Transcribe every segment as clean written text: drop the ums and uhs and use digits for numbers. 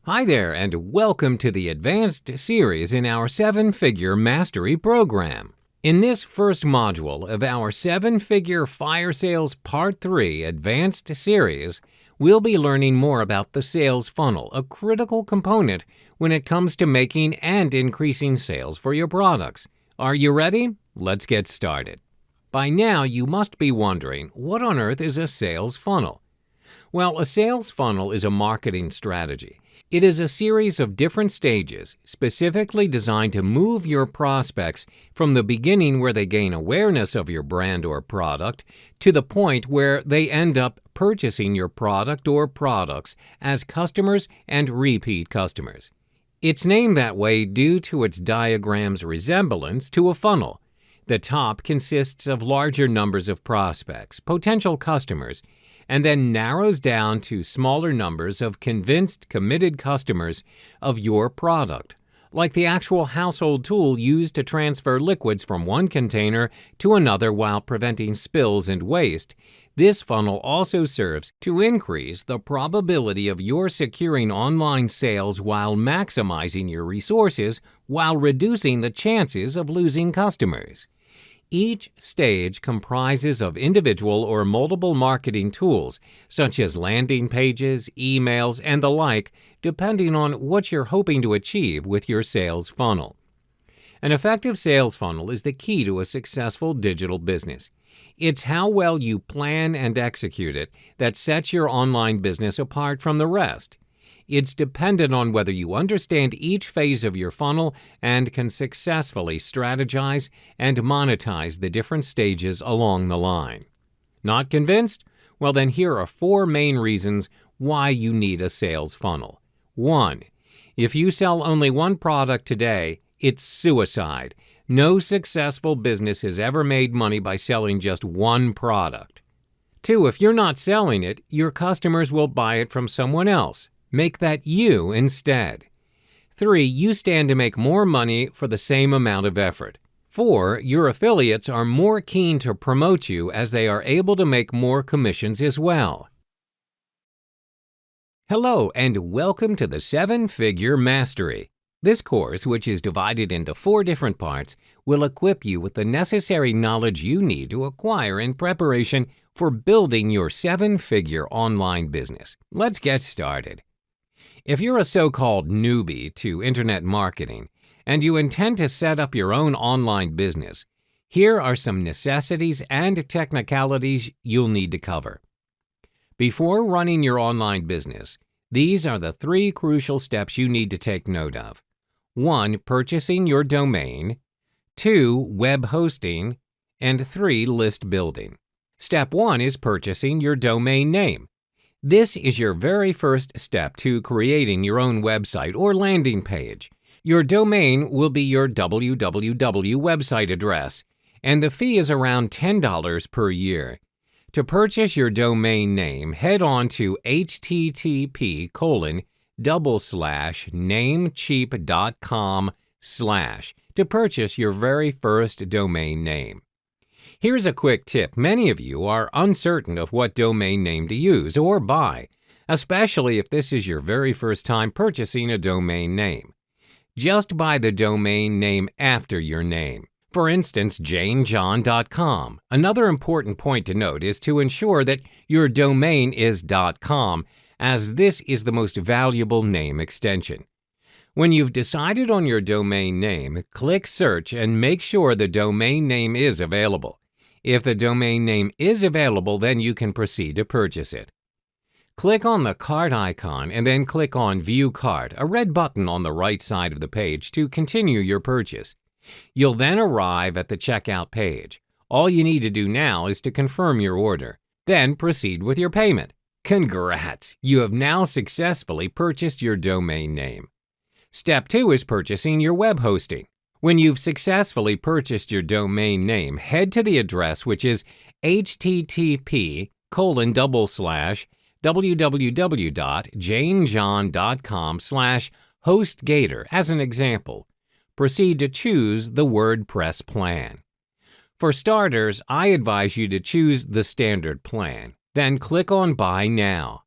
Hi there, and welcome to the advanced series in our 7-Figure Mastery Program. In this first module of our 7-Figure Fire Sales Part 3 Advanced Series, we'll be learning more about the sales funnel, a critical component when it comes to making and increasing sales for your products. Are you ready? Let's get started. By now, you must be wondering, what on earth is a sales funnel? Well, a sales funnel is a marketing strategy. It is a series of different stages specifically designed to move your prospects from the beginning where they gain awareness of your brand or product to the point where they end up purchasing your product or products as customers and repeat customers. It's named that way due to its diagram's resemblance to a funnel. The top consists of larger numbers of prospects, potential customers, and then narrows down to smaller numbers of convinced, committed customers of your product, like the actual household tool used to transfer liquids from one container to another while preventing spills and waste. This funnel also serves to increase the probability of your securing online sales while maximizing your resources while reducing the chances of losing customers. Each stage comprises of individual or multiple marketing tools, such as landing pages, emails, and the like, depending on what you're hoping to achieve with your sales funnel. An effective sales funnel is the key to a successful digital business. It's how well you plan and execute it that sets your online business apart from the rest. It's dependent on whether you understand each phase of your funnel and can successfully strategize and monetize the different stages along the line. Not convinced? Well, then here are 4 main reasons why you need a sales funnel. 1. If you sell only one product today, it's suicide. No successful business has ever made money by selling just one product. 2. If you're not selling it, your customers will buy it from someone else. Make that you instead. 3. You stand to make more money for the same amount of effort. 4. Your affiliates are more keen to promote you as they are able to make more commissions as well. Hello, and welcome to the 7-Figure Mastery. This course, which is divided into 4 different parts, will equip you with the necessary knowledge you need to acquire in preparation for building your 7-figure online business. Let's get started. If you're a so-called newbie to internet marketing and you intend to set up your own online business, here are some necessities and technicalities you'll need to cover. Before running your online business, these are the 3 crucial steps you need to take note of. 1. Purchasing your domain. 2. Web hosting. And 3. List building. Step 1 is purchasing your domain name. This is your very first step to creating your own website or landing page. Your domain will be your www website address, and the fee is around $10 per year. To purchase your domain name, head on to http://namecheap.com/ to purchase your very first domain name. Here's a quick tip. Many of you are uncertain of what domain name to use or buy, especially if this is your very first time purchasing a domain name. Just buy the domain name after your name. For instance, janejohn.com. Another important point to note is to ensure that your domain is .com, as this is the most valuable name extension. When you've decided on your domain name, click Search and make sure the domain name is available. If the domain name is available, then you can proceed to purchase it. Click on the cart icon and then click on View Cart, a red button on the right side of the page, to continue your purchase. You'll then arrive at the checkout page. All you need to do now is to confirm your order. Then proceed with your payment. Congrats! You have now successfully purchased your domain name. Step 2 is purchasing your web hosting. When you've successfully purchased your domain name, head to the address which is http://www.janejohn.com/hostgator as an example. Proceed to choose the WordPress plan. For starters, I advise you to choose the standard plan. Then click on Buy Now.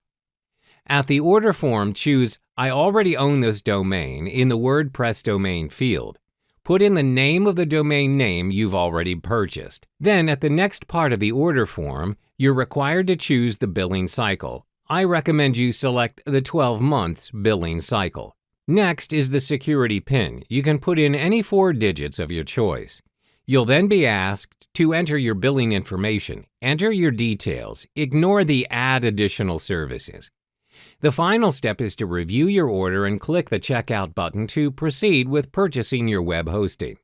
At the order form, choose I already own this domain in the WordPress domain field. Put in the name of the domain name you've already purchased. Then, at the next part of the order form, you're required to choose the billing cycle. I recommend you select the 12 months billing cycle. Next is the security PIN. You can put in any 4 digits of your choice. You'll then be asked to enter your billing information. Enter your details. Ignore the Add Additional Services. The final step is to review your order and click the Checkout button to proceed with purchasing your web hosting.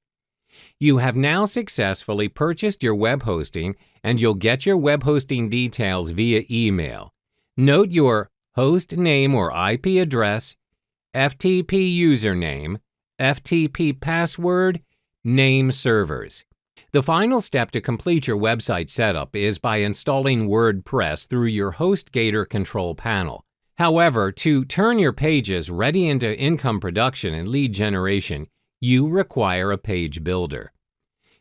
You have now successfully purchased your web hosting, and you'll get your web hosting details via email. Note your host name or IP address, FTP username, FTP password, name servers. The final step to complete your website setup is by installing WordPress through your HostGator control panel. However, to turn your pages ready into income production and lead generation, you require a page builder.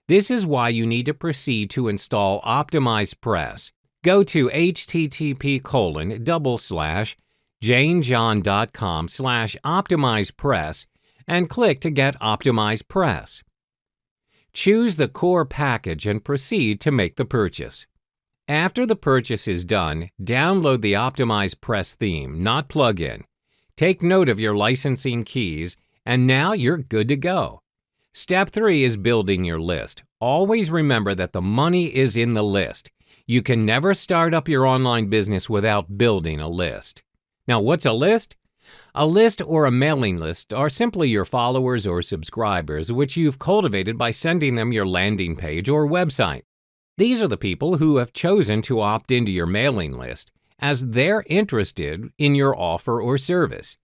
This is why you need to proceed to install OptimizePress. Go to http://janejohn.com/OptimizePress and click to get OptimizePress. Choose the core package and proceed to make the purchase. After the purchase is done, download the OptimizePress theme, not plugin. Take note of your licensing keys, and now you're good to go. Step 3 is building your list. Always remember that the money is in the list. You can never start up your online business without building a list. Now, what's a list? A list or a mailing list are simply your followers or subscribers, which you've cultivated by sending them your landing page or website. These are the people who have chosen to opt into your mailing list as they're interested in your offer or service.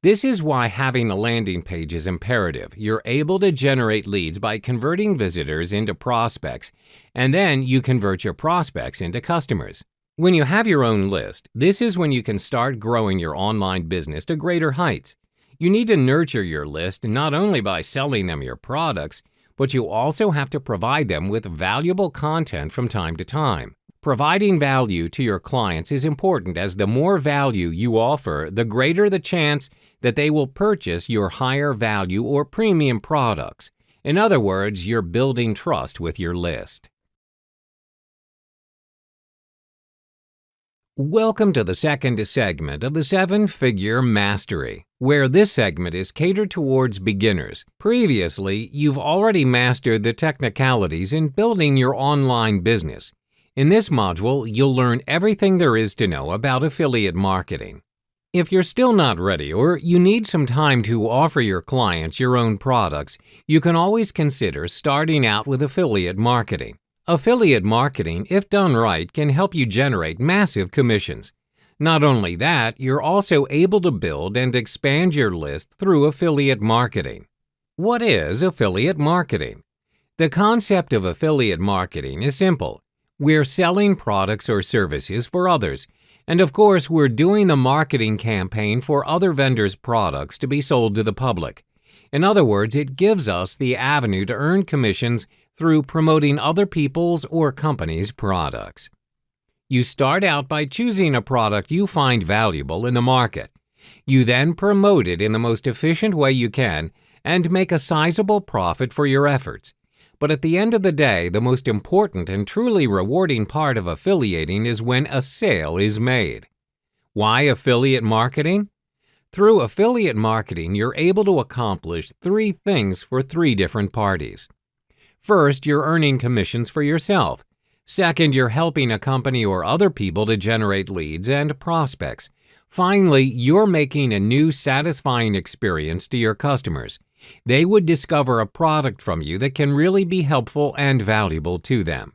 This is why having a landing page is imperative. You're able to generate leads by converting visitors into prospects, and then you convert your prospects into customers. When you have your own list, this is when you can start growing your online business to greater heights. You need to nurture your list not only by selling them your products, but you also have to provide them with valuable content from time to time. Providing value to your clients is important, as the more value you offer, the greater the chance that they will purchase your higher value or premium products. In other words, you're building trust with your list. Welcome to the second segment of the 7-Figure Mastery, where this segment is catered towards beginners. Previously, you've already mastered the technicalities in building your online business. In this module, you'll learn everything there is to know about affiliate marketing. If you're still not ready or you need some time to offer your clients your own products, you can always consider starting out with affiliate marketing. Affiliate marketing, if done right, can help you generate massive commissions. Not only that, you're also able to build and expand your list through affiliate marketing. What is affiliate marketing? The concept of affiliate marketing is simple. We're selling products or services for others, and of course, we're doing the marketing campaign for other vendors' products to be sold to the public. In other words, it gives us the avenue to earn commissions through promoting other people's or companies' products. You start out by choosing a product you find valuable in the market. You then promote it in the most efficient way you can and make a sizable profit for your efforts. But at the end of the day, the most important and truly rewarding part of affiliating is when a sale is made. Why affiliate marketing? Through affiliate marketing, you're able to accomplish 3 things for 3 different parties. First, you're earning commissions for yourself. Second, you're helping a company or other people to generate leads and prospects. Finally, you're making a new satisfying experience to your customers. They would discover a product from you that can really be helpful and valuable to them.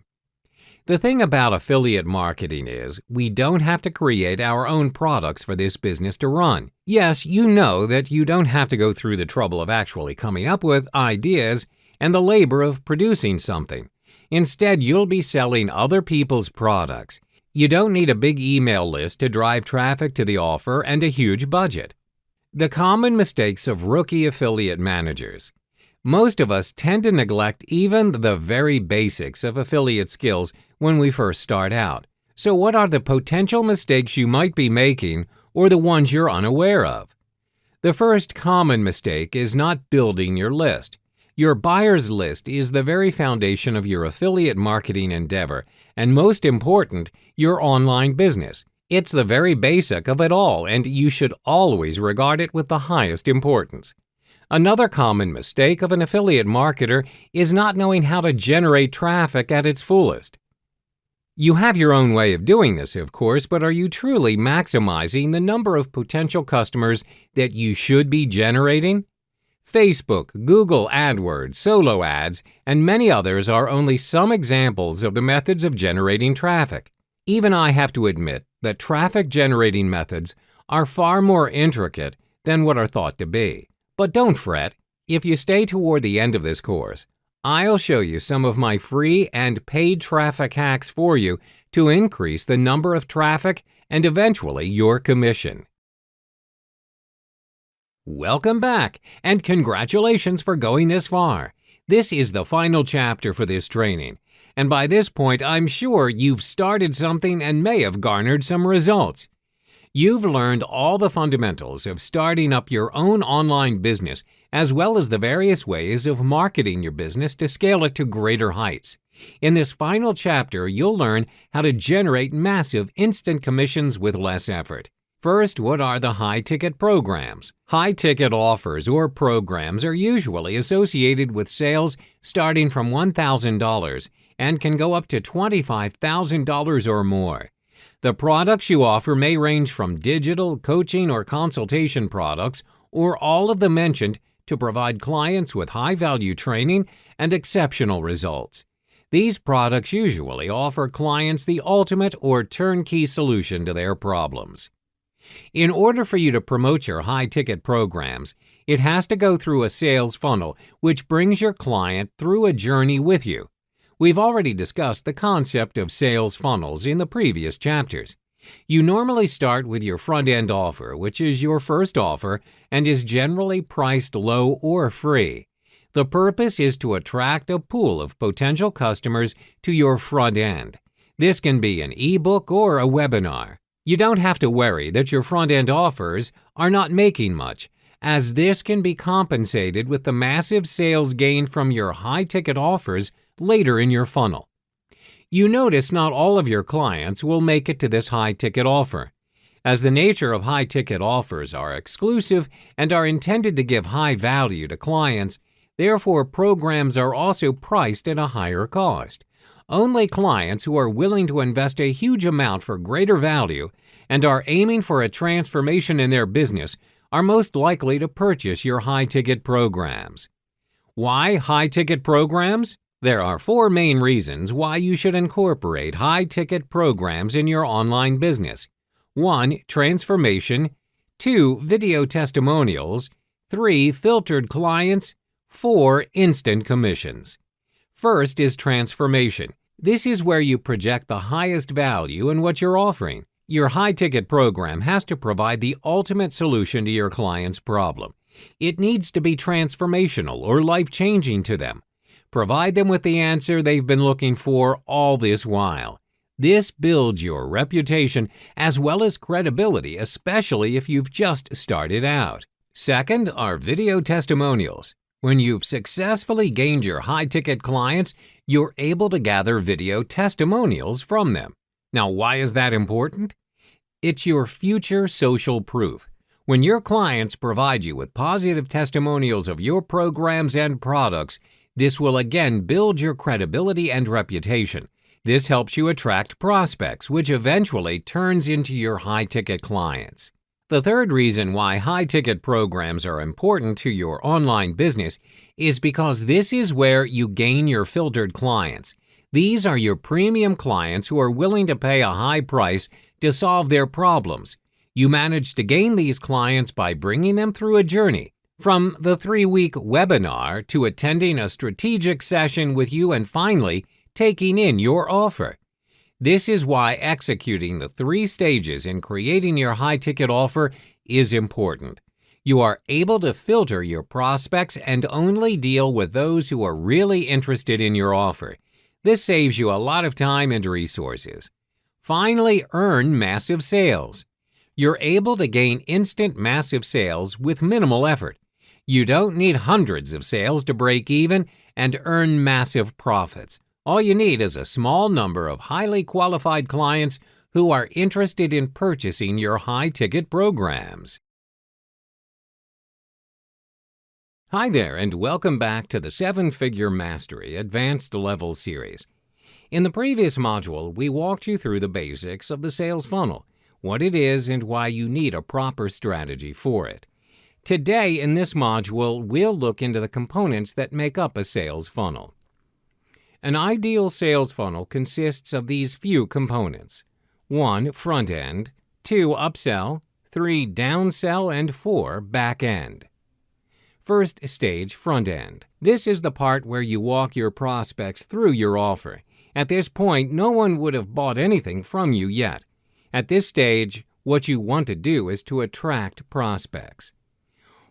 The thing about affiliate marketing is we don't have to create our own products for this business to run. Yes, you know that you don't have to go through the trouble of actually coming up with ideas and the labor of producing something. Instead, you'll be selling other people's products. You don't need a big email list to drive traffic to the offer and a huge budget. The common mistakes of rookie affiliate managers. Most of us tend to neglect even the very basics of affiliate skills when we first start out. So what are the potential mistakes you might be making, or the ones you're unaware of. The first common mistake is not building your list. Your buyer's list is the very foundation of your affiliate marketing endeavor, and most important, your online business. It's the very basic of it all, and you should always regard it with the highest importance. Another common mistake of an affiliate marketer is not knowing how to generate traffic at its fullest. You have your own way of doing this, of course, but are you truly maximizing the number of potential customers that you should be generating? Facebook, Google AdWords, solo ads, and many others are only some examples of the methods of generating traffic. Even I have to admit that traffic-generating methods are far more intricate than what are thought to be. But don't fret, if you stay toward the end of this course, I'll show you some of my free and paid traffic hacks for you to increase the number of traffic and eventually your commission. Welcome back, and congratulations for going this far. This is the final chapter for this training, and by this point I'm sure you've started something and may have garnered some results. You've learned all the fundamentals of starting up your own online business, as well as the various ways of marketing your business to scale it to greater heights. In this final chapter, you'll learn how to generate massive instant commissions with less effort. First, what are the high-ticket programs? High-ticket offers or programs are usually associated with sales starting from $1,000 and can go up to $25,000 or more. The products you offer may range from digital, coaching, or consultation products, or all of the mentioned to provide clients with high-value training and exceptional results. These products usually offer clients the ultimate or turnkey solution to their problems. In order for you to promote your high-ticket programs, it has to go through a sales funnel, which brings your client through a journey with you. We've already discussed the concept of sales funnels in the previous chapters. You normally start with your front-end offer, which is your first offer and is generally priced low or free. The purpose is to attract a pool of potential customers to your front end. This can be an ebook or a webinar. You don't have to worry that your front-end offers are not making much, as this can be compensated with the massive sales gain from your high-ticket offers later in your funnel. You notice not all of your clients will make it to this high-ticket offer. As the nature of high-ticket offers are exclusive and are intended to give high value to clients, therefore programs are also priced at a higher cost. Only clients who are willing to invest a huge amount for greater value and are aiming for a transformation in their business are most likely to purchase your high-ticket programs. Why high-ticket programs? There are 4 main reasons why you should incorporate high-ticket programs in your online business. 1. Transformation. 2. Video testimonials. 3. Filtered clients. 4. Instant commissions. First is transformation. This is where you project the highest value in what you're offering. Your high-ticket program has to provide the ultimate solution to your client's problem. It needs to be transformational or life-changing to them. Provide them with the answer they've been looking for all this while. This builds your reputation as well as credibility, especially if you've just started out. Second are video testimonials. When you've successfully gained your high-ticket clients, you're able to gather video testimonials from them. Now, why is that important? It's your future social proof. When your clients provide you with positive testimonials of your programs and products, this will again build your credibility and reputation. This helps you attract prospects, which eventually turns into your high-ticket clients. The third reason why high-ticket programs are important to your online business is because this is where you gain your filtered clients. These are your premium clients who are willing to pay a high price to solve their problems. You manage to gain these clients by bringing them through a journey, from the 3-week webinar to attending a strategic session with you and finally taking in your offer. This is why executing the 3 stages in creating your high-ticket offer is important. You are able to filter your prospects and only deal with those who are really interested in your offer. This saves you a lot of time and resources. Finally, earn massive sales. You're able to gain instant massive sales with minimal effort. You don't need hundreds of sales to break even and earn massive profits. All you need is a small number of highly qualified clients who are interested in purchasing your high-ticket programs. Hi there, and welcome back to the 7-Figure Mastery Advanced Level series. In the previous module, we walked you through the basics of the sales funnel, what it is and why you need a proper strategy for it. Today, in this module, we'll look into the components that make up a sales funnel. An ideal sales funnel consists of these few components: 1. Front end, 2. Upsell, 3. Downsell, and 4. Back end. First stage, front end. This is the part where you walk your prospects through your offer. At this point, no one would have bought anything from you yet. At this stage, what you want to do is to attract prospects.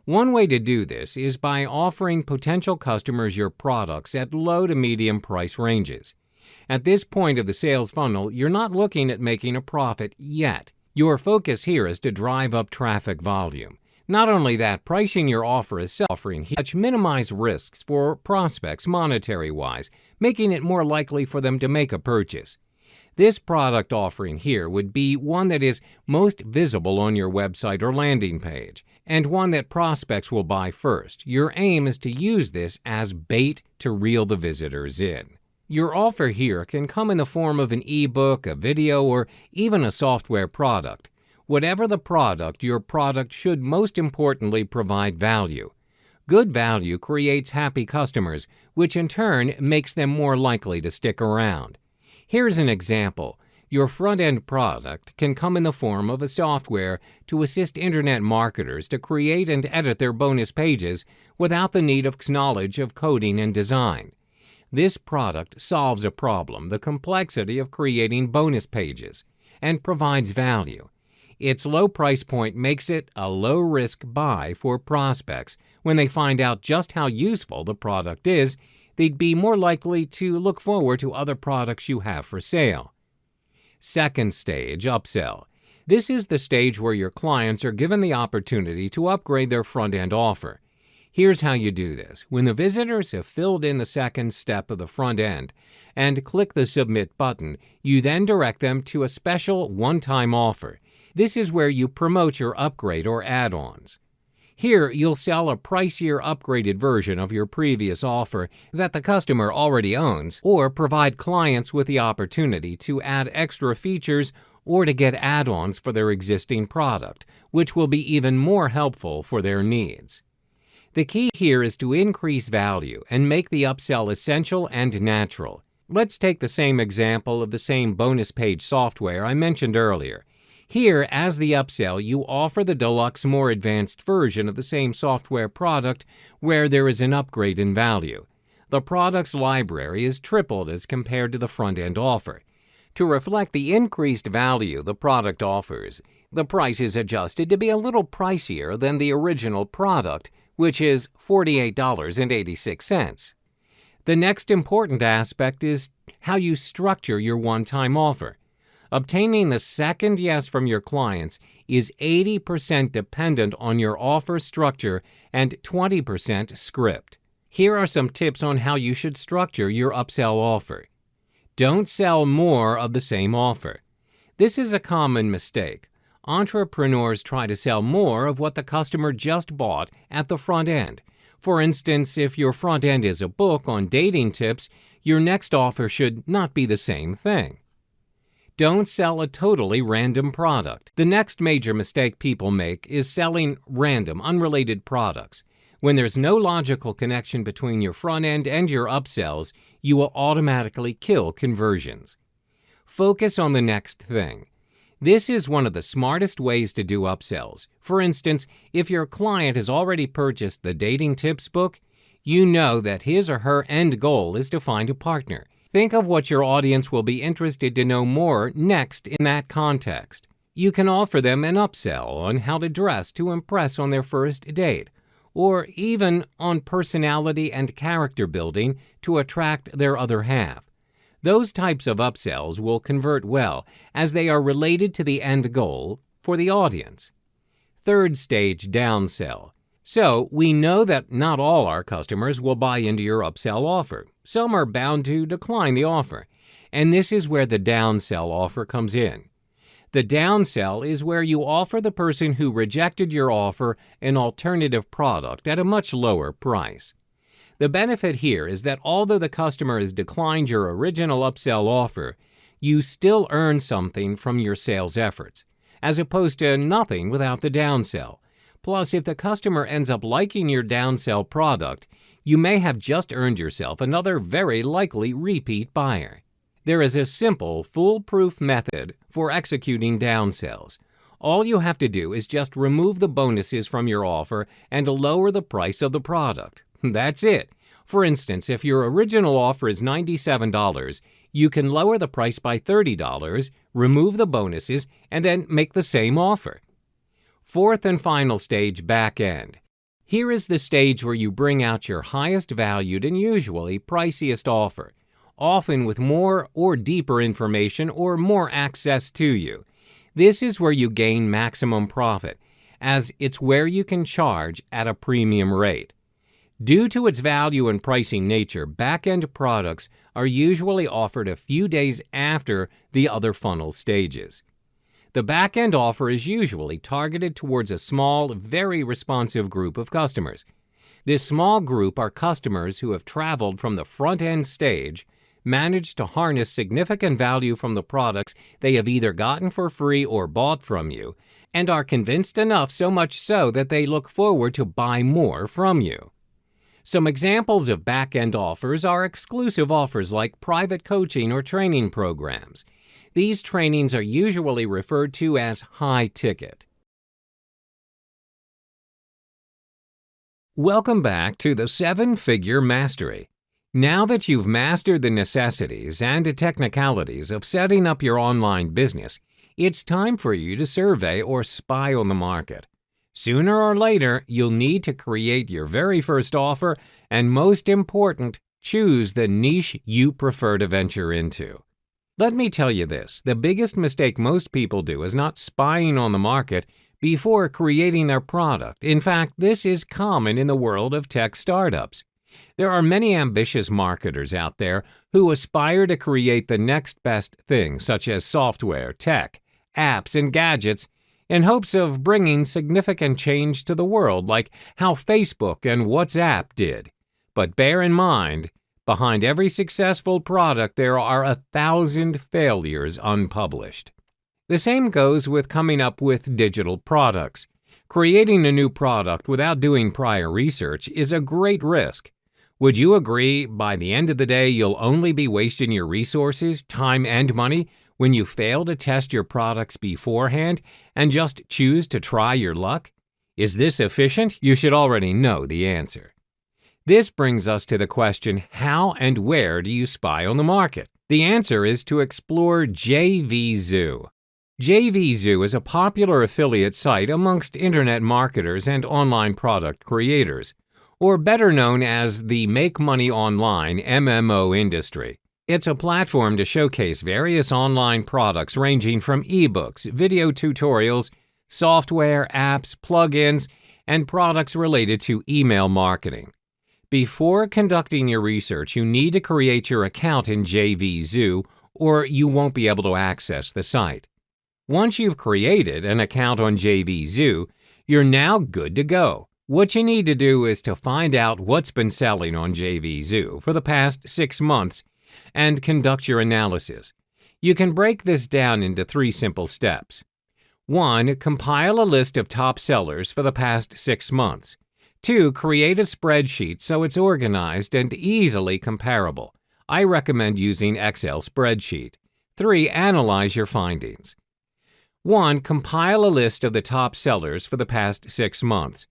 One way to do this is by offering potential customers your products at low to medium price ranges. At this point of the sales funnel, you're not looking at making a profit yet. Your focus here is to drive up traffic volume. Not only that, pricing your offer as self-offering here minimize risks for prospects monetary-wise, making it more likely for them to make a purchase. This product offering here would be one that is most visible on your website or landing page, and one that prospects will buy first. Your aim is to use this as bait to reel the visitors in. Your offer here can come in the form of an ebook, a video, or even a software product. Whatever the product, your product should most importantly provide value. Good value creates happy customers, which in turn makes them more likely to stick around. Here's an example. Your front-end product can come in the form of a software to assist internet marketers to create and edit their bonus pages without the need of knowledge of coding and design. This product solves a problem, the complexity of creating bonus pages, and provides value. Its low price point makes it a low-risk buy for prospects. When they find out just how useful the product is, they'd be more likely to look forward to other products you have for sale. Second stage, upsell. This is the stage where your clients are given the opportunity to upgrade their front-end offer. Here's how you do this. When the visitors have filled in the second step of the front end and click the Submit button, you then direct them to a special one-time offer. This is where you promote your upgrade or add-ons. Here, you'll sell a pricier upgraded version of your previous offer that the customer already owns, or provide clients with the opportunity to add extra features or to get add-ons for their existing product, which will be even more helpful for their needs. The key here is to increase value and make the upsell essential and natural. Let's take the same example of the same bonus page software I mentioned earlier. Here, as the upsell, you offer the deluxe, more advanced version of the same software product where there is an upgrade in value. The product's library is tripled as compared to the front-end offer. To reflect the increased value the product offers, the price is adjusted to be a little pricier than the original product, which is $48.86. The next important aspect is how you structure your one-time offer. Obtaining the second yes from your clients is 80% dependent on your offer structure and 20% script. Here are some tips on how you should structure your upsell offer. Don't sell more of the same offer. This is a common mistake. Entrepreneurs try to sell more of what the customer just bought at the front end. For instance, if your front end is a book on dating tips, your next offer should not be the same thing. Don't sell a totally random product. The next major mistake people make is selling random, unrelated products. When there's no logical connection between your front end and your upsells, you will automatically kill conversions. Focus on the next thing. This is one of the smartest ways to do upsells. For instance, if your client has already purchased the dating tips book, you know that his or her end goal is to find a partner. Think of what your audience will be interested to know more next in that context. You can offer them an upsell on how to dress to impress on their first date, or even on personality and character building to attract their other half. Those types of upsells will convert well as they are related to the end goal, for the audience. Third stage, downsell. So we know that not all our customers will buy into your upsell offer. Some are bound to decline the offer, and this is where the downsell offer comes in. The downsell is where you offer the person who rejected your offer an alternative product at a much lower price. The benefit here is that although the customer has declined your original upsell offer, you still earn something from your sales efforts, as opposed to nothing without the downsell. Plus, if the customer ends up liking your downsell product, you may have just earned yourself another very likely repeat buyer. There is a simple, foolproof method for executing downsells. All you have to do is just remove the bonuses from your offer and lower the price of the product. That's it. For instance, if your original offer is $97, you can lower the price by $30, remove the bonuses, and then make the same offer. Fourth and final stage, back end. Here is the stage where you bring out your highest valued and usually priciest offer, often with more or deeper information or more access to you. This is where you gain maximum profit, as it's where you can charge at a premium rate. Due to its value and pricing nature, back-end products are usually offered a few days after the other funnel stages. The back-end offer is usually targeted towards a small, very responsive group of customers. This small group are customers who have traveled from the front-end stage, managed to harness significant value from the products they have either gotten for free or bought from you, and are convinced enough, so much so that they look forward to buy more from you. Some examples of back-end offers are exclusive offers like private coaching or training programs. These trainings are usually referred to as high ticket. Welcome back to the 7-Figure Mastery. Now that you've mastered the necessities and technicalities of setting up your online business, it's time for you to survey or spy on the market. Sooner or later, you'll need to create your very first offer and, most important, choose the niche you prefer to venture into. Let me tell you this, the biggest mistake most people do is not spying on the market before creating their product. In fact, this is common in the world of tech startups. There are many ambitious marketers out there who aspire to create the next best thing, such as software, tech, apps, and gadgets, in hopes of bringing significant change to the world, like how Facebook and WhatsApp did. But bear in mind, behind every successful product there are 1,000 failures unpublished. The same goes with coming up with digital products. Creating a new product without doing prior research is a great risk. Would you agree, by the end of the day, you'll only be wasting your resources, time, and money when you fail to test your products beforehand and just choose to try your luck? Is this efficient? You should already know the answer. This brings us to the question, how and where do you spy on the market? The answer is to explore JVZoo. JVZoo is a popular affiliate site amongst internet marketers and online product creators, or better known as the Make Money Online MMO industry. It's a platform to showcase various online products ranging from ebooks, video tutorials, software, apps, plugins, and products related to email marketing. Before conducting your research, you need to create your account in JVZoo, or you won't be able to access the site. Once you've created an account on JVZoo, you're now good to go. What you need to do is to find out what's been selling on JVZoo for the past 6 months and conduct your analysis. You can break this down into 3 simple steps. 1. Compile a list of top sellers for the past 6 months. 2. Create a spreadsheet so it's organized and easily comparable. I recommend using Excel spreadsheet. 3. Analyze your findings. 1. Compile a list of the top sellers for the past 6 months.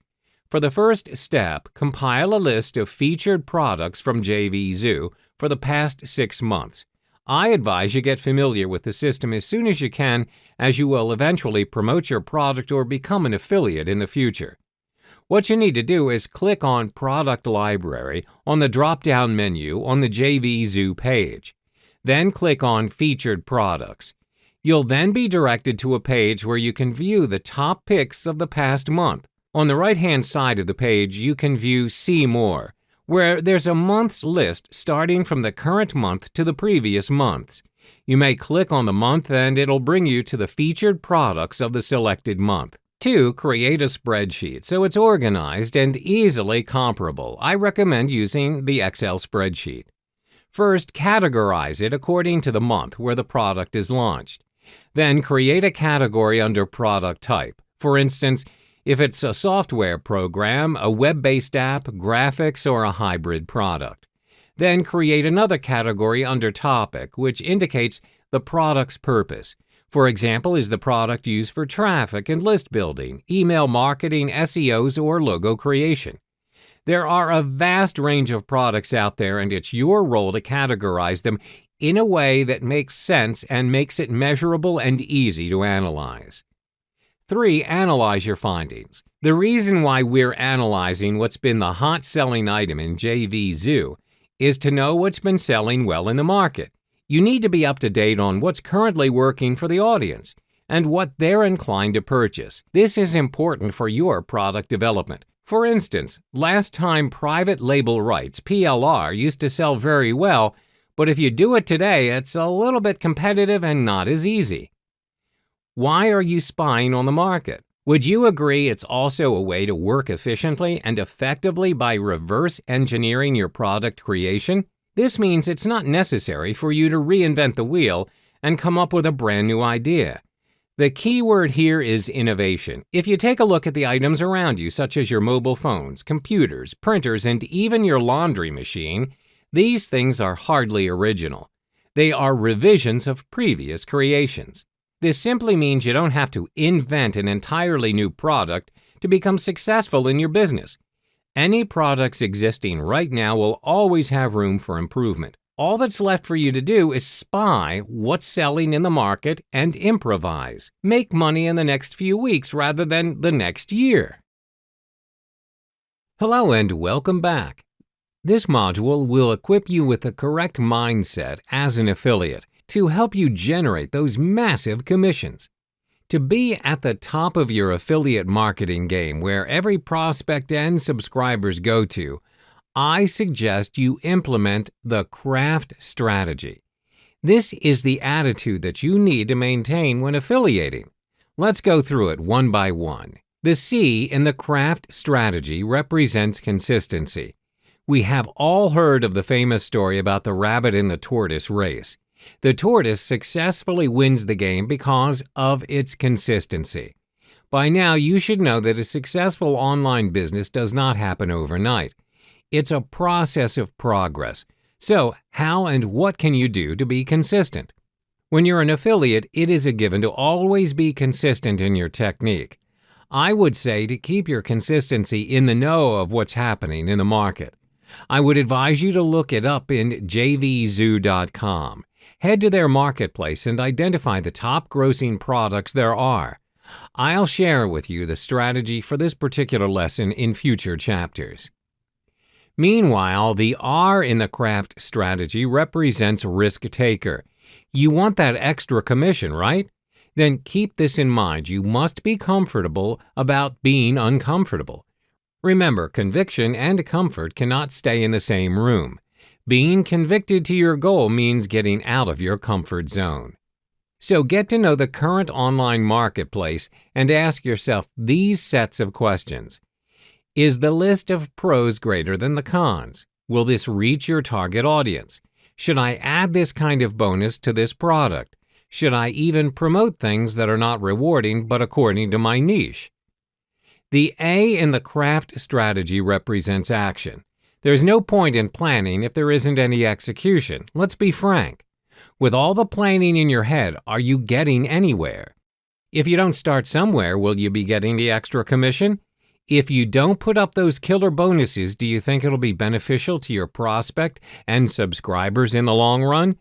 For the first step, compile a list of featured products from JVZoo for the past 6 months. I advise you get familiar with the system as soon as you can, as you will eventually promote your product or become an affiliate in the future. What you need to do is click on Product Library on the drop-down menu on the JVZoo page. Then click on Featured Products. You'll then be directed to a page where you can view the top picks of the past month. On the right-hand side of the page, you can view See More, where there's a month's list starting from the current month to the previous months. You may click on the month and it'll bring you to the featured products of the selected month. 2. Create a spreadsheet so it's organized and easily comparable. I recommend using the Excel spreadsheet. First, categorize it according to the month where the product is launched. Then create a category under product type. For instance, if it's a software program, a web-based app, graphics, or a hybrid product. Then create another category under topic, which indicates the product's purpose. For example, is the product used for traffic and list building, email marketing, SEOs, or logo creation? There are a vast range of products out there, and it's your role to categorize them in a way that makes sense and makes it measurable and easy to analyze. 3. Analyze your findings. The reason why we're analyzing what's been the hot-selling item in JVZoo is to know what's been selling well in the market. You need to be up to date on what's currently working for the audience and what they're inclined to purchase. This is important for your product development. For instance, last time private label rights, PLR, used to sell very well, but if you do it today, it's a little bit competitive and not as easy. Why are you spying on the market? Would you agree it's also a way to work efficiently and effectively by reverse engineering your product creation? This means it's not necessary for you to reinvent the wheel and come up with a brand new idea. The key word here is innovation. If you take a look at the items around you, such as your mobile phones, computers, printers, and even your laundry machine, these things are hardly original. They are revisions of previous creations. This simply means you don't have to invent an entirely new product to become successful in your business. Any products existing right now will always have room for improvement. All that's left for you to do is spy what's selling in the market and improvise. Make money in the next few weeks rather than the next year. Hello and welcome back. This module will equip you with the correct mindset as an affiliate to help you generate those massive commissions. To be at the top of your affiliate marketing game where every prospect and subscribers go to, I suggest you implement the craft strategy. This is the attitude that you need to maintain when affiliating. Let's go through it one by one. The C in the craft strategy represents consistency. We have all heard of the famous story about the rabbit and the tortoise race. The tortoise successfully wins the game because of its consistency. By now, you should know that a successful online business does not happen overnight. It's a process of progress. So, how and what can you do to be consistent? When you're an affiliate, it is a given to always be consistent in your technique. I would say to keep your consistency in the know of what's happening in the market. I would advise you to look it up in jvzoo.com. Head to their marketplace and identify the top grossing products there are. I'll share with you the strategy for this particular lesson in future chapters. Meanwhile, the R in the craft strategy represents risk taker. You want that extra commission, right? Then keep this in mind. You must be comfortable about being uncomfortable. Remember, conviction and comfort cannot stay in the same room. Being convicted to your goal means getting out of your comfort zone. So get to know the current online marketplace and ask yourself these sets of questions. Is the list of pros greater than the cons? Will this reach your target audience? Should I add this kind of bonus to this product? Should I even promote things that are not rewarding but according to my niche? The A in the craft strategy represents action. There's no point in planning if there isn't any execution. Let's be frank. With all the planning in your head, are you getting anywhere? If you don't start somewhere, will you be getting the extra commission? If you don't put up those killer bonuses, do you think it'll be beneficial to your prospect and subscribers in the long run?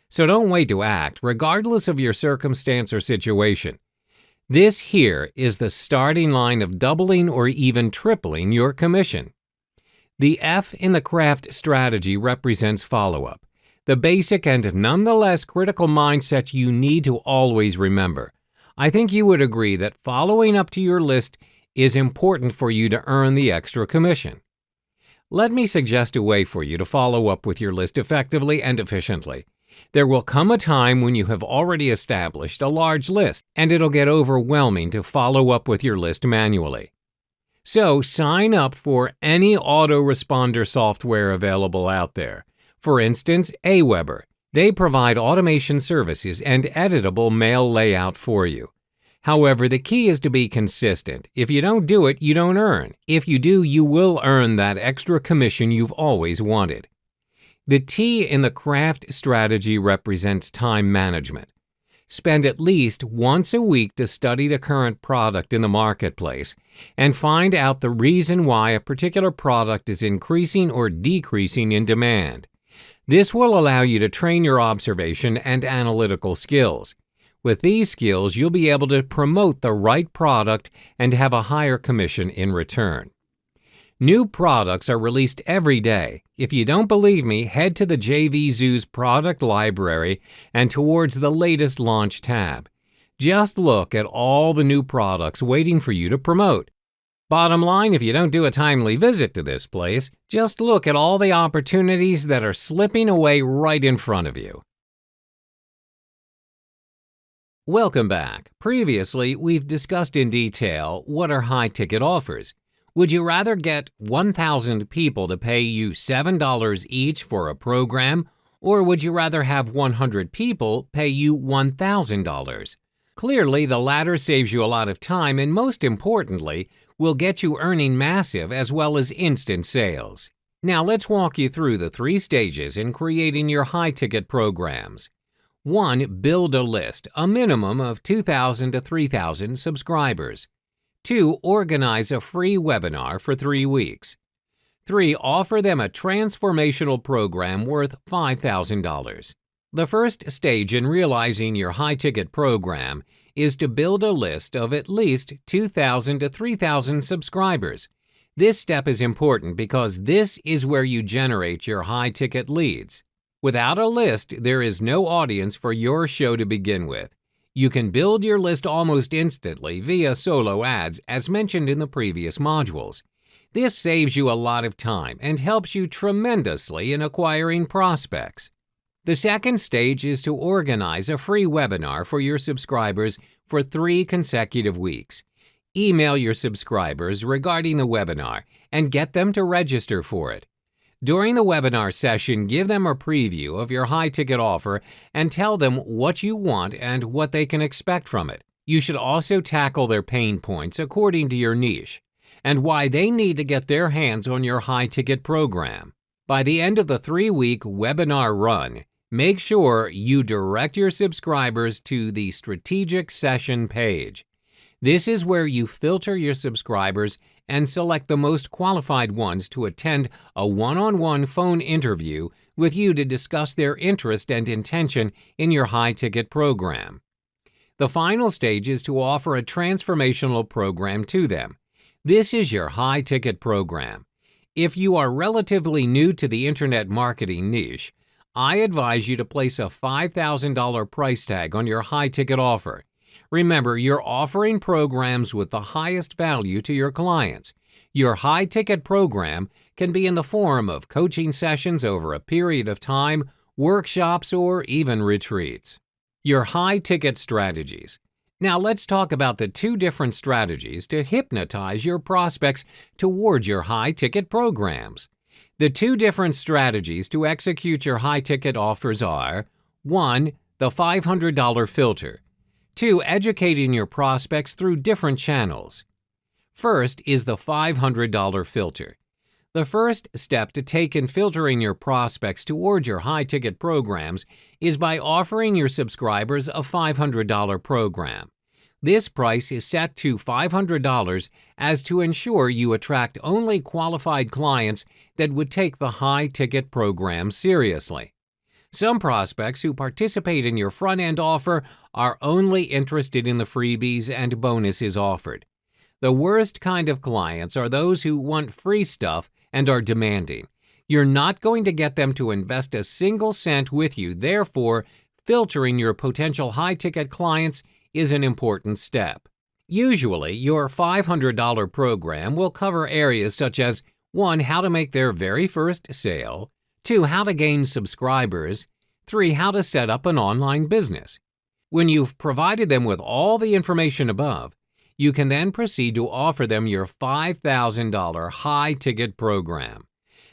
So don't wait to act, regardless of your circumstance or situation. This here is the starting line of doubling or even tripling your commission. The F in the craft strategy represents follow-up. The basic and nonetheless critical mindset you need to always remember. I think you would agree that following up to your list is important for you to earn the extra commission. Let me suggest a way for you to follow up with your list effectively and efficiently. There will come a time when you have already established a large list, and it'll get overwhelming to follow up with your list manually. So sign up for any autoresponder software available out there. For instance, Aweber. They provide automation services and editable mail layout for you. However, the key is to be consistent. If you don't do it, you don't earn. If you do, you will earn that extra commission you've always wanted. The T in the craft strategy represents time management. Spend at least once a week to study the current product in the marketplace and find out the reason why a particular product is increasing or decreasing in demand. This will allow you to train your observation and analytical skills. With these skills, you'll be able to promote the right product and have a higher commission in return. New products are released every day. If you don't believe me, head to the JV Zoo's product library and towards the latest launch tab. Just look at all the new products waiting for you to promote. Bottom line, if you don't do a timely visit to this place, just look at all the opportunities that are slipping away right in front of you. Welcome back. Previously, we've discussed in detail what are high-ticket offers. Would you rather get 1,000 people to pay you $7 each for a program, or would you rather have 100 people pay you $1,000? Clearly, the latter saves you a lot of time and, most importantly, will get you earning massive as well as instant sales. Now, let's walk you through the 3 stages in creating your high-ticket programs. 1. Build a list, a minimum of 2,000 to 3,000 subscribers. 2. Organize a free webinar for 3 weeks. 3. Offer them a transformational program worth $5,000. The first stage in realizing your high-ticket program is to build a list of at least 2,000 to 3,000 subscribers. This step is important because this is where you generate your high-ticket leads. Without a list, there is no audience for your show to begin with. You can build your list almost instantly via solo ads, as mentioned in the previous modules. This saves you a lot of time and helps you tremendously in acquiring prospects. The second stage is to organize a free webinar for your subscribers for 3 consecutive weeks. Email your subscribers regarding the webinar and get them to register for it. During the webinar session, give them a preview of your high-ticket offer and tell them what you want and what they can expect from it. You should also tackle their pain points according to your niche and why they need to get their hands on your high-ticket program. By the end of the 3-week webinar run, make sure you direct your subscribers to the strategic session page. This is where you filter your subscribers and select the most qualified ones to attend a one-on-one phone interview with you to discuss their interest and intention in your high-ticket program. The final stage is to offer a transformational program to them. This is your high-ticket program. If you are relatively new to the internet marketing niche, I advise you to place a $5,000 price tag on your high-ticket offer. Remember, you're offering programs with the highest value to your clients. Your high-ticket program can be in the form of coaching sessions over a period of time, workshops, or even retreats. Your high-ticket strategies. Now let's talk about the 2 different strategies to hypnotize your prospects toward your high-ticket programs. The 2 different strategies to execute your high-ticket offers are 1. The $500 filter. 2. Educating your prospects through different channels. First is the $500 filter. The first step to take in filtering your prospects toward your high-ticket programs is by offering your subscribers a $500 program. This price is set to $500 as to ensure you attract only qualified clients that would take the high-ticket program seriously. Some prospects who participate in your front-end offer are only interested in the freebies and bonuses offered. The worst kind of clients are those who want free stuff and are demanding. You're not going to get them to invest a single cent with you, therefore, filtering your potential high-ticket clients is an important step. Usually, your $500 program will cover areas such as 1. How to make their very first sale, 2. How to gain subscribers, 3. How to set up an online business. When you've provided them with all the information above, you can then proceed to offer them your $5,000 high-ticket program.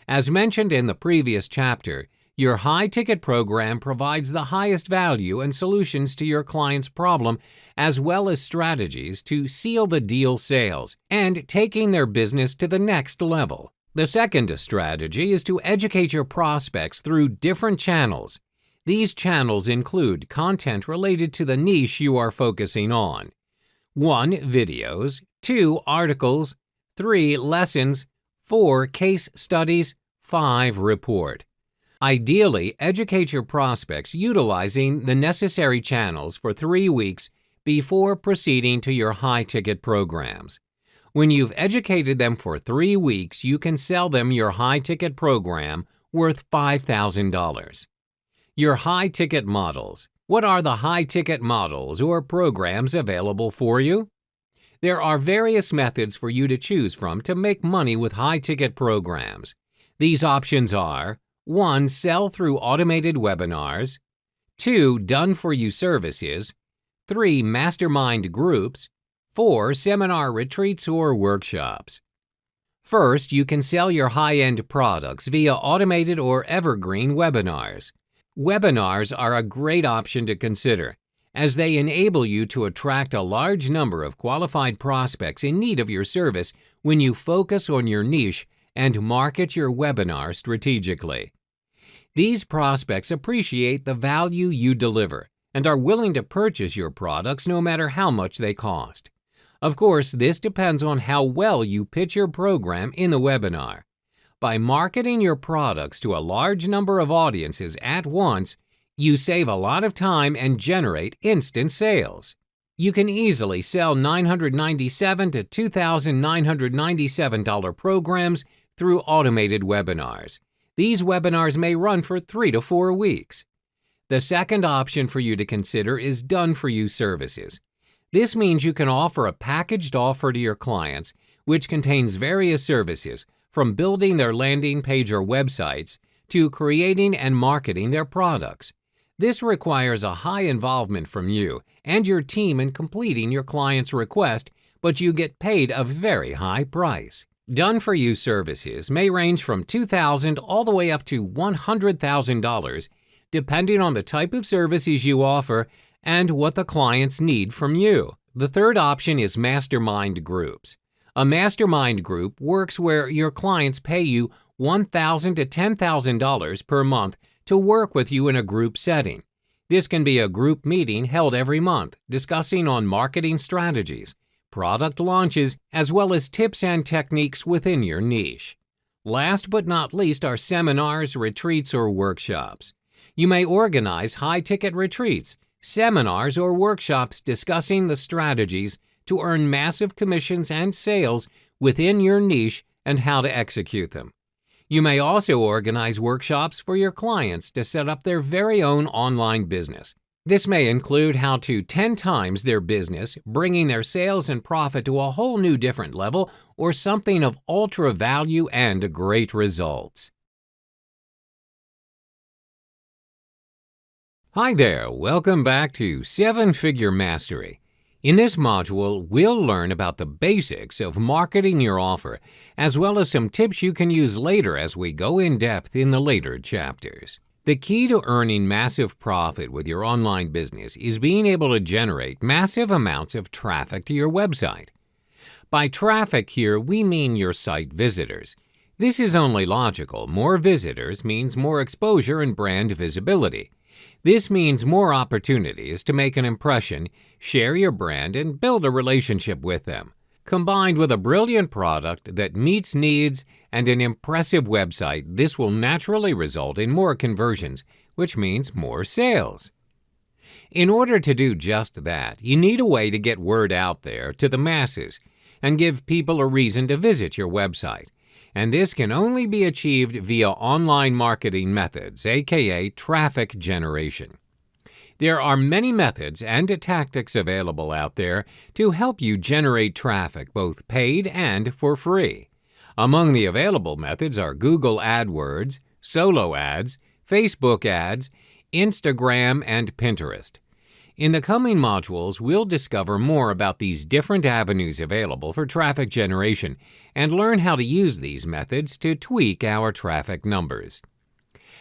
As mentioned in the previous chapter, your high-ticket program provides the highest value and solutions to your client's problem, as well as strategies to seal the deal sales and taking their business to the next level. The second strategy is to educate your prospects through different channels. These channels include content related to the niche you are focusing on. 1. Videos, 2. Articles, 3. Lessons, 4. Case studies, 5. Report. Ideally, educate your prospects utilizing the necessary channels for 3 weeks before proceeding to your high-ticket programs. When you've educated them for 3 weeks, you can sell them your high-ticket program worth $5,000. Your high-ticket models. What are the high-ticket models or programs available for you? There are various methods for you to choose from to make money with high-ticket programs. These options are 1. Sell through automated webinars, 2. Done-for-you services, 3. Mastermind groups, 4. Seminar retreats or workshops. First, you can sell your high-end products via automated or evergreen webinars. Webinars are a great option to consider, as they enable you to attract a large number of qualified prospects in need of your service when you focus on your niche and market your webinar strategically. These prospects appreciate the value you deliver and are willing to purchase your products no matter how much they cost. Of course, this depends on how well you pitch your program in the webinar. By marketing your products to a large number of audiences at once, you save a lot of time and generate instant sales. You can easily sell $997 to $2,997 programs through automated webinars. These webinars may run for 3 to 4 weeks. The second option for you to consider is done-for-you services. This means you can offer a packaged offer to your clients, which contains various services, from building their landing page or websites to creating and marketing their products. This requires a high involvement from you and your team in completing your client's request, but you get paid a very high price. Done-for-you services may range from $2,000 all the way up to $100,000, depending on the type of services you offer and what the clients need from you. The third option is mastermind groups. A mastermind group works where your clients pay you $1,000 to $10,000 per month to work with you in a group setting. This can be a group meeting held every month, discussing on marketing strategies, product launches, as well as tips and techniques within your niche. Last but not least are seminars, retreats, or workshops. You may organize high-ticket retreats, seminars, or workshops discussing the strategies to earn massive commissions and sales within your niche and how to execute them. You may also organize workshops for your clients to set up their very own online business. This may include how to 10 times their business, bringing their sales and profit to a whole new different level, or something of ultra value and great results. Hi there, welcome back to 7-Figure Mastery. In this module, we'll learn about the basics of marketing your offer, as well as some tips you can use later as we go in depth in the later chapters. The key to earning massive profit with your online business is being able to generate massive amounts of traffic to your website. By traffic here, we mean your site visitors. This is only logical. More visitors means more exposure and brand visibility. This means more opportunities to make an impression, share your brand, and build a relationship with them. Combined with a brilliant product that meets needs and an impressive website, this will naturally result in more conversions, which means more sales. In order to do just that, you need a way to get word out there to the masses and give people a reason to visit your website. and this can only be achieved via online marketing methods, aka traffic generation. There are many methods and tactics available out there to help you generate traffic, both paid and for free. Among the available methods are Google Adwords, solo ads, Facebook ads, Instagram, and Pinterest. In the coming modules, we'll discover more about these different avenues available for traffic generation and learn how to use these methods to tweak our traffic numbers.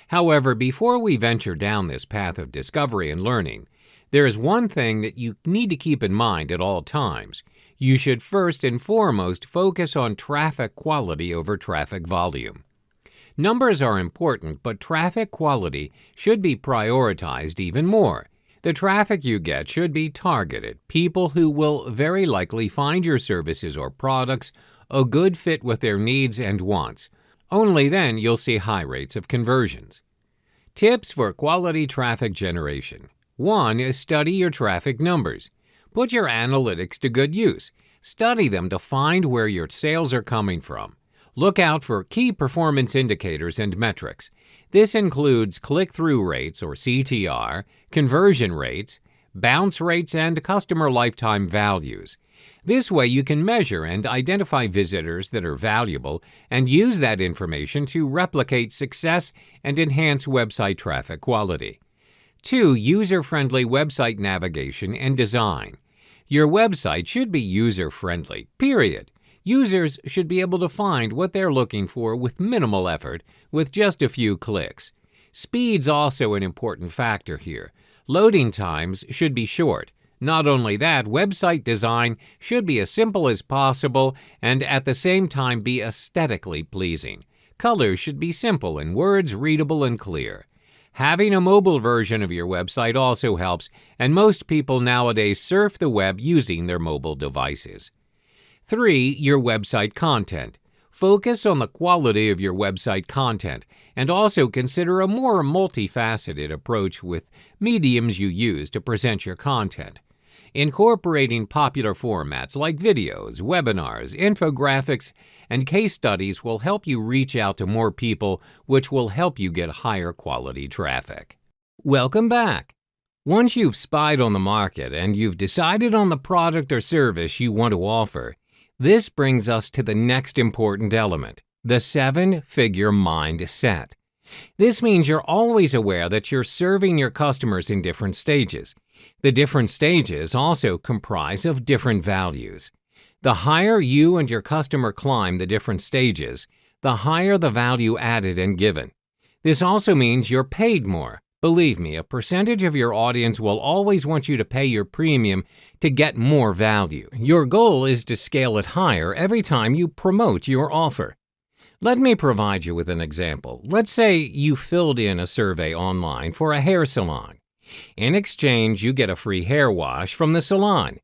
However, before we venture down this path of discovery and learning, there is one thing that you need to keep in mind at all times. You should first and foremost focus on traffic quality over traffic volume. Numbers are important, but traffic quality should be prioritized even more. The traffic you get should be targeted, people who will very likely find your services or products a good fit with their needs and wants. Only then you'll see high rates of conversions. Tips for quality traffic generation. 1. Study your traffic numbers. Put your analytics to good use. Study them to find where your sales are coming from. Look out for key performance indicators and metrics. This includes click-through rates or CTR, conversion rates, bounce rates, and customer lifetime values. This way you can measure and identify visitors that are valuable and use that information to replicate success and enhance website traffic quality. 2. User-friendly website navigation and design. Your website should be user-friendly, period. Users should be able to find what they're looking for with minimal effort with just a few clicks. Speed's also an important factor here. Loading times should be short. Not only that, website design should be as simple as possible and at the same time be aesthetically pleasing. Colors should be simple and words readable and clear. Having a mobile version of your website also helps, and most people nowadays surf the web using their mobile devices. 3. Your website content. Focus on the quality of your website content and also consider a more multifaceted approach with mediums you use to present your content. Incorporating popular formats like videos, webinars, infographics, and case studies will help you reach out to more people, which will help you get higher quality traffic. Welcome back. Once you've spied on the market and you've decided on the product or service you want to offer, this brings us to the next important element, the 7-figure mindset. This means you're always aware that you're serving your customers in different stages. The different stages also comprise of different values. The higher you and your customer climb the different stages, the higher the value added and given. This also means you're paid more. Believe me, a percentage of your audience will always want you to pay your premium to get more value. Your goal is to scale it higher every time you promote your offer. Let me provide you with an example. Let's say you filled in a survey online for a hair salon. In exchange, you get a free hair wash from the salon.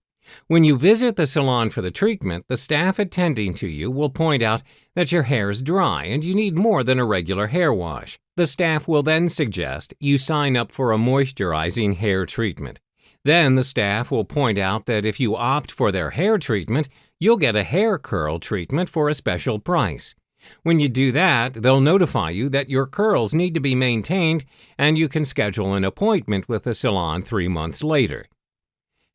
When you visit the salon for the treatment, the staff attending to you will point out that your hair is dry and you need more than a regular hair wash. The staff will then suggest you sign up for a moisturizing hair treatment. Then the staff will point out that if you opt for their hair treatment, you'll get a hair curl treatment for a special price. When you do that, they'll notify you that your curls need to be maintained and you can schedule an appointment with the salon 3 months later.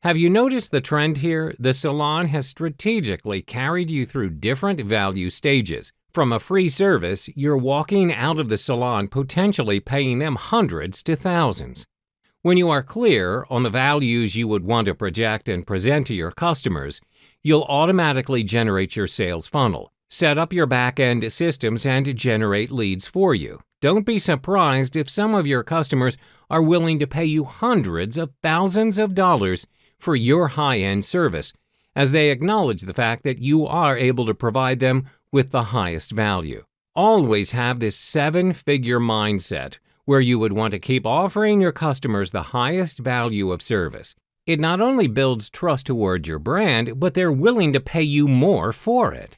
Have you noticed the trend here? The salon has strategically carried you through different value stages. From a free service, you're walking out of the salon potentially paying them hundreds to thousands. When you are clear on the values you would want to project and present to your customers, you'll automatically generate your sales funnel. Set up your back-end systems and generate leads for you. Don't be surprised if some of your customers are willing to pay you hundreds of thousands of dollars for your high-end service, as they acknowledge the fact that you are able to provide them with the highest value. Always have this 7-figure mindset where you would want to keep offering your customers the highest value of service. It not only builds trust toward your brand, but they're willing to pay you more for it.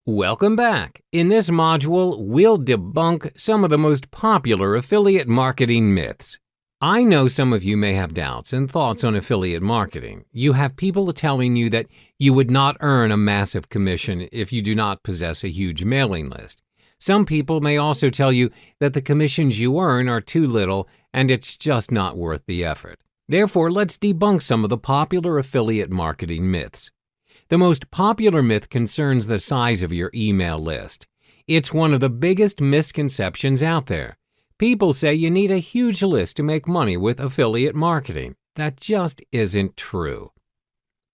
Welcome back. In this module, we'll debunk some of the most popular affiliate marketing myths. I know some of you may have doubts and thoughts on affiliate marketing. You have people telling you that you would not earn a massive commission if you do not possess a huge mailing list. Some people may also tell you that the commissions you earn are too little and it's just not worth the effort. Therefore, let's debunk some of the popular affiliate marketing myths. The most popular myth concerns the size of your email list. It's one of the biggest misconceptions out there. People say you need a huge list to make money with affiliate marketing. That just isn't true.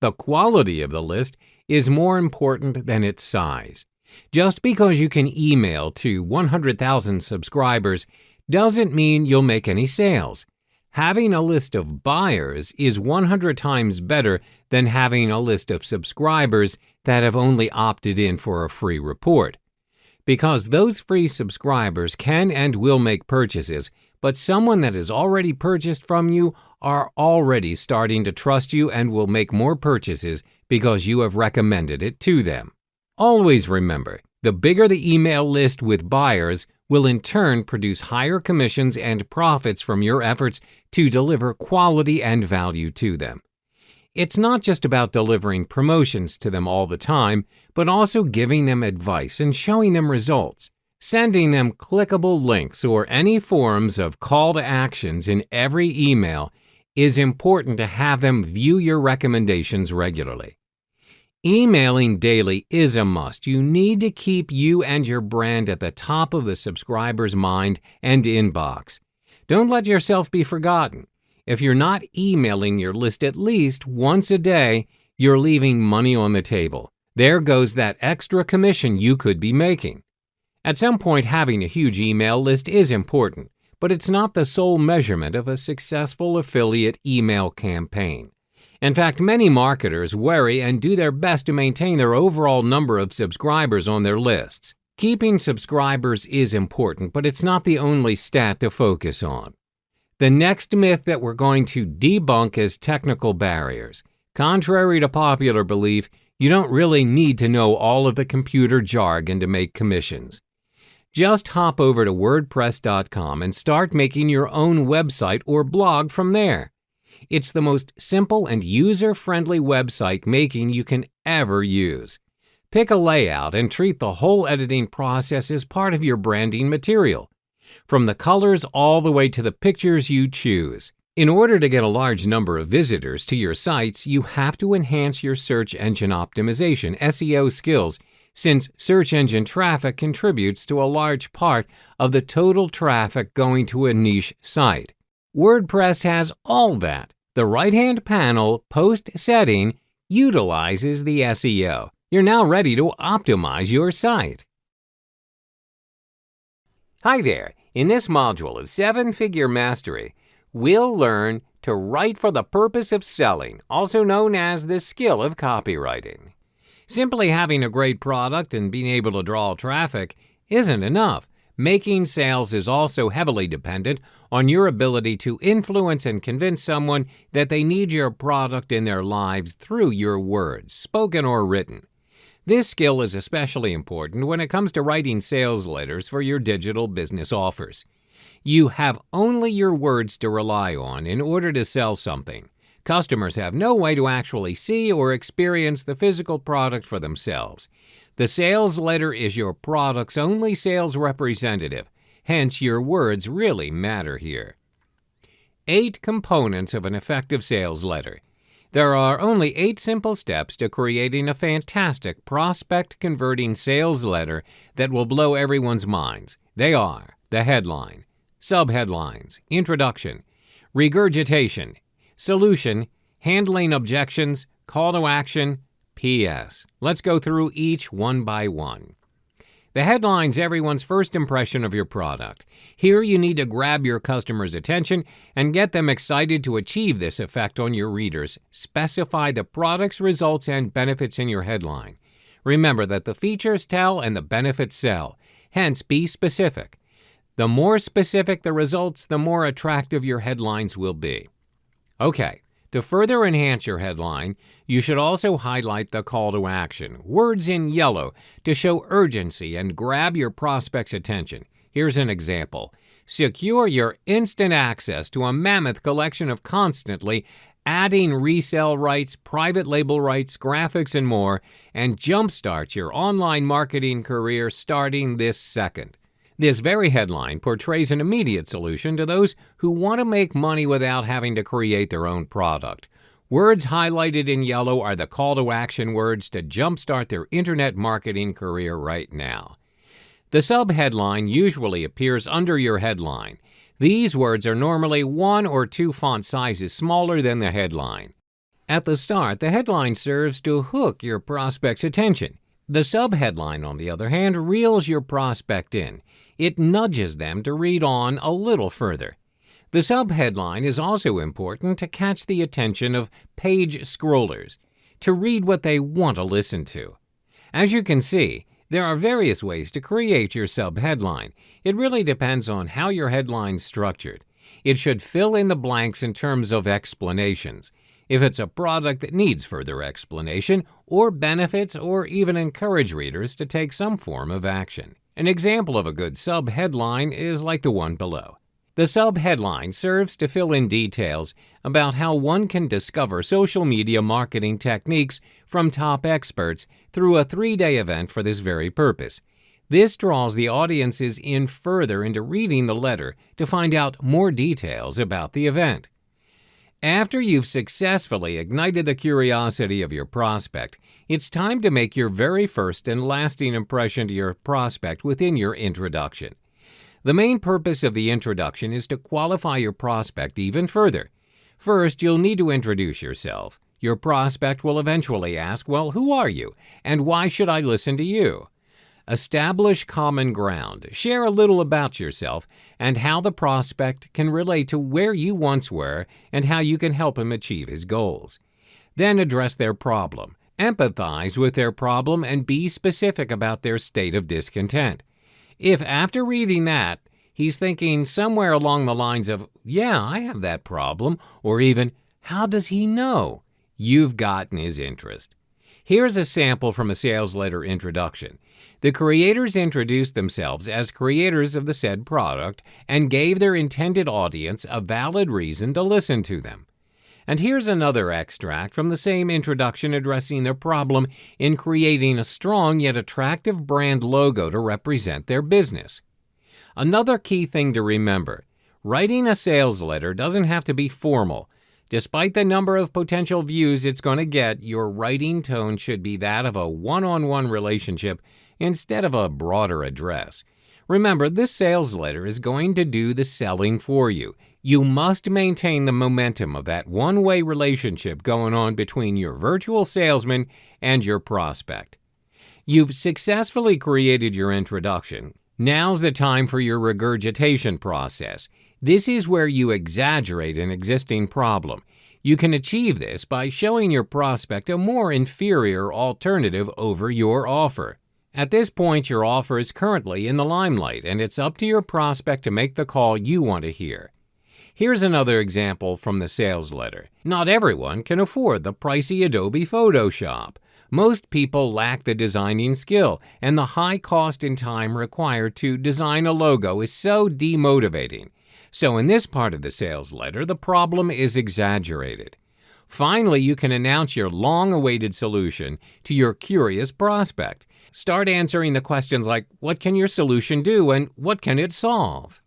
The quality of the list is more important than its size. Just because you can email to 100,000 subscribers doesn't mean you'll make any sales. Having a list of buyers is 100 times better than having a list of subscribers that have only opted in for a free report. Because those free subscribers can and will make purchases, but someone that has already purchased from you are already starting to trust you and will make more purchases because you have recommended it to them. Always remember, the bigger the email list with buyers will in turn produce higher commissions and profits from your efforts to deliver quality and value to them. It's not just about delivering promotions to them all the time, but also giving them advice and showing them results. Sending them clickable links or any forms of call to actions in every email is important to have them view your recommendations regularly. Emailing daily is a must. You need to keep you and your brand at the top of the subscriber's mind and inbox. Don't let yourself be forgotten. If you're not emailing your list at least once a day, you're leaving money on the table. There goes that extra commission you could be making. At some point, having a huge email list is important, but it's not the sole measurement of a successful affiliate email campaign. In fact, many marketers worry and do their best to maintain their overall number of subscribers on their lists. Keeping subscribers is important, but it's not the only stat to focus on. The next myth that we're going to debunk is technical barriers. Contrary to popular belief, you don't really need to know all of the computer jargon to make commissions. Just hop over to WordPress.com and start making your own website or blog from there. It's the most simple and user-friendly website making you can ever use. Pick a layout and treat the whole editing process as part of your branding material, from the colors all the way to the pictures you choose. In order to get a large number of visitors to your sites, you have to enhance your search engine optimization (SEO) skills, since search engine traffic contributes to a large part of the total traffic going to a niche site. WordPress has all that. The right-hand panel, Post Setting, utilizes the SEO. You're now ready to optimize your site. Hi there. In this module of 7-Figure Mastery, we'll learn to write for the purpose of selling, also known as the skill of copywriting. Simply having a great product and being able to draw traffic isn't enough. Making sales is also heavily dependent on your ability to influence and convince someone that they need your product in their lives through your words, spoken or written. This skill is especially important when it comes to writing sales letters for your digital business offers. You have only your words to rely on in order to sell something. Customers have no way to actually see or experience the physical product for themselves. The sales letter is your product's only sales representative, hence your words really matter here. 8 components of an effective sales letter. There are only 8 simple steps to creating a fantastic prospect-converting sales letter that will blow everyone's minds. They are the headline, subheadlines, introduction, regurgitation, solution, handling objections, call to action, P.S. Let's go through each one by one. The headline's everyone's first impression of your product. Here you need to grab your customer's attention and get them excited to achieve this effect on your readers. Specify the product's results and benefits in your headline. Remember that the features tell and the benefits sell. Hence, be specific. The more specific the results, the more attractive your headlines will be. Okay. To further enhance your headline, you should also highlight the call to action, words in yellow, to show urgency and grab your prospect's attention. Here's an example. Secure your instant access to a mammoth collection of constantly adding resale rights, private label rights, graphics, and more, and jumpstart your online marketing career starting this second. This very headline portrays an immediate solution to those who want to make money without having to create their own product. Words highlighted in yellow are the call to action words to jumpstart their internet marketing career right now. The subheadline usually appears under your headline. These words are normally 1 or 2 font sizes smaller than the headline. At the start, the headline serves to hook your prospect's attention. The subheadline, on the other hand, reels your prospect in. It nudges them to read on a little further. The subheadline is also important to catch the attention of page scrollers, to read what they want to listen to. As you can see, there are various ways to create your subheadline. It really depends on how your headline's structured. It should fill in the blanks in terms of explanations. If it's a product that needs further explanation, or benefits, or even encourage readers to take some form of action. An example of a good subheadline is like the one below. The subheadline serves to fill in details about how one can discover social media marketing techniques from top experts through a 3-day event for this very purpose. This draws the audiences in further into reading the letter to find out more details about the event. After you've successfully ignited the curiosity of your prospect, it's time to make your very first and lasting impression to your prospect within your introduction. The main purpose of the introduction is to qualify your prospect even further. First, you'll need to introduce yourself. Your prospect will eventually ask, well, who are you, and why should I listen to you? Establish common ground. Share a little about yourself and how the prospect can relate to where you once were and how you can help him achieve his goals. Then address their problem. Empathize with their problem and be specific about their state of discontent. If after reading that, he's thinking somewhere along the lines of, yeah, I have that problem, or even, how does he know? You've gotten his interest. Here's a sample from a sales letter introduction. The creators introduced themselves as creators of the said product and gave their intended audience a valid reason to listen to them. And here's another extract from the same introduction addressing their problem in creating a strong yet attractive brand logo to represent their business. Another key thing to remember, writing a sales letter doesn't have to be formal. Despite the number of potential views it's going to get, your writing tone should be that of a one-on-one relationship instead of a broader address. Remember, this sales letter is going to do the selling for you. You must maintain the momentum of that one-way relationship going on between your virtual salesman and your prospect. You've successfully created your introduction. Now's the time for your regurgitation process. This is where you exaggerate an existing problem. You can achieve this by showing your prospect a more inferior alternative over your offer. At this point, your offer is currently in the limelight, and it's up to your prospect to make the call you want to hear. Here's another example from the sales letter. Not everyone can afford the pricey Adobe Photoshop. Most people lack the designing skill, and the high cost and time required to design a logo is so demotivating. So in this part of the sales letter, the problem is exaggerated. Finally, you can announce your long-awaited solution to your curious prospect. Start answering the questions like, what can your solution do and what can it solve?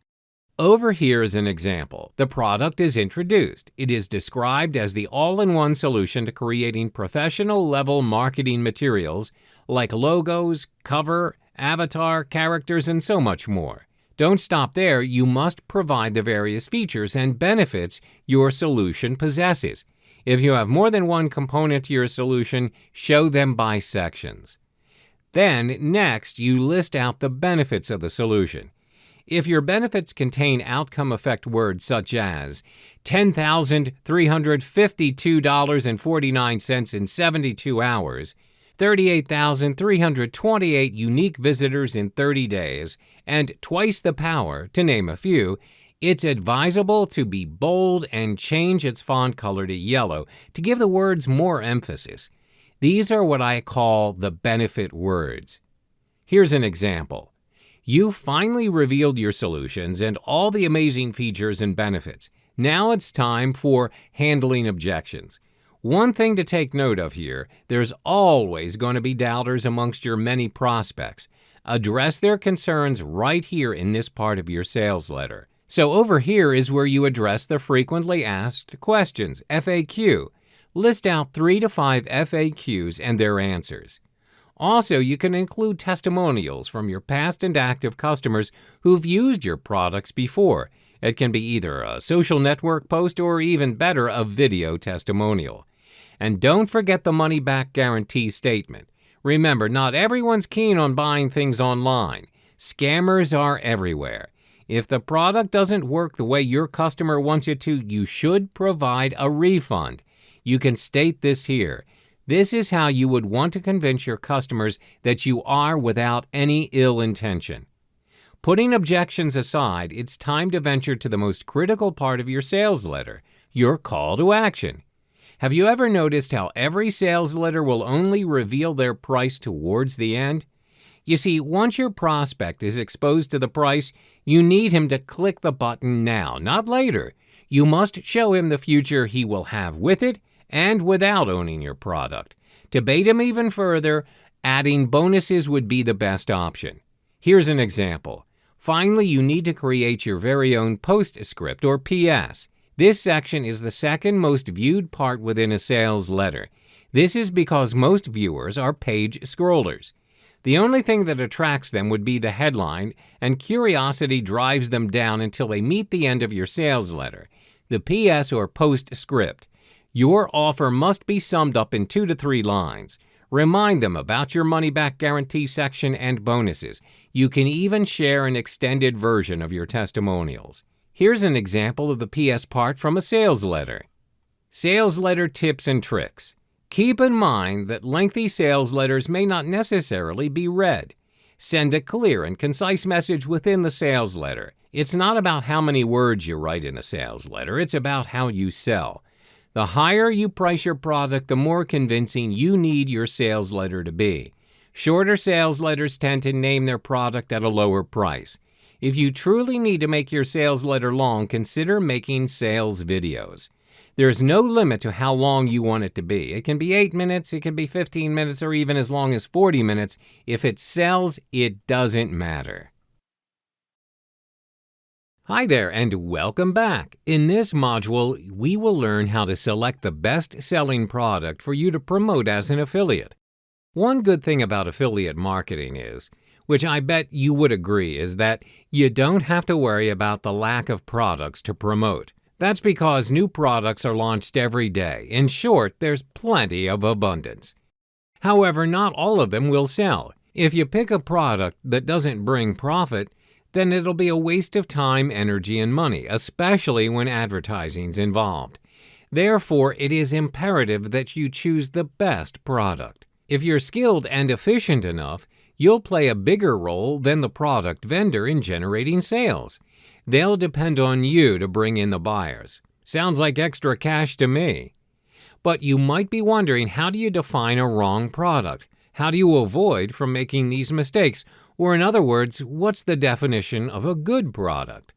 Over here is an example. The product is introduced. It is described as the all-in-one solution to creating professional-level marketing materials like logos, cover, avatar, characters, and so much more. Don't stop there. You must provide the various features and benefits your solution possesses. If you have more than one component to your solution, show them by sections. Then, next, you list out the benefits of the solution. If your benefits contain outcome effect words such as $10,352.49 in 72 hours, 38,328 unique visitors in 30 days, and twice the power, to name a few, it's advisable to be bold and change its font color to yellow to give the words more emphasis. These are what I call the benefit words. Here's an example. You finally revealed your solutions and all the amazing features and benefits. Now it's time for handling objections. One thing to take note of here, there's always going to be doubters amongst your many prospects. Address their concerns right here in this part of your sales letter. So over here is where you address the frequently asked questions, FAQ. List out 3 to 5 FAQs and their answers. Also, you can include testimonials from your past and active customers who've used your products before. It can be either a social network post or even better, a video testimonial. And don't forget the money-back guarantee statement. Remember, not everyone's keen on buying things online. Scammers are everywhere. If the product doesn't work the way your customer wants it to, you should provide a refund. You can state this here. This is how you would want to convince your customers that you are without any ill intention. Putting objections aside, it's time to venture to the most critical part of your sales letter, your call to action. Have you ever noticed how every sales letter will only reveal their price towards the end? You see, once your prospect is exposed to the price, you need him to click the button now, not later. You must show him the future he will have with it and without owning your product. To bait him even further, adding bonuses would be the best option. Here's an example. Finally, you need to create your very own postscript or PS. This section is the second most viewed part within a sales letter. This is because most viewers are page scrollers. The only thing that attracts them would be the headline, and curiosity drives them down until they meet the end of your sales letter. The PS or postscript. Your offer must be summed up in 2 to 3 lines. Remind them about your money-back guarantee section and bonuses. You can even share an extended version of your testimonials. Here's an example of the PS part from a sales letter. Sales letter tips and tricks. Keep in mind that lengthy sales letters may not necessarily be read. Send a clear and concise message within the sales letter. It's not about how many words you write in a sales letter, it's about how you sell. The higher you price your product, the more convincing you need your sales letter to be. Shorter sales letters tend to name their product at a lower price. If you truly need to make your sales letter long, consider making sales videos. There's no limit to how long you want it to be. It can be 8 minutes, it can be 15 minutes, or even as long as 40 minutes. If it sells, it doesn't matter. Hi there, and welcome back. In this module, we will learn how to select the best-selling product for you to promote as an affiliate. One good thing about affiliate marketing is, which I bet you would agree, is that you don't have to worry about the lack of products to promote. That's because new products are launched every day. In short, there's plenty of abundance. However, not all of them will sell. If you pick a product that doesn't bring profit, then it'll be a waste of time, energy, and money, especially when advertising's involved. Therefore, it is imperative that you choose the best product. If you're skilled and efficient enough, you'll play a bigger role than the product vendor in generating sales. They'll depend on you to bring in the buyers. Sounds like extra cash to me. But you might be wondering, how do you define a wrong product? How do you avoid from making these mistakes? Or in other words, what's the definition of a good product?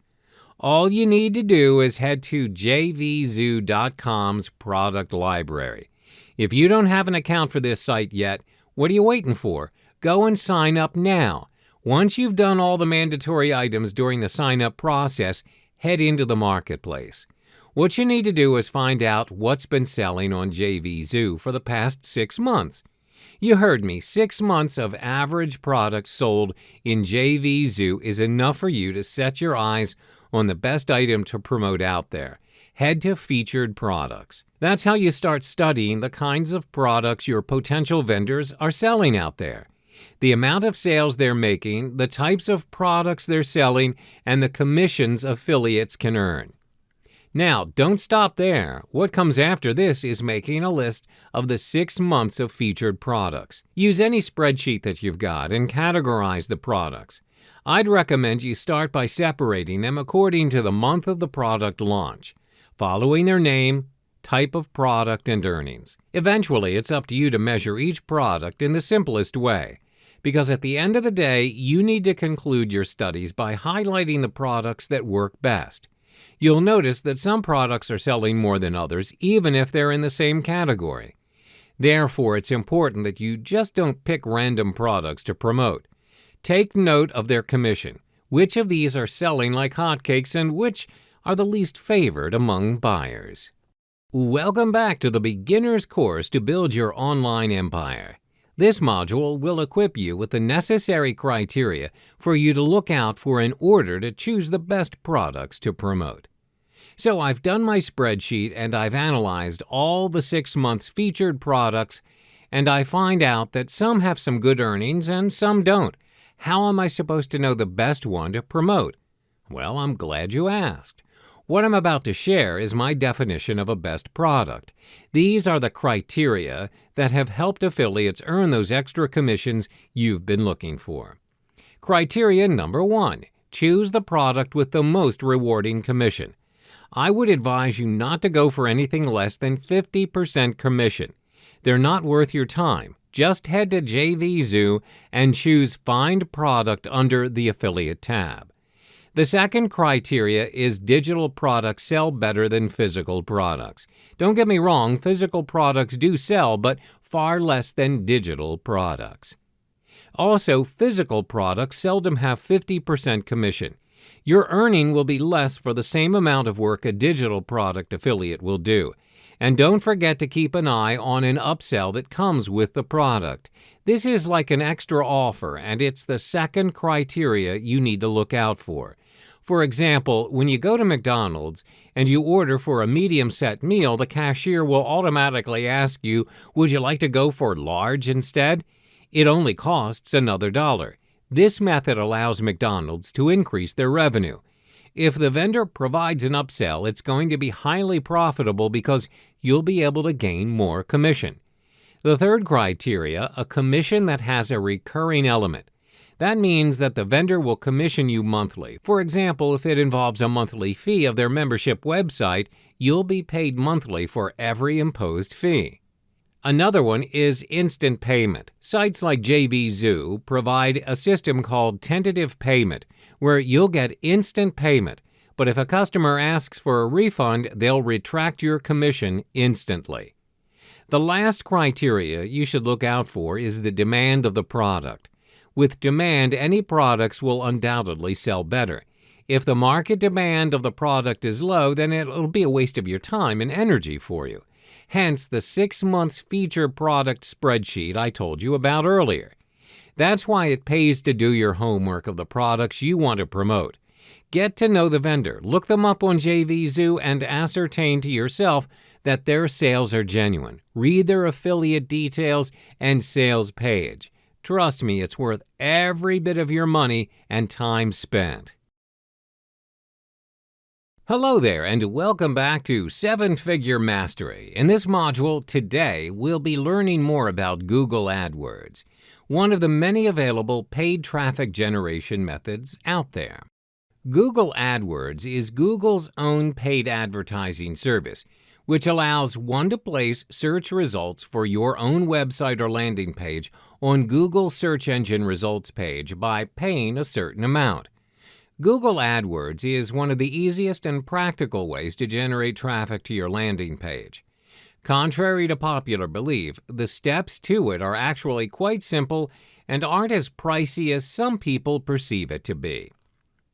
All you need to do is head to jvzoo.com's product library. If you don't have an account for this site yet, what are you waiting for? Go and sign up now. Once you've done all the mandatory items during the sign-up process, head into the marketplace. What you need to do is find out what's been selling on JVZoo for the past 6 months. You heard me, 6 months of average products sold in JVZoo is enough for you to set your eyes on the best item to promote out there. Head to Featured Products. That's how you start studying the kinds of products your potential vendors are selling out there. The amount of sales they're making, the types of products they're selling, and the commissions affiliates can earn. Now, don't stop there. What comes after this is making a list of the 6 months of featured products. Use any spreadsheet that you've got and categorize the products. I'd recommend you start by separating them according to the month of the product launch, following their name, type of product, and earnings. Eventually, it's up to you to measure each product in the simplest way. because at the end of the day, you need to conclude your studies by highlighting the products that work best. You'll notice that some products are selling more than others, even if they're in the same category. Therefore, it's important that you just don't pick random products to promote. Take note of their commission. Which of these are selling like hotcakes and which are the least favored among buyers? Welcome back to the beginner's course to build your online empire. This module will equip you with the necessary criteria for you to look out for in order to choose the best products to promote. So I've done my spreadsheet and I've analyzed all the 6 months featured products, and I find out that some have some good earnings and some don't. How am I supposed to know the best one to promote? Well, I'm glad you asked. What I'm about to share is my definition of a best product. These are the criteria that have helped affiliates earn those extra commissions you've been looking for. Criteria number 1, choose the product with the most rewarding commission. I would advise you not to go for anything less than 50% commission. They're not worth your time. Just head to JVZoo and choose Find Product under the Affiliate tab. The second criteria is digital products sell better than physical products. Don't get me wrong, physical products do sell, but far less than digital products. Also, physical products seldom have 50% commission. Your earning will be less for the same amount of work a digital product affiliate will do. And don't forget to keep an eye on an upsell that comes with the product. This is like an extra offer, and it's the second criteria you need to look out for. For example, when you go to McDonald's and you order for a medium-set meal, the cashier will automatically ask you, "Would you like to go for large instead?" It only costs another $1. This method allows McDonald's to increase their revenue. If the vendor provides an upsell, it's going to be highly profitable because you'll be able to gain more commission. The third criteria, a commission that has a recurring element. That means that the vendor will commission you monthly. For example, if it involves a monthly fee of their membership website, you'll be paid monthly for every imposed fee. Another one is instant payment. Sites like JVZoo provide a system called tentative payment, where you'll get instant payment, but if a customer asks for a refund, they'll retract your commission instantly. The last criteria you should look out for is the demand of the product. With demand, any products will undoubtedly sell better. If the market demand of the product is low, then it'll be a waste of your time and energy for you. Hence the 6 months feature product spreadsheet I told you about earlier. That's why it pays to do your homework of the products you want to promote. Get to know the vendor, look them up on JVZoo, and ascertain to yourself that their sales are genuine. Read their affiliate details and sales page. Trust me, it's worth every bit of your money and time spent. Hello there, and welcome back to 7-Figure Mastery. In this module today, we'll be learning more about Google Adwords, one of the many available paid traffic generation methods out there. Google Adwords is Google's own paid advertising service, which allows one to place search results for your own website or landing page on Google search engine results page by paying a certain amount. Google AdWords is one of the easiest and practical ways to generate traffic to your landing page. Contrary to popular belief, the steps to it are actually quite simple and aren't as pricey as some people perceive it to be.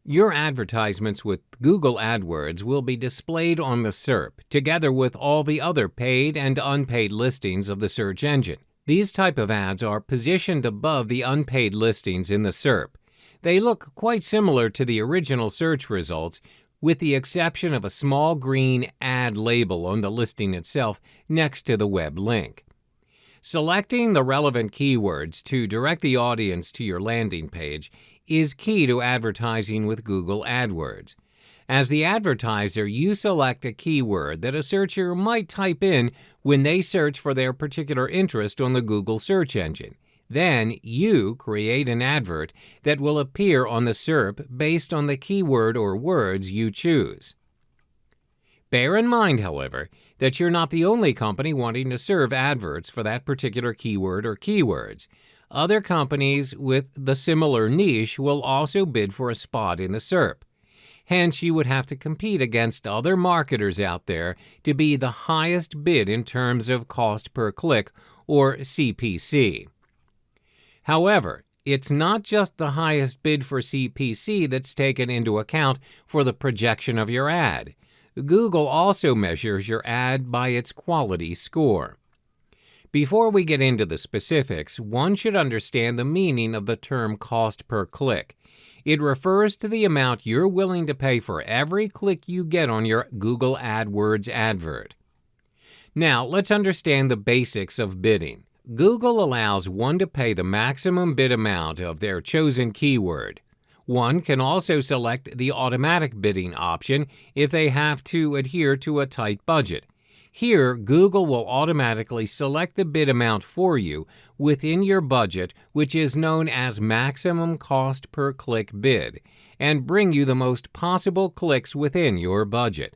Your advertisements with Google AdWords will be displayed on the SERP, together with all the other paid and unpaid listings of the search engine. These type of ads are positioned above the unpaid listings in the SERP. They look quite similar to the original search results, with the exception of a small green ad label on the listing itself next to the web link. Selecting the relevant keywords to direct the audience to your landing page is key to advertising with Google AdWords. As the advertiser, you select a keyword that a searcher might type in when they search for their particular interest on the Google search engine. Then you create an advert that will appear on the SERP based on the keyword or words you choose. Bear in mind, however, that you're not the only company wanting to serve adverts for that particular keyword or keywords. Other companies with the similar niche will also bid for a spot in the SERP. Hence, you would have to compete against other marketers out there to be the highest bid in terms of cost per click, or CPC. However, it's not just the highest bid for CPC that's taken into account for the projection of your ad. Google also measures your ad by its quality score. Before we get into the specifics, one should understand the meaning of the term cost per click. It refers to the amount you're willing to pay for every click you get on your Google AdWords advert. Now, let's understand the basics of bidding. Google allows one to pay the maximum bid amount of their chosen keyword. One can also select the automatic bidding option if they have to adhere to a tight budget. Here, Google will automatically select the bid amount for you within your budget, which is known as maximum cost per click bid, and bring you the most possible clicks within your budget.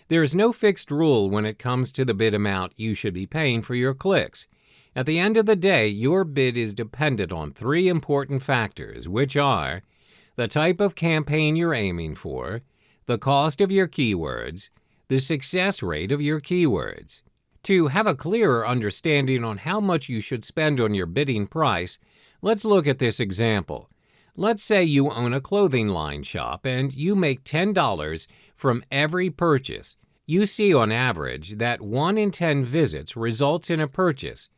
There is no fixed rule when it comes to the bid amount you should be paying for your clicks. At the end of the day, your bid is dependent on three important factors, which are the type of campaign you're aiming for, the cost of your keywords, the success rate of your keywords. To have a clearer understanding on how much you should spend on your bidding price, let's look at this example. Let's say you own a clothing line shop and you make $10 from every purchase. You see on average that 1 in 10 visits results in a purchase.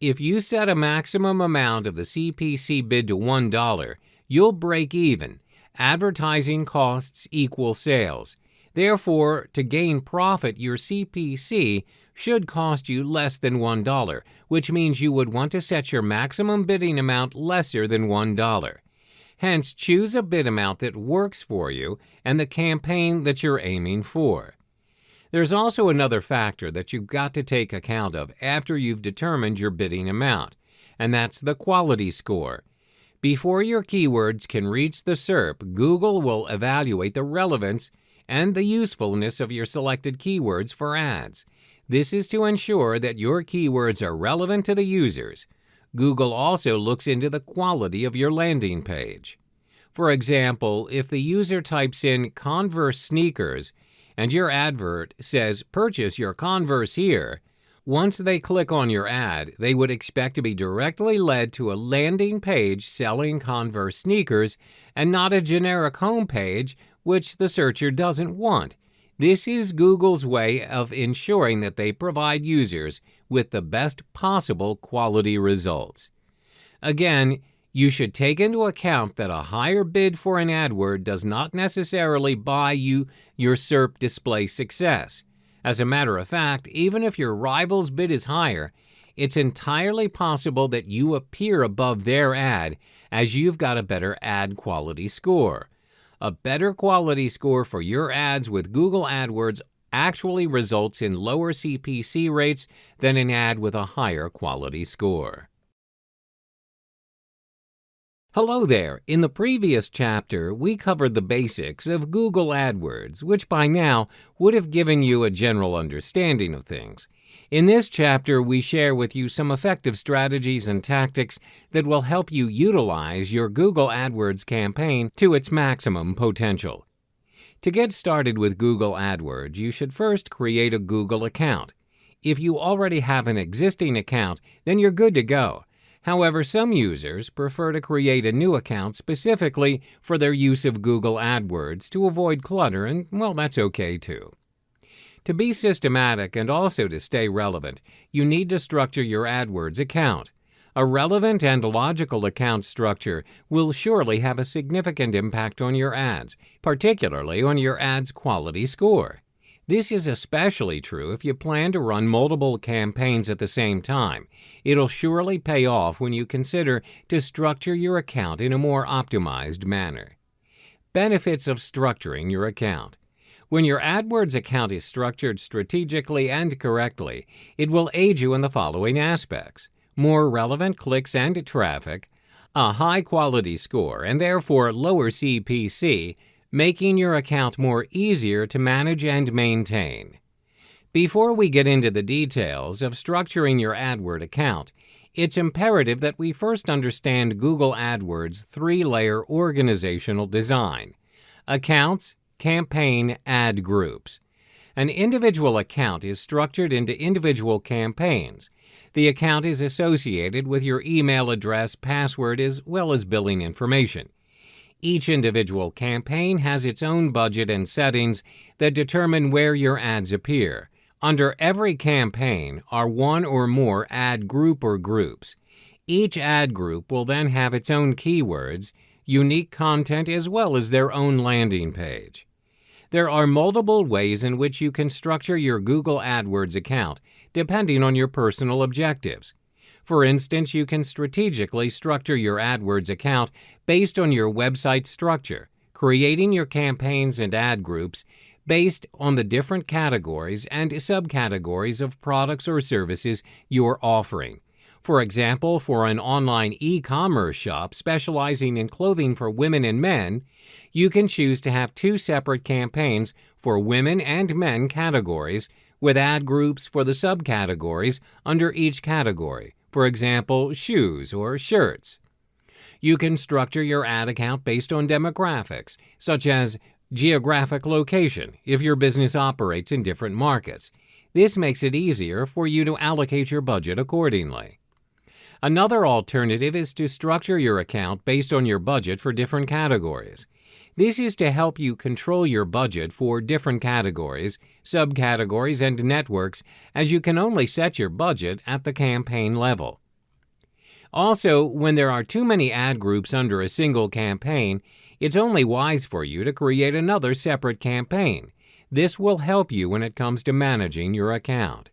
If you set a maximum amount of the CPC bid to $1, you'll break even. Advertising costs equal sales. Therefore, to gain profit, your CPC should cost you less than $1, which means you would want to set your maximum bidding amount lesser than $1. Hence, choose a bid amount that works for you and the campaign that you're aiming for. There's also another factor that you've got to take account of after you've determined your bidding amount, and that's the quality score. Before your keywords can reach the SERP, Google will evaluate the relevance and the usefulness of your selected keywords for ads. This is to ensure that your keywords are relevant to the users. Google also looks into the quality of your landing page. For example, if the user types in Converse sneakers and your advert says, "Purchase your Converse here," once they click on your ad, they would expect to be directly led to a landing page selling Converse sneakers and not a generic home page, which the searcher doesn't want. This is Google's way of ensuring that they provide users with the best possible quality results. Again, you should take into account that a higher bid for an AdWord does not necessarily buy you your SERP display success. As a matter of fact, even if your rival's bid is higher, it's entirely possible that you appear above their ad as you've got a better ad quality score. A better quality score for your ads with Google AdWords actually results in lower CPC rates than an ad with a higher quality score. Hello there! In the previous chapter, we covered the basics of Google AdWords, which by now would have given you a general understanding of things. In this chapter, we share with you some effective strategies and tactics that will help you utilize your Google AdWords campaign to its maximum potential. To get started with Google AdWords, you should first create a Google account. If you already have an existing account, then you're good to go. However, some users prefer to create a new account specifically for their use of Google AdWords to avoid clutter, and, well, that's okay too. To be systematic and also to stay relevant, you need to structure your AdWords account. A relevant and logical account structure will surely have a significant impact on your ads, particularly on your ads' quality score. This is especially true if you plan to run multiple campaigns at the same time. It'll surely pay off when you consider to structure your account in a more optimized manner. Benefits of structuring your account. When your AdWords account is structured strategically and correctly, it will aid you in the following aspects: more relevant clicks and traffic, a high-quality score, and therefore lower CPC, making your account more easier to manage and maintain. Before we get into the details of structuring your AdWords account, It's imperative that we first understand Google AdWords' three-layer organizational design: accounts, campaign, ad groups. An individual account is structured into individual campaigns. The account is associated with your email address, password, as well as billing information. Each individual campaign has its own budget and settings that determine where your ads appear. Under every campaign are one or more ad group or groups. Each ad group will then have its own keywords, unique content, as well as their own landing page. There are multiple ways in which you can structure your Google AdWords account, depending on your personal objectives. For instance, you can strategically structure your AdWords account based on your website structure, creating your campaigns and ad groups based on the different categories and subcategories of products or services you're offering. For example, for an online e-commerce shop specializing in clothing for women and men, you can choose to have two separate campaigns for women and men categories with ad groups for the subcategories under each category, for example, shoes or shirts. You can structure your ad account based on demographics, such as geographic location, if your business operates in different markets. This makes it easier for you to allocate your budget accordingly. Another alternative is to structure your account based on your budget for different categories. This is to help you control your budget for different categories, subcategories, and networks, as you can only set your budget at the campaign level. Also, when there are too many ad groups under a single campaign, it's only wise for you to create another separate campaign. This will help you when it comes to managing your account.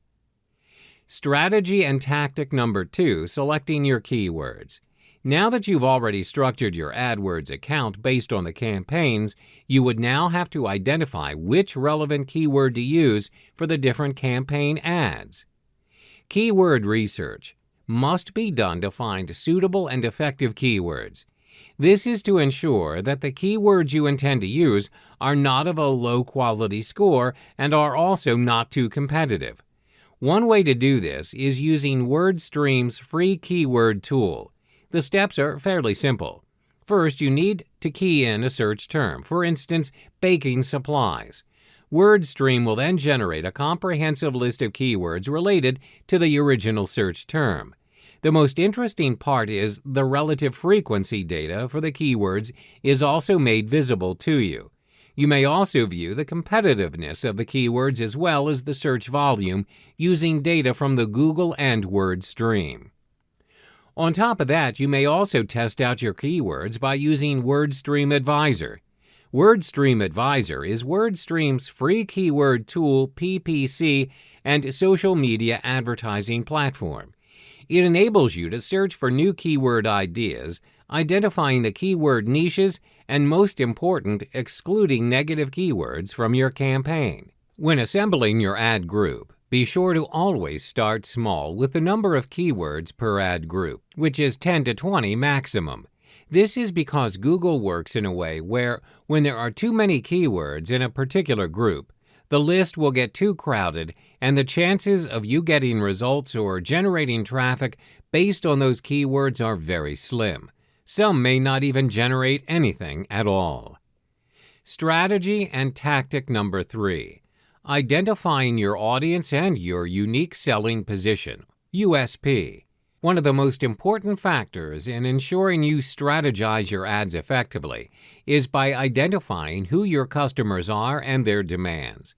Strategy and tactic number 2, selecting your keywords. Now that you've already structured your AdWords account based on the campaigns, you would now have to identify which relevant keyword to use for the different campaign ads. Keyword research must be done to find suitable and effective keywords. This is to ensure that the keywords you intend to use are not of a low-quality score and are also not too competitive. One way to do this is using WordStream's free keyword tool. The steps are fairly simple. First, you need to key in a search term, for instance, baking supplies. WordStream will then generate a comprehensive list of keywords related to the original search term. The most interesting part is the relative frequency data for the keywords is also made visible to you. You may also view the competitiveness of the keywords as well as the search volume using data from the Google and WordStream. On top of that, you may also test out your keywords by using WordStream Advisor. WordStream Advisor is WordStream's free keyword tool, PPC, and social media advertising platform. It enables you to search for new keyword ideas, identifying the keyword niches, and most important, excluding negative keywords from your campaign. When assembling your ad group, be sure to always start small with the number of keywords per ad group, which is 10 to 20 maximum. This is because Google works in a way where, when there are too many keywords in a particular group, the list will get too crowded, and the chances of you getting results or generating traffic based on those keywords are very slim. Some may not even generate anything at all. Strategy and tactic number 3. Identifying your audience and your unique selling position, USP. One of the most important factors in ensuring you strategize your ads effectively is by identifying who your customers are and their demands.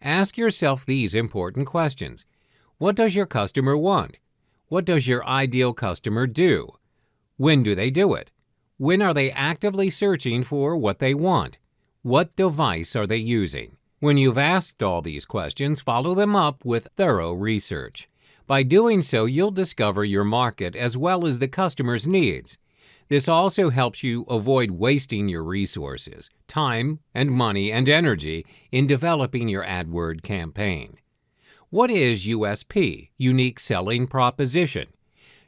Ask yourself these important questions. What does your customer want? What does your ideal customer do? When do they do it? When are they actively searching for what they want? What device are they using? When you've asked all these questions, follow them up with thorough research. By doing so, you'll discover your market as well as the customer's needs. This also helps you avoid wasting your resources, time, and money and energy in developing your AdWord campaign. What is USP, Unique Selling Proposition?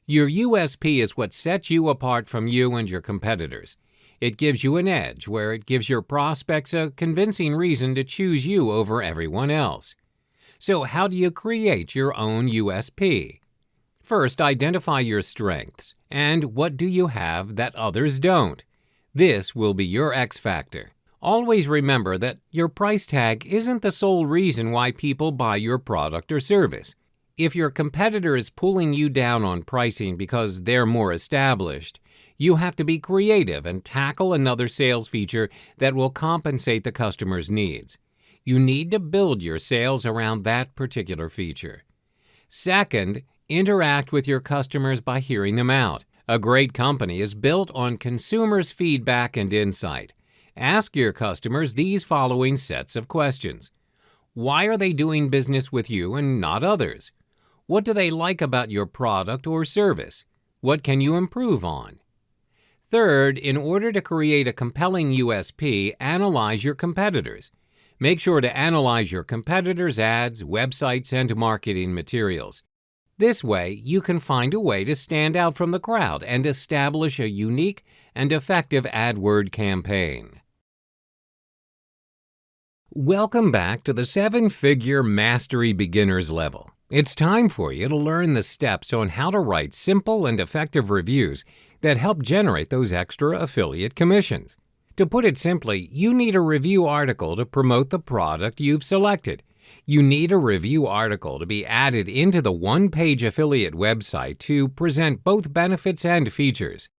Your USP is what sets you apart from you and your competitors. It gives you an edge where it gives your prospects a convincing reason to choose you over everyone else. So how do you create your own USP? First, identify your strengths and what do you have that others don't. This will be your X factor. Always remember that your price tag isn't the sole reason why people buy your product or service. If your competitor is pulling you down on pricing because they're more established, you have to be creative and tackle another sales feature that will compensate the customer's needs. You need to build your sales around that particular feature. Second, interact with your customers by hearing them out. A great company is built on consumers' feedback and insight. Ask your customers these following sets of questions. Why are they doing business with you and not others? What do they like about your product or service? What can you improve on? Third, in order to create a compelling USP, analyze your competitors. Make sure to analyze your competitors' ads, websites, and marketing materials. This way, you can find a way to stand out from the crowd and establish a unique and effective AdWord campaign. Welcome back to the 7-Figure Mastery Beginners level. It's time for you to learn the steps on how to write simple and effective reviews that help generate those extra affiliate commissions. To put it simply, you need a review article to promote the product you've selected. You need a review article to be added into the one-page affiliate website to present both benefits and features.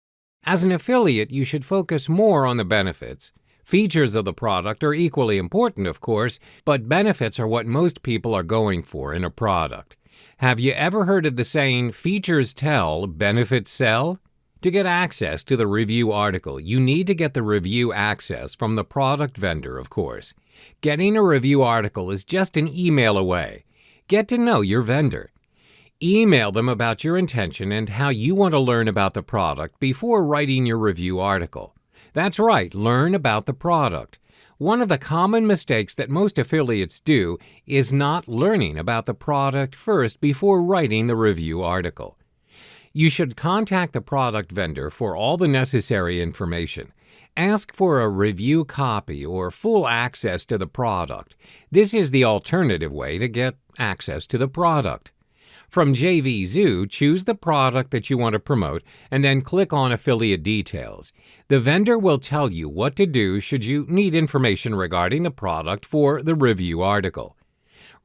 As an affiliate, you should focus more on the benefits. Features of the product are equally important, of course, but benefits are what most people are going for in a product. Have you ever heard of the saying, "Features tell, benefits sell"? To get access to the review article, you need to get the review access from the product vendor, of course. Getting a review article is just an email away. Get to know your vendor. Email them about your intention and how you want to learn about the product before writing your review article. That's right, learn about the product. One of the common mistakes that most affiliates do is not learning about the product first before writing the review article. You should contact the product vendor for all the necessary information. Ask for a review copy or full access to the product. This is the alternative way to get access to the product. From JVZoo, choose the product that you want to promote and then click on Affiliate Details. The vendor will tell you what to do should you need information regarding the product for the review article.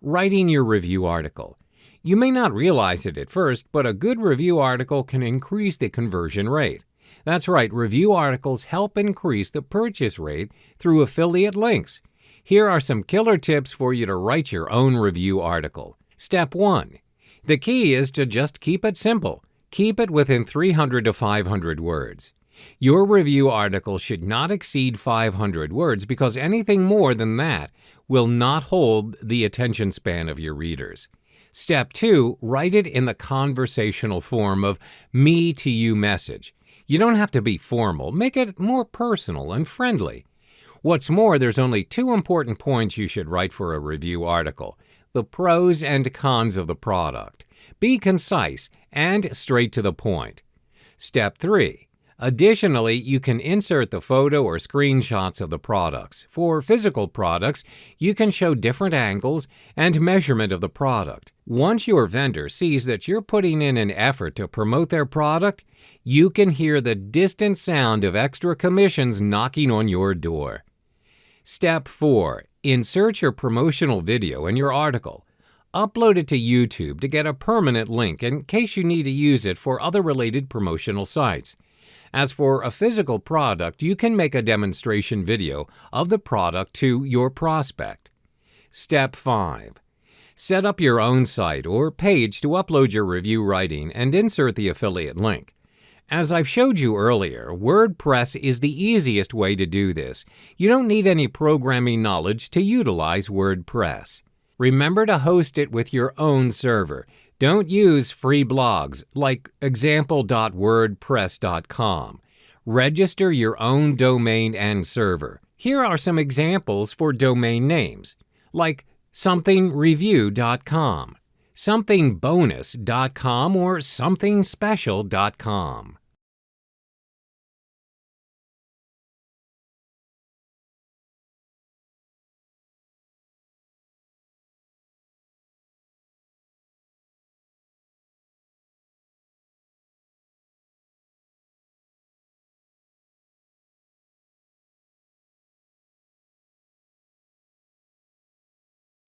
Writing your review article. You may not realize it at first, but a good review article can increase the conversion rate. That's right, review articles help increase the purchase rate through affiliate links. Here are some killer tips for you to write your own review article. Step 1. The key is to just keep it simple. Keep it within 300 to 500 words. Your review article should not exceed 500 words because anything more than that will not hold the attention span of your readers. Step 2, write it in the conversational form of me to you message. You don't have to be formal. Make it more personal and friendly. What's more, there's only 2 important points you should write for a review article: the pros and cons of the product. Be concise and straight to the point. Step 3. Additionally, you can insert the photo or screenshots of the products. For physical products, you can show different angles and measurement of the product. Once your vendor sees that you're putting in an effort to promote their product, you can hear the distant sound of extra commissions knocking on your door. Step 4. Insert your promotional video in your article. Upload it to YouTube to get a permanent link in case you need to use it for other related promotional sites. As for a physical product, you can make a demonstration video of the product to your prospect. Step 5. Set up your own site or page to upload your review writing and insert the affiliate link. As I've showed you earlier, WordPress is the easiest way to do this. You don't need any programming knowledge to utilize WordPress. Remember to host it with your own server. Don't use free blogs like example.wordpress.com. Register your own domain and server. Here are some examples for domain names, like somethingreview.com, somethingbonus.com, or somethingspecial.com.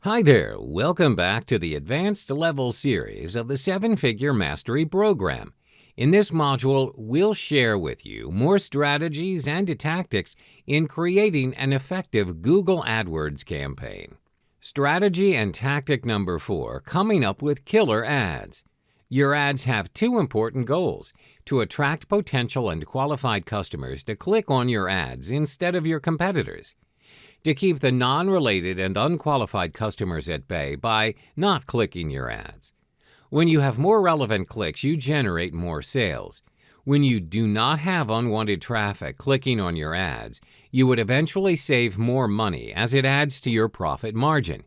Hi there, welcome back to the Advanced Level series of the 7-Figure Mastery Program. In this module, we'll share with you more strategies and tactics in creating an effective Google AdWords campaign. Strategy and tactic number 4, coming up with killer ads. Your ads have two important goals: to attract potential and qualified customers to click on your ads instead of your competitors, to keep the non-related and unqualified customers at bay by not clicking your ads. When you have more relevant clicks, you generate more sales. When you do not have unwanted traffic clicking on your ads, you would eventually save more money as it adds to your profit margin.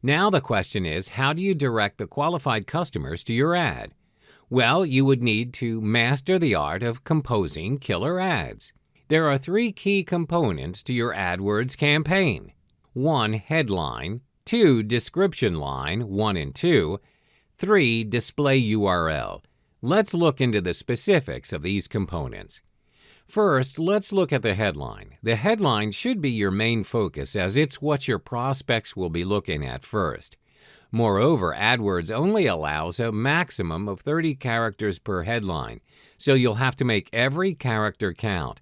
Now the question is, how do you direct the qualified customers to your ad? Well, you would need to master the art of composing killer ads. There are 3 key components to your AdWords campaign. 1. Headline. 2. Description line, 1 and 2. 3. Display URL. Let's look into the specifics of these components. First, let's look at the headline. The headline should be your main focus, as it's what your prospects will be looking at first. Moreover, AdWords only allows a maximum of 30 characters per headline, so you'll have to make every character count.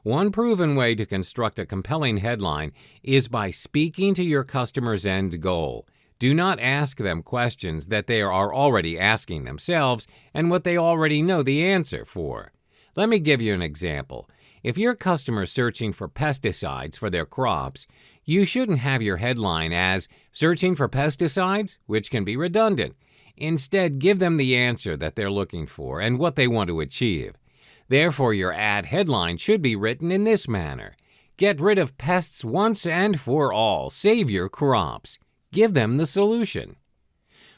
One proven way to construct a compelling headline is by speaking to your customer's end goal. Do not ask them questions that they are already asking themselves and what they already know the answer for. Let me give you an example. If your customer is searching for pesticides for their crops, you shouldn't have your headline as "Searching for pesticides," which can be redundant. Instead, give them the answer that they're looking for and what they want to achieve. Therefore, your ad headline should be written in this manner: "Get rid of pests once and for all. Save your crops." Give them the solution.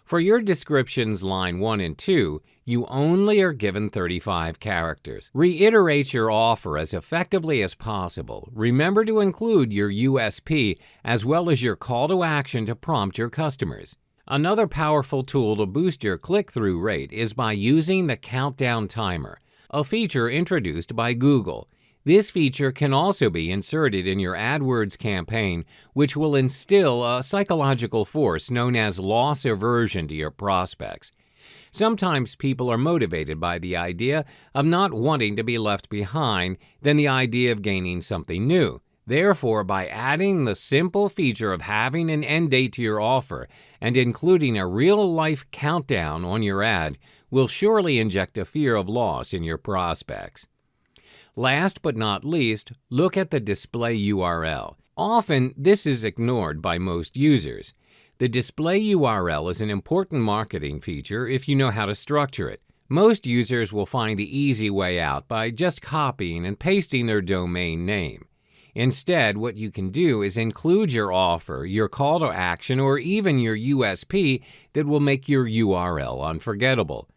For your descriptions line 1 and 2, you only are given 35 characters. Reiterate your offer as effectively as possible. Remember to include your USP as well as your call to action to prompt your customers. Another powerful tool to boost your click-through rate is by using the countdown timer, a feature introduced by Google. This feature can also be inserted in your AdWords campaign, which will instill a psychological force known as loss aversion to your prospects. Sometimes people are motivated by the idea of not wanting to be left behind than the idea of gaining something new. Therefore, by adding the simple feature of having an end date to your offer and including a real-life countdown on your ad, will surely inject a fear of loss in your prospects. Last but not least, look at the display URL. Often, this is ignored by most users. The display URL is an important marketing feature if you know how to structure it. Most users will find the easy way out by just copying and pasting their domain name. Instead, what you can do is include your offer, your call to action, or even your USP that will make your URL unforgettable.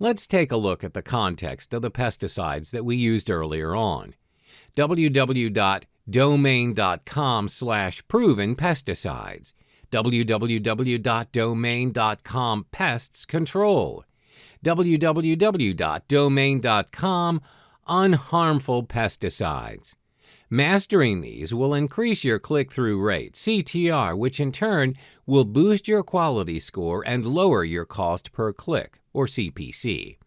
Let's take a look at the context of the pesticides that we used earlier on. www.domain.com/proven-pesticides. www.domain.com/pests-control. www.domain.com/unharmful-pesticides. Mastering these will increase your click-through rate, CTR, which in turn will boost your quality score and lower your cost per click, or CPC.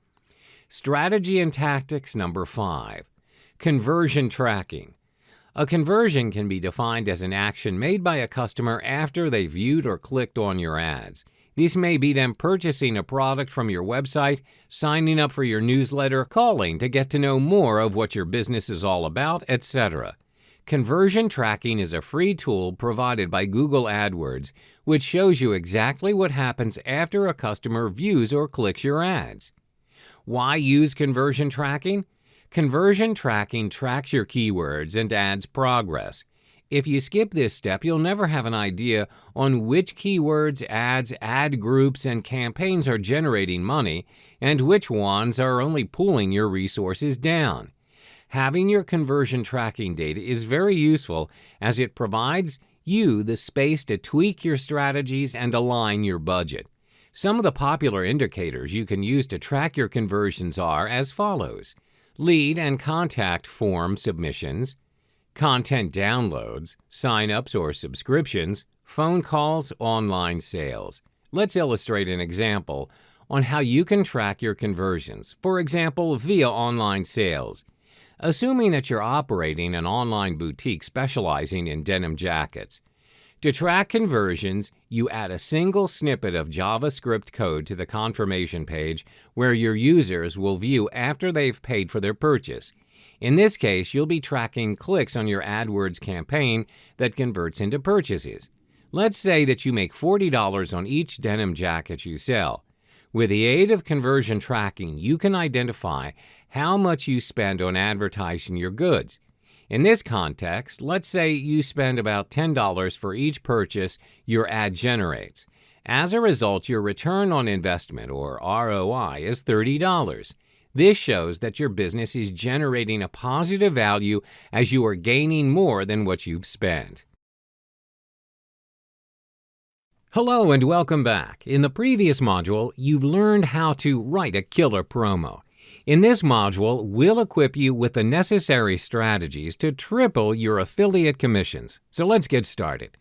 Strategy and tactics number 5. Conversion tracking. A conversion can be defined as an action made by a customer after they viewed or clicked on your ads. These may be them purchasing a product from your website, signing up for your newsletter, calling to get to know more of what your business is all about, etc. Conversion tracking is a free tool provided by Google AdWords, which shows you exactly what happens after a customer views or clicks your ads. Why use conversion tracking? Conversion tracking tracks your keywords and ads progress. If you skip this step, you'll never have an idea on which keywords, ads, ad groups, and campaigns are generating money and which ones are only pulling your resources down. Having your conversion tracking data is very useful as it provides you the space to tweak your strategies and align your budget. Some of the popular indicators you can use to track your conversions are as follows: lead and contact form submissions, content downloads, sign-ups or subscriptions, phone calls, online sales. Let's illustrate an example on how you can track your conversions, for example, via online sales. Assuming that you're operating an online boutique specializing in denim jackets. To track conversions, you add a single snippet of JavaScript code to the confirmation page where your users will view after they've paid for their purchase. In this case, you'll be tracking clicks on your Adwords campaign that converts into purchases. Let's say that you make $40 on each denim jacket you sell. With the aid of conversion tracking, you can identify how much you spend on advertising your goods. In this context, let's say you spend about $10 for each purchase your ad generates. As a result, your return on investment, or ROI, is $30. This shows that your business is generating a positive value as you are gaining more than what you've spent. Hello and welcome back. In the previous module, you've learned how to write a killer promo. In this module, we'll equip you with the necessary strategies to triple your affiliate commissions. So let's get started.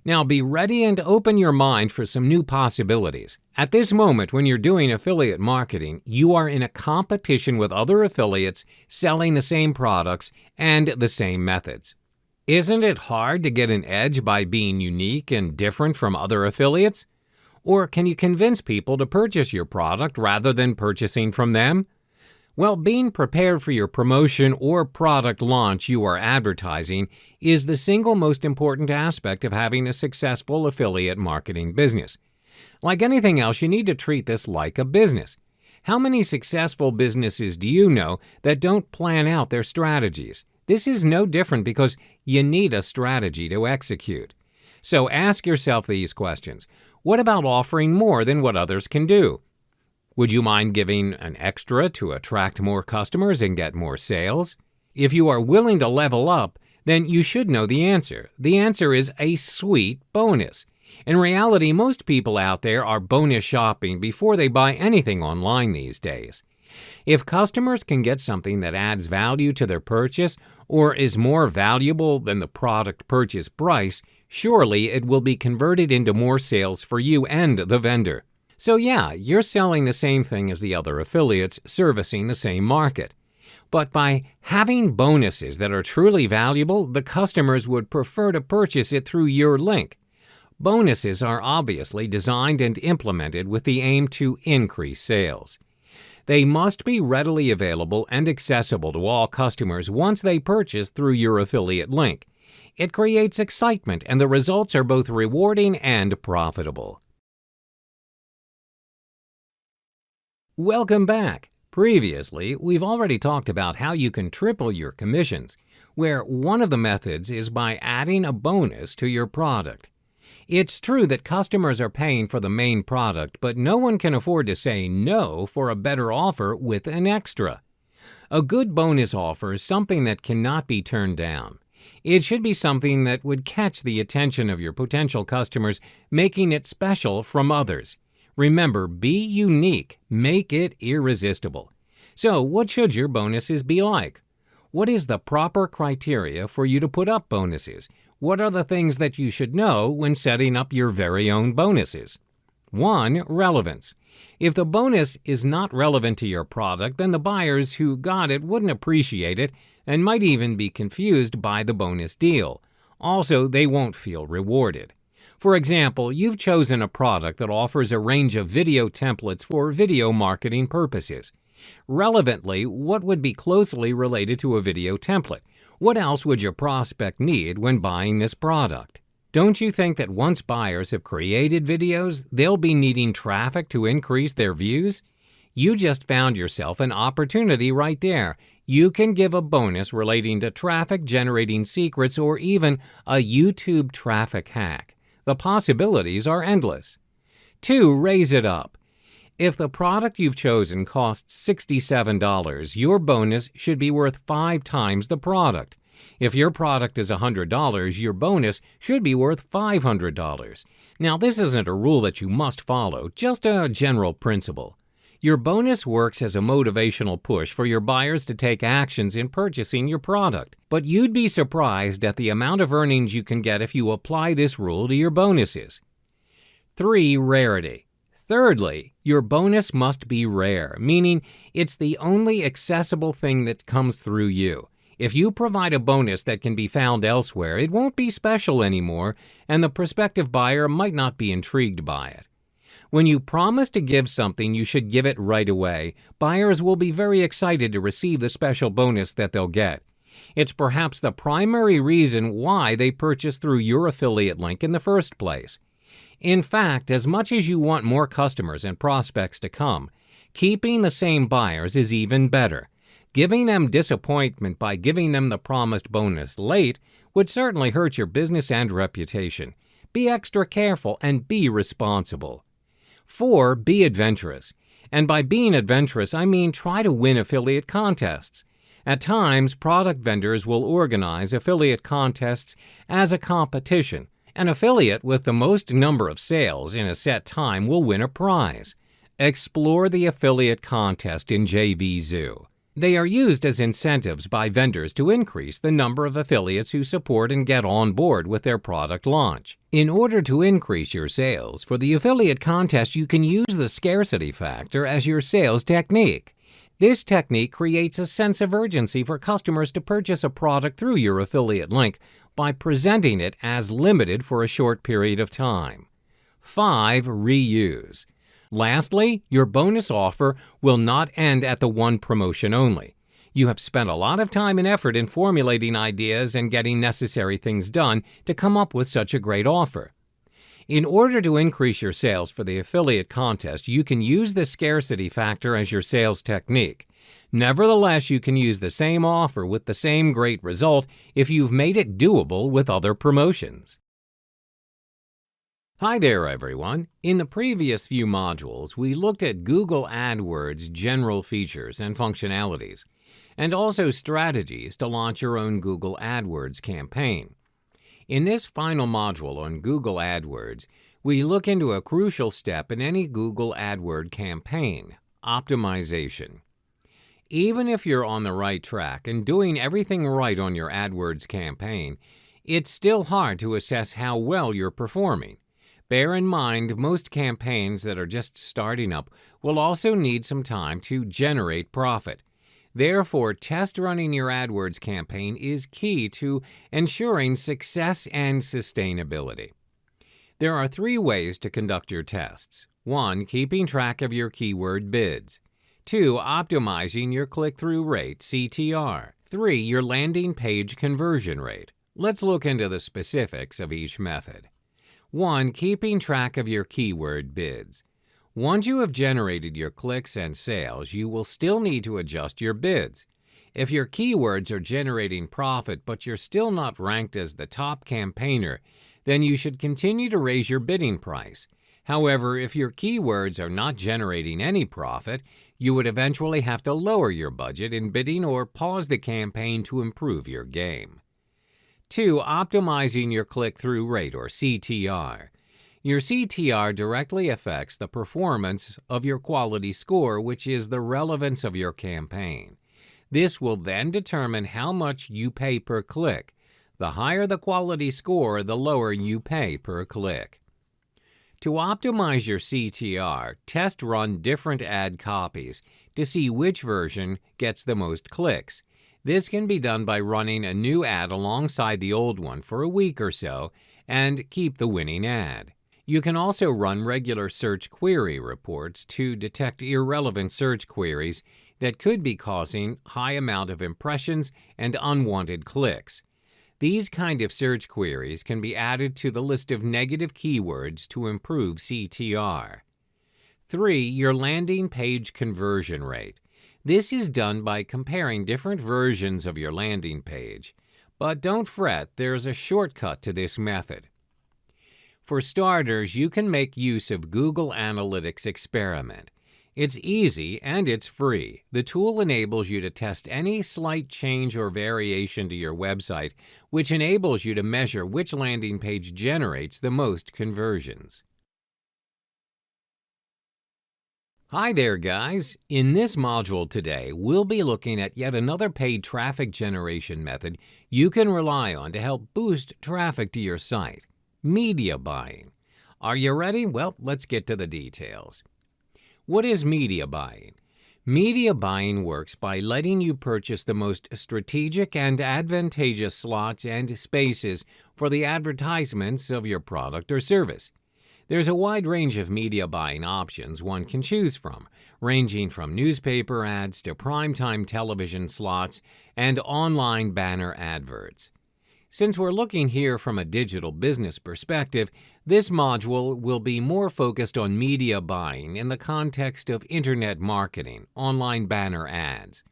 Now be ready and open your mind for some new possibilities. At this moment, when you're doing affiliate marketing, you are in a competition with other affiliates selling the same products and the same methods. Isn't it hard to get an edge by being unique and different from other affiliates? Or can you convince people to purchase your product rather than purchasing from them? Well, being prepared for your promotion or product launch you are advertising is the single most important aspect of having a successful affiliate marketing business. Like anything else, you need to treat this like a business. How many successful businesses do you know that don't plan out their strategies? This is no different because you need a strategy to execute. So ask yourself these questions. What about offering more than what others can do? Would you mind giving an extra to attract more customers and get more sales? If you are willing to level up, then you should know the answer. The answer is a sweet bonus. In reality, most people out there are bonus shopping before they buy anything online these days. If customers can get something that adds value to their purchase or is more valuable than the product purchase price, surely it will be converted into more sales for you and the vendor. So yeah, you're selling the same thing as the other affiliates servicing the same market. But by having bonuses that are truly valuable, the customers would prefer to purchase it through your link. Bonuses are obviously designed and implemented with the aim to increase sales. They must be readily available and accessible to all customers once they purchase through your affiliate link. It creates excitement, and the results are both rewarding and profitable. Welcome back. Previously, we've already talked about how you can triple your commissions, where one of the methods is by adding a bonus to your product. It's true that customers are paying for the main product, but no one can afford to say no for a better offer with an extra. A good bonus offer is something that cannot be turned down. It should be something that would catch the attention of your potential customers, making it special from others. Remember, be unique. Make it irresistible. So, what should your bonuses be like? What is the proper criteria for you to put up bonuses? What are the things that you should know when setting up your very own bonuses? 1. Relevance. If the bonus is not relevant to your product, then the buyers who got it wouldn't appreciate it and might even be confused by the bonus deal. Also, they won't feel rewarded. For example, you've chosen a product that offers a range of video templates for video marketing purposes. Relevantly, what would be closely related to a video template? What else would your prospect need when buying this product? Don't you think that once buyers have created videos, they'll be needing traffic to increase their views? You just found yourself an opportunity right there. You can give a bonus relating to traffic generating secrets or even a YouTube traffic hack. The possibilities are endless. 2. Raise it up. If the product you've chosen costs $67, your bonus should be worth 5 times the product. If your product is $100, your bonus should be worth $500. Now, this isn't a rule that you must follow, just a general principle. Your bonus works as a motivational push for your buyers to take actions in purchasing your product, but you'd be surprised at the amount of earnings you can get if you apply this rule to your bonuses. 3. Rarity. Thirdly, your bonus must be rare, meaning it's the only accessible thing that comes through you. If you provide a bonus that can be found elsewhere, it won't be special anymore, and the prospective buyer might not be intrigued by it. When you promise to give something, you should give it right away. Buyers will be very excited to receive the special bonus that they'll get. It's perhaps the primary reason why they purchase through your affiliate link in the first place. In fact, as much as you want more customers and prospects to come, keeping the same buyers is even better. Giving them disappointment by giving them the promised bonus late would certainly hurt your business and reputation. Be extra careful and be responsible. 4. Be adventurous. And by being adventurous, I mean try to win affiliate contests. At times, product vendors will organize affiliate contests as a competition. An affiliate with the most number of sales in a set time will win a prize. Explore the affiliate contest in JVZoo. They are used as incentives by vendors to increase the number of affiliates who support and get on board with their product launch. In order to increase your sales for the affiliate contest, you can use the scarcity factor as your sales technique. This technique creates a sense of urgency for customers to purchase a product through your affiliate link by presenting it as limited for a short period of time. 5. Reuse. Lastly, your bonus offer will not end at the one promotion only. You have spent a lot of time and effort in formulating ideas and getting necessary things done to come up with such a great offer. In order to increase your sales for the affiliate contest, you can use the scarcity factor as your sales technique. Nevertheless, you can use the same offer with the same great result if you've made it doable with other promotions. Hi there, everyone. In the previous few modules, we looked at Google AdWords' general features and functionalities, and also strategies to launch your own Google AdWords campaign. In this final module on Google AdWords, we look into a crucial step in any Google AdWords campaign: optimization. Even if you're on the right track and doing everything right on your AdWords campaign, it's still hard to assess how well you're performing. Bear in mind, most campaigns that are just starting up will also need some time to generate profit. Therefore, test running your AdWords campaign is key to ensuring success and sustainability. There are 3 ways to conduct your tests. 1. Keeping track of your keyword bids. 2. Optimizing your click-through rate, CTR. 3. Your landing page conversion rate. Let's look into the specifics of each method. 1. Keeping track of your keyword bids. Once you have generated your clicks and sales, you will still need to adjust your bids. If your keywords are generating profit but you're still not ranked as the top campaigner, then you should continue to raise your bidding price. However, if your keywords are not generating any profit, you would eventually have to lower your budget in bidding or pause the campaign to improve your game. 2. Optimizing your click-through rate, or CTR. Your CTR directly affects the performance of your quality score, which is the relevance of your campaign. This will then determine how much you pay per click. The higher the quality score, the lower you pay per click. To optimize your CTR, test run different ad copies to see which version gets the most clicks. This can be done by running a new ad alongside the old one for a week or so and keep the winning ad. You can also run regular search query reports to detect irrelevant search queries that could be causing high amount of impressions and unwanted clicks. These kind of search queries can be added to the list of negative keywords to improve CTR. 3. Your landing page conversion rate. This is done by comparing different versions of your landing page. But don't fret, there's a shortcut to this method. For starters, you can make use of Google Analytics Experiment. It's easy and it's free. The tool enables you to test any slight change or variation to your website, which enables you to measure which landing page generates the most conversions. Hi there, guys. In this module today, we'll be looking at yet another paid traffic generation method you can rely on to help boost traffic to your site: media buying. Are you ready? Well, let's get to the details. What is media buying? Media buying works by letting you purchase the most strategic and advantageous slots and spaces for the advertisements of your product or service. There's a wide range of media buying options one can choose from, ranging from newspaper ads to primetime television slots and online banner adverts. Since we're looking here from a digital business perspective, this module will be more focused on media buying in the context of internet marketing, online banner ads.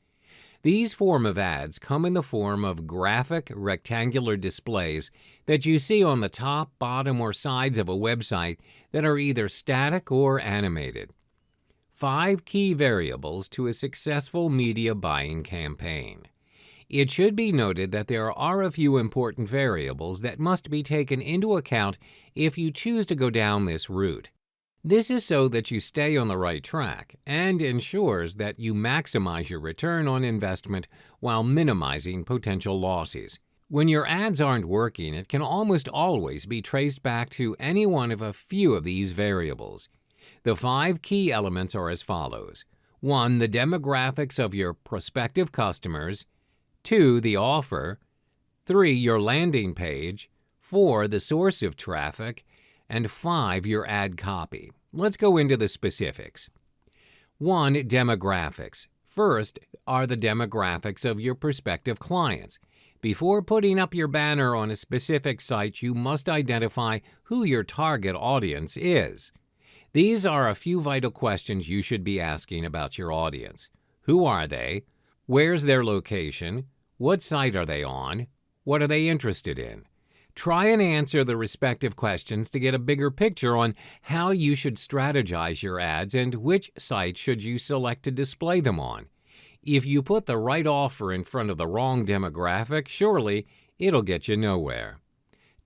These form of ads come in the form of graphic, rectangular displays that you see on the top, bottom, or sides of a website that are either static or animated. 5 key variables to a successful media buying campaign. It should be noted that there are a few important variables that must be taken into account if you choose to go down this route. This is so that you stay on the right track and ensures that you maximize your return on investment while minimizing potential losses. When your ads aren't working, it can almost always be traced back to any one of a few of these variables. The 5 key elements are as follows: 1. The demographics of your prospective customers. 2. The offer. 3. Your landing page. 4. The source of traffic. And 5. Your ad copy. Let's go into the specifics. 1. Demographics. First are the demographics of your prospective clients. Before putting up your banner on a specific site, you must identify who your target audience is. These are a few vital questions you should be asking about your audience. Who are they? Where's their location? What site are they on? What are they interested in? Try and answer the respective questions to get a bigger picture on how you should strategize your ads and which site should you select to display them on. If you put the right offer in front of the wrong demographic, surely it'll get you nowhere.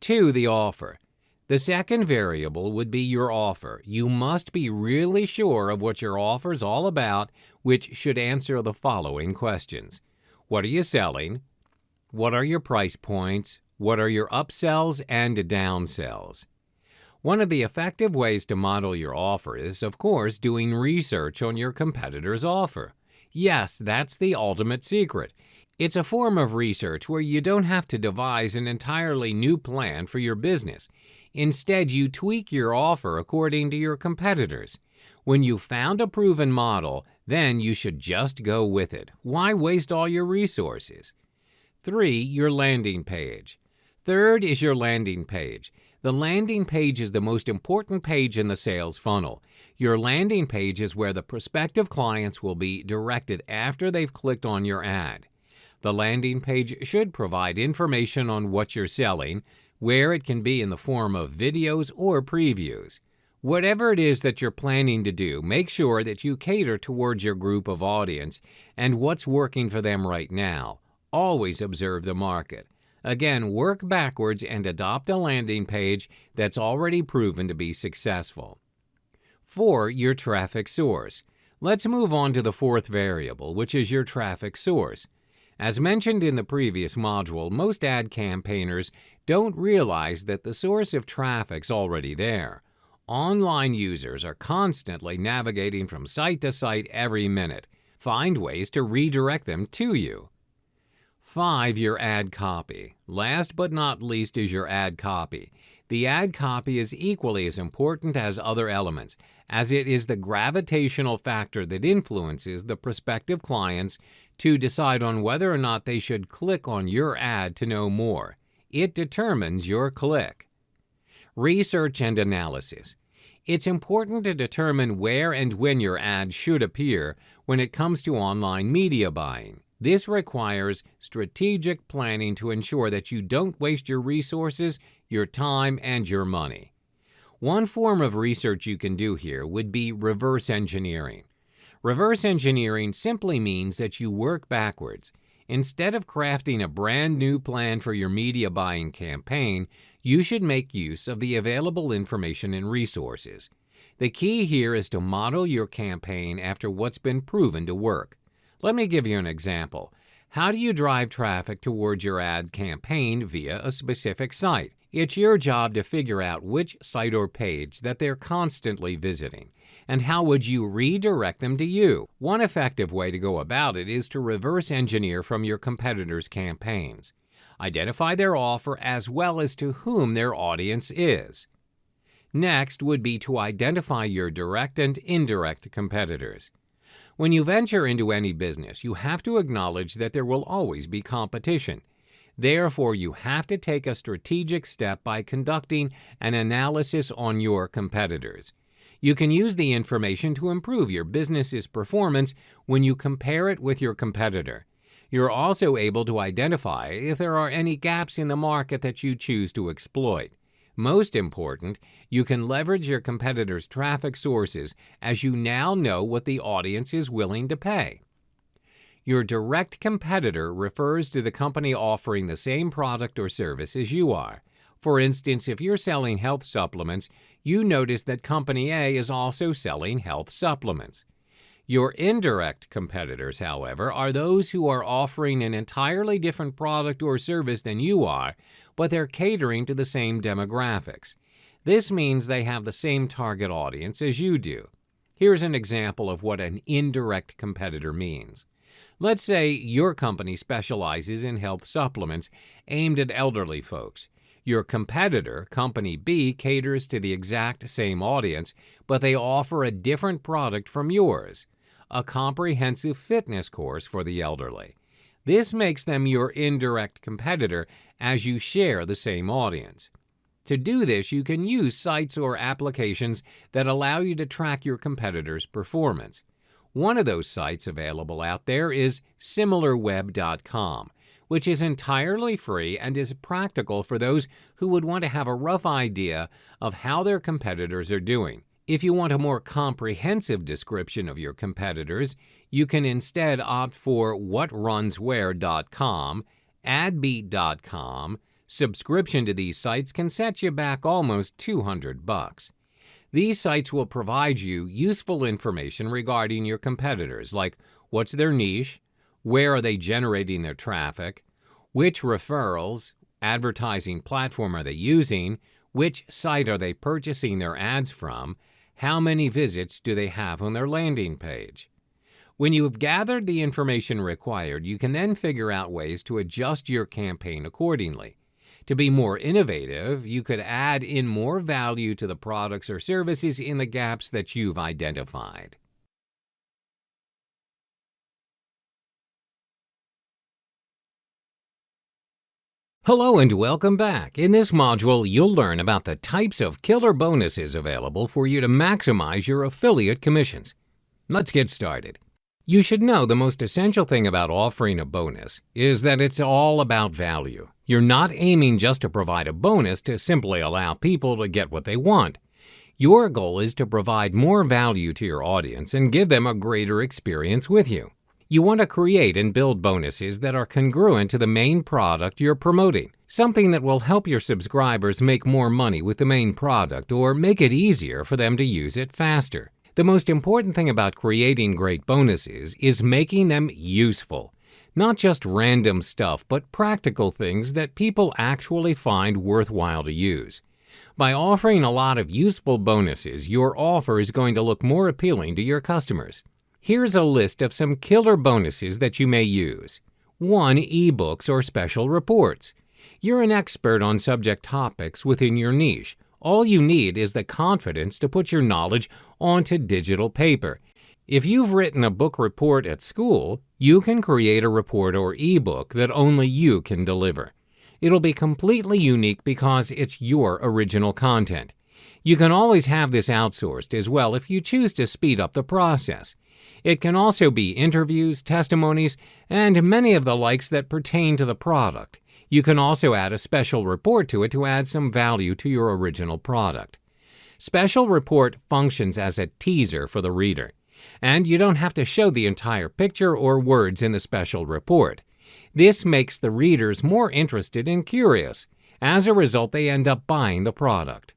2. The offer. The second variable would be your offer. You must be really sure of what your offer is all about, which should answer the following questions. What are you selling? What are your price points? What are your upsells and downsells? One of the effective ways to model your offer is, of course, doing research on your competitor's offer. Yes, that's the ultimate secret. It's a form of research where you don't have to devise an entirely new plan for your business. Instead, you tweak your offer according to your competitors. When you've found a proven model, then you should just go with it. Why waste all your resources? 3. Your landing page. Third is your landing page. The landing page is the most important page in the sales funnel. Your landing page is where the prospective clients will be directed after they've clicked on your ad. The landing page should provide information on what you're selling, where it can be in the form of videos or previews. Whatever it is that you're planning to do, make sure that you cater towards your group of audience and what's working for them right now. Always observe the market. Again, work backwards and adopt a landing page that's already proven to be successful. 4. Your traffic source. Let's move on to the 4th variable, which is your traffic source. As mentioned in the previous module, most ad campaigners don't realize that the source of traffic's already there. Online users are constantly navigating from site to site every minute. Find ways to redirect them to you. 5. Your ad copy. Last but not least is your ad copy. The ad copy is equally as important as other elements, as it is the gravitational factor that influences the prospective clients to decide on whether or not they should click on your ad to know more. It determines your click. Research and analysis. It's important to determine where and when your ad should appear when it comes to online media buying. This requires strategic planning to ensure that you don't waste your resources, your time, and your money. One form of research you can do here would be reverse engineering. Reverse engineering simply means that you work backwards. Instead of crafting a brand new plan for your media buying campaign, you should make use of the available information and resources. The key here is to model your campaign after what's been proven to work. Let me give you an example. How do you drive traffic towards your ad campaign via a specific site? It's your job to figure out which site or page that they're constantly visiting, and how would you redirect them to you? One effective way to go about it is to reverse engineer from your competitors' campaigns. Identify their offer as well as to whom their audience is. Next would be to identify your direct and indirect competitors. When you venture into any business, you have to acknowledge that there will always be competition. Therefore, you have to take a strategic step by conducting an analysis on your competitors. You can use the information to improve your business's performance when you compare it with your competitor. You're also able to identify if there are any gaps in the market that you choose to exploit. Most important, you can leverage your competitors' traffic sources as you now know what the audience is willing to pay. Your direct competitor refers to the company offering the same product or service as you are. For instance, if you're selling health supplements, you notice that Company A is also selling health supplements. Your indirect competitors, however, are those who are offering an entirely different product or service than you are, but they're catering to the same demographics. This means they have the same target audience as you do. Here's an example of what an indirect competitor means. Let's say your company specializes in health supplements aimed at elderly folks. Your competitor, Company B, caters to the exact same audience, but they offer a different product from yours, a comprehensive fitness course for the elderly. This makes them your indirect competitor as you share the same audience. To do this, you can use sites or applications that allow you to track your competitors' performance. One of those sites available out there is SimilarWeb.com, which is entirely free and is practical for those who would want to have a rough idea of how their competitors are doing. If you want a more comprehensive description of your competitors, you can instead opt for WhatRunsWhere.com, AdBeat.com. Subscription to these sites can set you back almost $200. These sites will provide you useful information regarding your competitors, like what's their niche, where are they generating their traffic, which referrals, advertising platform are they using, which site are they purchasing their ads from, how many visits do they have on their landing page. When you have gathered the information required, you can then figure out ways to adjust your campaign accordingly. To be more innovative, you could add in more value to the products or services in the gaps that you've identified. Hello and welcome back. In this module, you'll learn about the types of killer bonuses available for you to maximize your affiliate commissions. Let's get started. You should know the most essential thing about offering a bonus is that it's all about value. You're not aiming just to provide a bonus to simply allow people to get what they want. Your goal is to provide more value to your audience and give them a greater experience with you. You want to create and build bonuses that are congruent to the main product you're promoting, something that will help your subscribers make more money with the main product or make it easier for them to use it faster. The most important thing about creating great bonuses is making them useful. Not just random stuff, but practical things that people actually find worthwhile to use. By offering a lot of useful bonuses, your offer is going to look more appealing to your customers. Here's a list of some killer bonuses that you may use. 1. Ebooks or special reports. You're an expert on subject topics within your niche. All you need is the confidence to put your knowledge onto digital paper. If you've written a book report at school, you can create a report or ebook that only you can deliver. It'll be completely unique because it's your original content. You can always have this outsourced as well if you choose to speed up the process. It can also be interviews, testimonies, and many of the likes that pertain to the product. You can also add a special report to it to add some value to your original product. Special report functions as a teaser for the reader, and you don't have to show the entire picture or words in the special report. This makes the readers more interested and curious. As a result, they end up buying the product.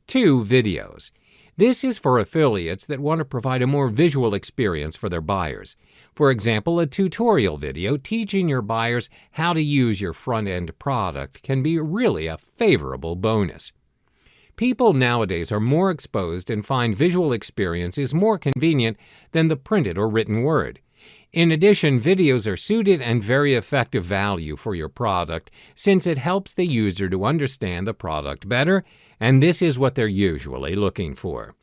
2. Videos. This is for affiliates that want to provide a more visual experience for their buyers. For example, a tutorial video teaching your buyers how to use your front-end product can be really a favorable bonus. People nowadays are more exposed and find visual experiences more convenient than the printed or written word. In addition, videos are suited and very effective value for your product since it helps the user to understand the product better, and this is what they're usually looking for.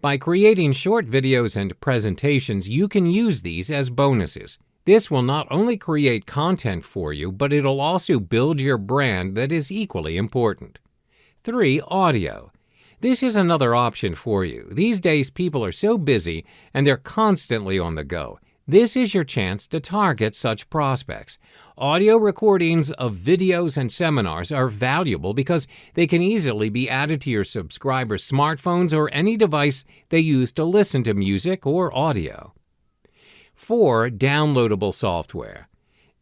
By creating short videos and presentations, you can use these as bonuses. This will not only create content for you, but it'll also build your brand that is equally important. 3. Audio. This is another option for you. These days, people are so busy and they're constantly on the go. This is your chance to target such prospects. Audio recordings of videos and seminars are valuable because they can easily be added to your subscribers' smartphones or any device they use to listen to music or audio. 4. Downloadable software.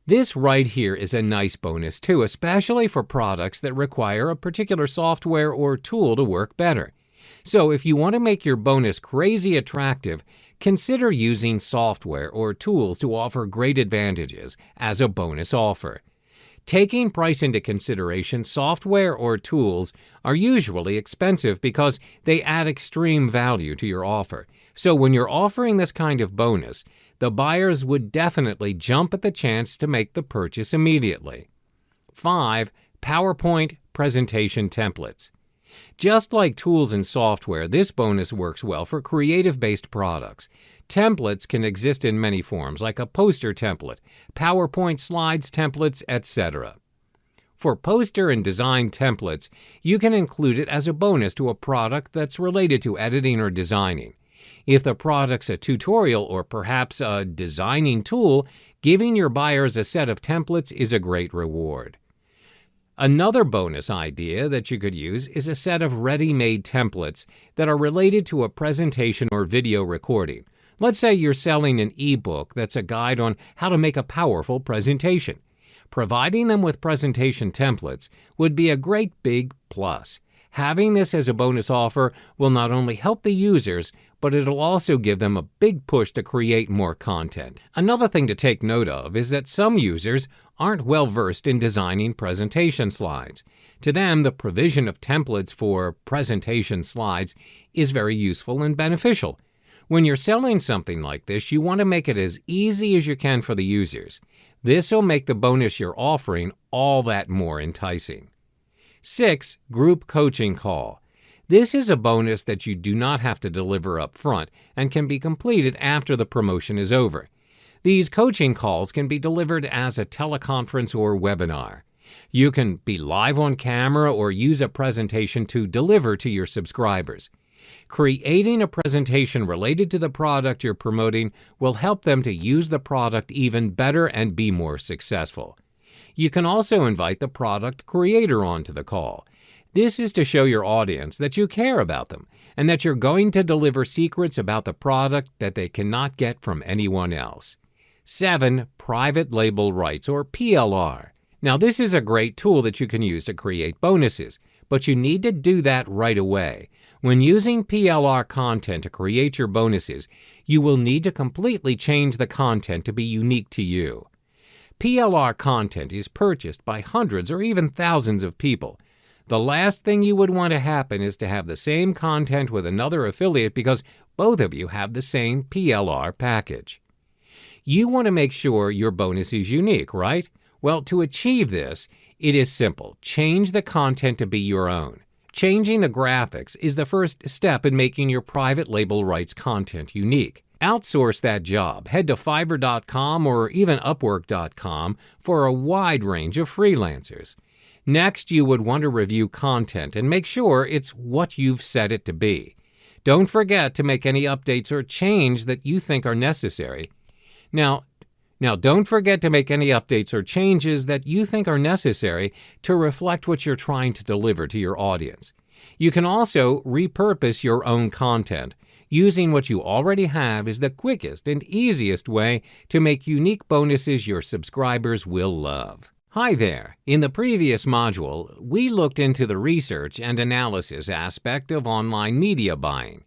This right here is a nice bonus too, especially for products that require a particular software or tool to work better. So if you want to make your bonus crazy attractive, consider using software or tools to offer great advantages as a bonus offer. Taking price into consideration, software or tools are usually expensive because they add extreme value to your offer. So when you're offering this kind of bonus, the buyers would definitely jump at the chance to make the purchase immediately. 5. PowerPoint presentation templates. Just like tools and software, this bonus works well for creative-based products. Templates can exist in many forms, like a poster template, PowerPoint slides templates, etc. For poster and design templates, you can include it as a bonus to a product that's related to editing or designing. If the product's a tutorial or perhaps a designing tool, giving your buyers a set of templates is a great reward. Another bonus idea that you could use is a set of ready-made templates that are related to a presentation or video recording. Let's say you're selling an ebook that's a guide on how to make a powerful presentation. Providing them with presentation templates would be a great big plus. Having this as a bonus offer will not only help the users, but it'll also give them a big push to create more content. Another thing to take note of is that some users aren't well versed in designing presentation slides. To them, the provision of templates for presentation slides is very useful and beneficial. When you're selling something like this, you want to make it as easy as you can for the users. This will make the bonus you're offering all that more enticing. 6. Group coaching call. This is a bonus that you do not have to deliver up front and can be completed after the promotion is over. These coaching calls can be delivered as a teleconference or webinar. You can be live on camera or use a presentation to deliver to your subscribers. Creating a presentation related to the product you're promoting will help them to use the product even better and be more successful. You can also invite the product creator onto the call. This is to show your audience that you care about them and that you're going to deliver secrets about the product that they cannot get from anyone else. 7. Private label rights, or PLR. Now, this is a great tool that you can use to create bonuses, but you need to do that right away. When using PLR content to create your bonuses, you will need to completely change the content to be unique to you. PLR content is purchased by hundreds or even thousands of people. The last thing you would want to happen is to have the same content with another affiliate because both of you have the same PLR package. You want to make sure your bonus is unique, right? Well, to achieve this, it is simple. Change the content to be your own. Changing the graphics is the first step in making your private label rights content unique. Outsource that job. Head to Fiverr.com or even Upwork.com for a wide range of freelancers. Next, you would want to review content and make sure it's what you've set it to be. Don't forget to make any updates or change that you think are necessary. Now, don't forget to make any updates or changes that you think are necessary to reflect what you're trying to deliver to your audience. You can also repurpose your own content. Using what you already have is the quickest and easiest way to make unique bonuses your subscribers will love. Hi there! In the previous module, we looked into the research and analysis aspect of online media buying.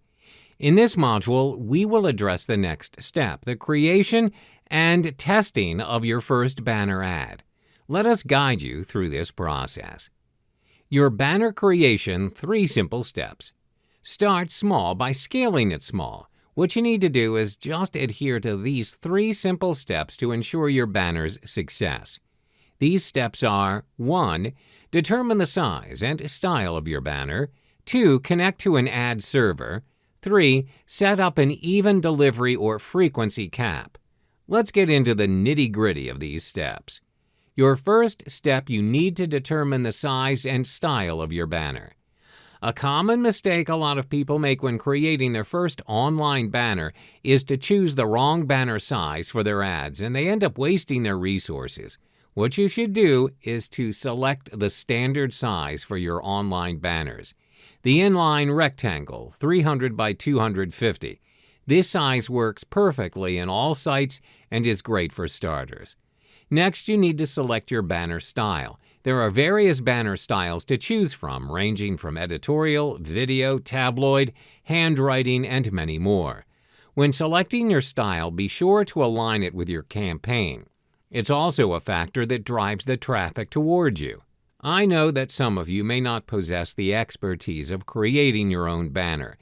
In this module, we will address the next step, the creation and testing of your first banner ad. Let us guide you through this process. Your banner creation, 3 simple steps. Start small by scaling it small. What you need to do is just adhere to these 3 simple steps to ensure your banner's success. These steps are: 1. Determine the size and style of your banner. 2. Connect to an ad server. 3. Set up an even delivery or frequency cap. Let's get into the nitty-gritty of these steps. Your first step, you need to determine the size and style of your banner. A common mistake a lot of people make when creating their first online banner is to choose the wrong banner size for their ads, and they end up wasting their resources. What you should do is to select the standard size for your online banners. The inline rectangle, 300 by 250. This size works perfectly in all sites and is great for starters. Next, you need to select your banner style. There are various banner styles to choose from, ranging from editorial, video, tabloid, handwriting, and many more. When selecting your style, be sure to align it with your campaign. It's also a factor that drives the traffic towards you. I know that some of you may not possess the expertise of creating your own banner.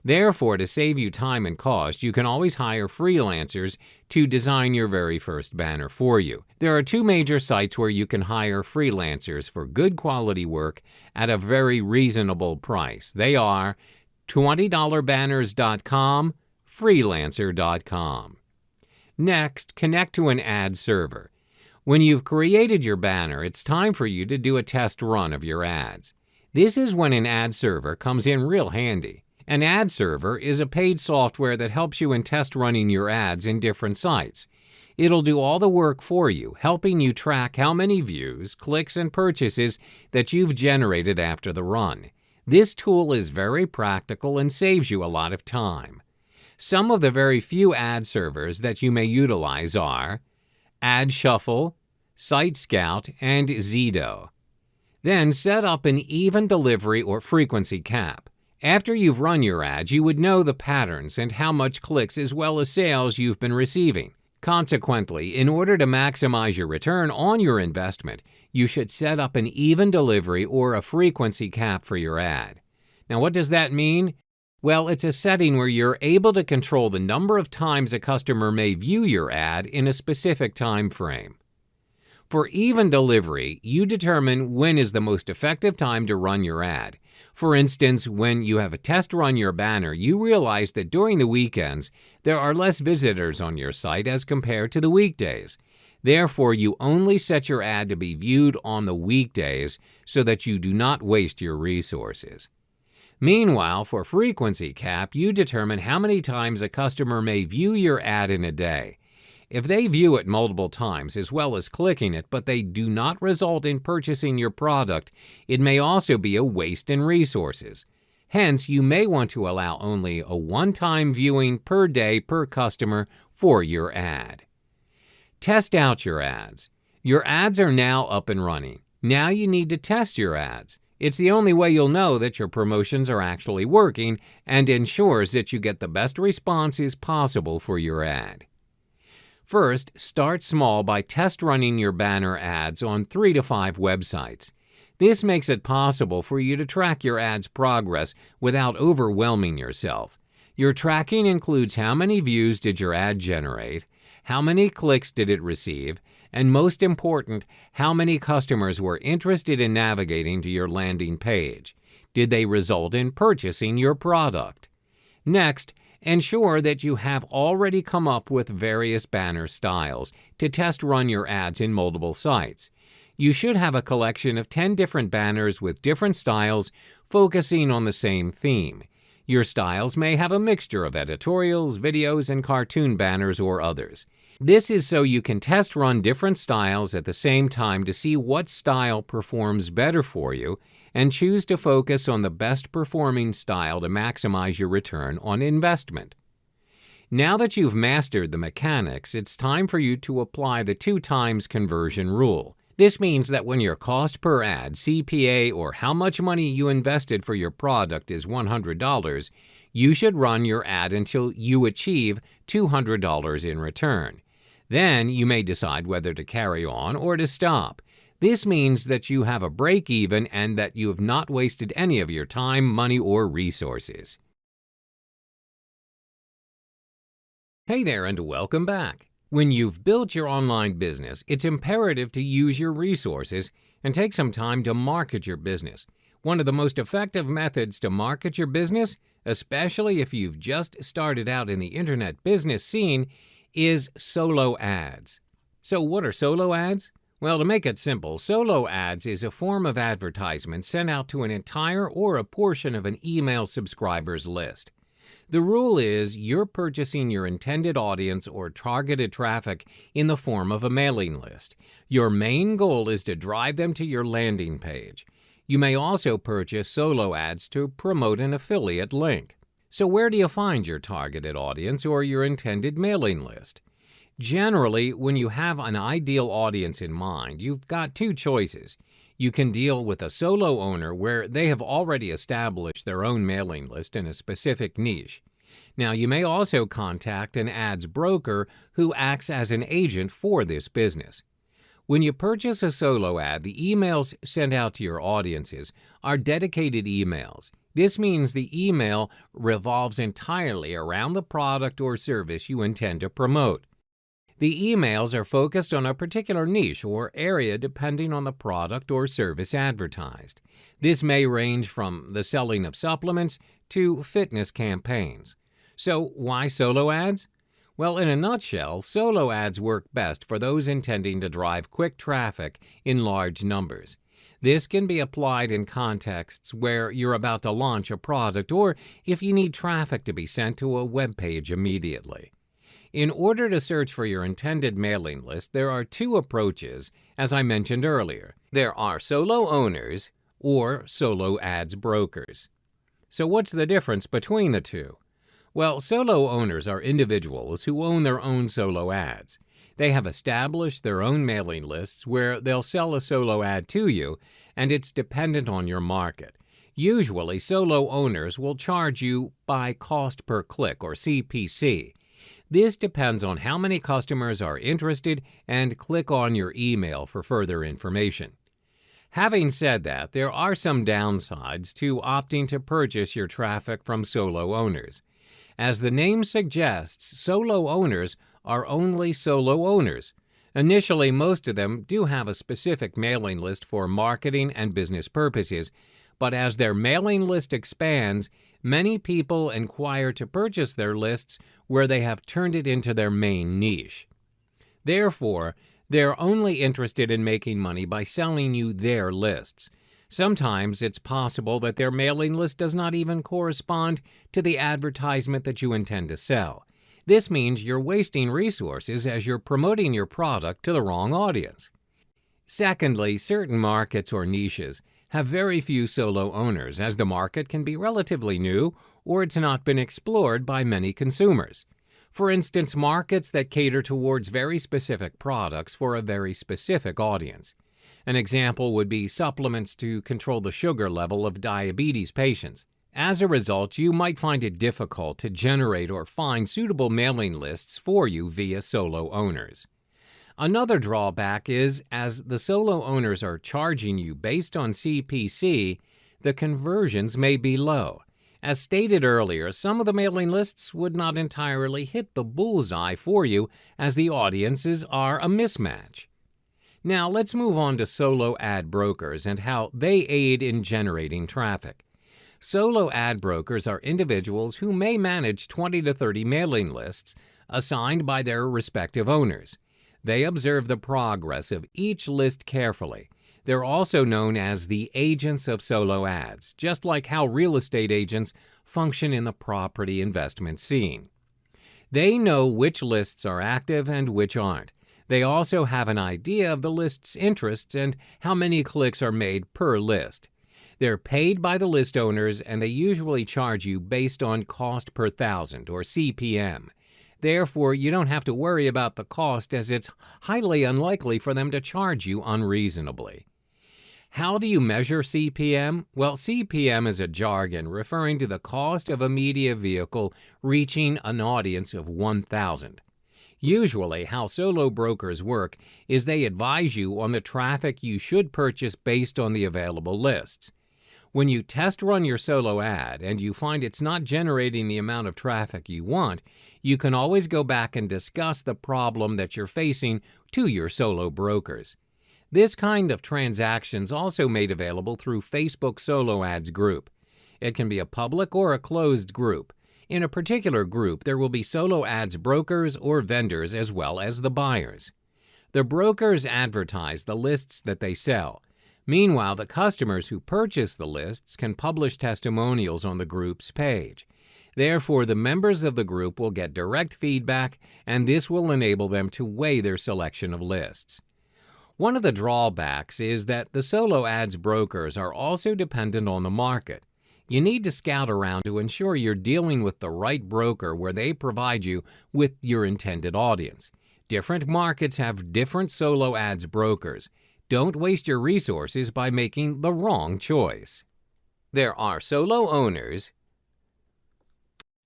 Therefore, to save you time and cost, you can always hire freelancers to design your very first banner for you. There are 2 major sites where you can hire freelancers for good quality work at a very reasonable price. They are $20banners.com, freelancer.com. Next, connect to an ad server. When you've created your banner, it's time for you to do a test run of your ads. This is when an ad server comes in real handy. An ad server is a paid software that helps you in test running your ads in different sites. It'll do all the work for you, helping you track how many views, clicks, and purchases that you've generated after the run. This tool is very practical and saves you a lot of time. Some of the very few ad servers that you may utilize are Ad Shuffle, Site Scout, and Zedo. Then set up an even delivery or frequency cap. After you've run your ads, you would know the patterns and how much clicks as well as sales you've been receiving. Consequently, in order to maximize your return on your investment, you should set up an even delivery or a frequency cap for your ad. Now, what does that mean? Well, it's a setting where you're able to control the number of times a customer may view your ad in a specific time frame. For even delivery, you determine when is the most effective time to run your ad. For instance, when you have a test run your banner, you realize that during the weekends, there are less visitors on your site as compared to the weekdays. Therefore, you only set your ad to be viewed on the weekdays so that you do not waste your resources. Meanwhile, for frequency cap, you determine how many times a customer may view your ad in a day. If they view it multiple times as well as clicking it, but they do not result in purchasing your product, it may also be a waste in resources. Hence, you may want to allow only a one-time viewing per day per customer for your ad. Test out your ads. Your ads are now up and running. Now you need to test your ads. It's the only way you'll know that your promotions are actually working and ensures that you get the best responses possible for your ad. First, start small by test running your banner ads on 3 to 5 websites. This makes it possible for you to track your ad's progress without overwhelming yourself. Your tracking includes how many views did your ad generate, how many clicks did it receive, and most important, how many customers were interested in navigating to your landing page. Did they result in purchasing your product? Next, ensure that you have already come up with various banner styles to test run your ads in multiple sites. You should have a collection of 10 different banners with different styles focusing on the same theme. Your styles may have a mixture of editorials, videos, and cartoon banners or others. This is so you can test run different styles at the same time to see what style performs better for you and choose to focus on the best performing style to maximize your return on investment. Now that you've mastered the mechanics, it's time for you to apply the 2 times conversion rule. This means that when your cost per ad, CPA, or how much money you invested for your product is $100, you should run your ad until you achieve $200 in return. Then you may decide whether to carry on or to stop. This means that you have a break even and that you have not wasted any of your time, money, or resources. Hey there and welcome back. When you've built your online business, it's imperative to use your resources and take some time to market your business. One of the most effective methods to market your business, especially if you've just started out in the internet business scene, is solo ads. So what are solo ads? Well, to make it simple, solo ads is a form of advertisement sent out to an entire or a portion of an email subscriber's list. The rule is you're purchasing your intended audience or targeted traffic in the form of a mailing list. Your main goal is to drive them to your landing page. You may also purchase solo ads to promote an affiliate link. So where do you find your targeted audience or your intended mailing list? Generally, when you have an ideal audience in mind, you've got two choices. You can deal with a solo owner where they have already established their own mailing list in a specific niche. Now, you may also contact an ads broker who acts as an agent for this business. When you purchase a solo ad, the emails sent out to your audiences are dedicated emails. This means the email revolves entirely around the product or service you intend to promote. The emails are focused on a particular niche or area depending on the product or service advertised. This may range from the selling of supplements to fitness campaigns. So why solo ads? Well, in a nutshell, solo ads work best for those intending to drive quick traffic in large numbers. This can be applied in contexts where you're about to launch a product or if you need traffic to be sent to a web page immediately. In order to search for your intended mailing list, there are two approaches, as I mentioned earlier. There are solo owners or solo ads brokers. So what's the difference between the two? Well, solo owners are individuals who own their own solo ads. They have established their own mailing lists where they'll sell a solo ad to you, and it's dependent on your market. Usually, solo owners will charge you by cost per click or CPC. This depends on how many customers are interested and click on your email for further information. Having said that, there are some downsides to opting to purchase your traffic from solo owners. As the name suggests, solo owners are only solo owners. Initially, most of them do have a specific mailing list for marketing and business purposes, but as their mailing list expands, many people inquire to purchase their lists where they have turned it into their main niche. Therefore, they're only interested in making money by selling you their lists. Sometimes it's possible that their mailing list does not even correspond to the advertisement that you intend to sell. This means you're wasting resources as you're promoting your product to the wrong audience. Secondly, certain markets or niches have very few solo owners, as the market can be relatively new or it's not been explored by many consumers. For instance, markets that cater towards very specific products for a very specific audience. An example would be supplements to control the sugar level of diabetes patients. As a result, you might find it difficult to generate or find suitable mailing lists for you via solo owners. Another drawback is, as the solo owners are charging you based on CPC, the conversions may be low. As stated earlier, some of the mailing lists would not entirely hit the bullseye for you, as the audiences are a mismatch. Now let's move on to solo ad brokers and how they aid in generating traffic. Solo ad brokers are individuals who may manage 20 to 30 mailing lists assigned by their respective owners. They observe the progress of each list carefully. They're also known as the agents of solo ads, just like how real estate agents function in the property investment scene. They know which lists are active and which aren't. They also have an idea of the list's interests and how many clicks are made per list. They're paid by the list owners, and they usually charge you based on cost per thousand, or CPM. Therefore, you don't have to worry about the cost, as it's highly unlikely for them to charge you unreasonably. How do you measure CPM? Well, CPM is a jargon referring to the cost of a media vehicle reaching an audience of 1,000. Usually, how solo brokers work is they advise you on the traffic you should purchase based on the available lists. When you test run your solo ad and you find it's not generating the amount of traffic you want, you can always go back and discuss the problem that you're facing to your solo brokers. This kind of transaction's also made available through Facebook Solo Ads group. It can be a public or a closed group. In a particular group, there will be solo ads brokers or vendors as well as the buyers. The brokers advertise the lists that they sell. Meanwhile, the customers who purchase the lists can publish testimonials on the group's page. Therefore, the members of the group will get direct feedback, and this will enable them to weigh their selection of lists. One of the drawbacks is that the solo ads brokers are also dependent on the market. You need to scout around to ensure you're dealing with the right broker where they provide you with your intended audience. Different markets have different solo ads brokers. Don't waste your resources by making the wrong choice. There are solo owners.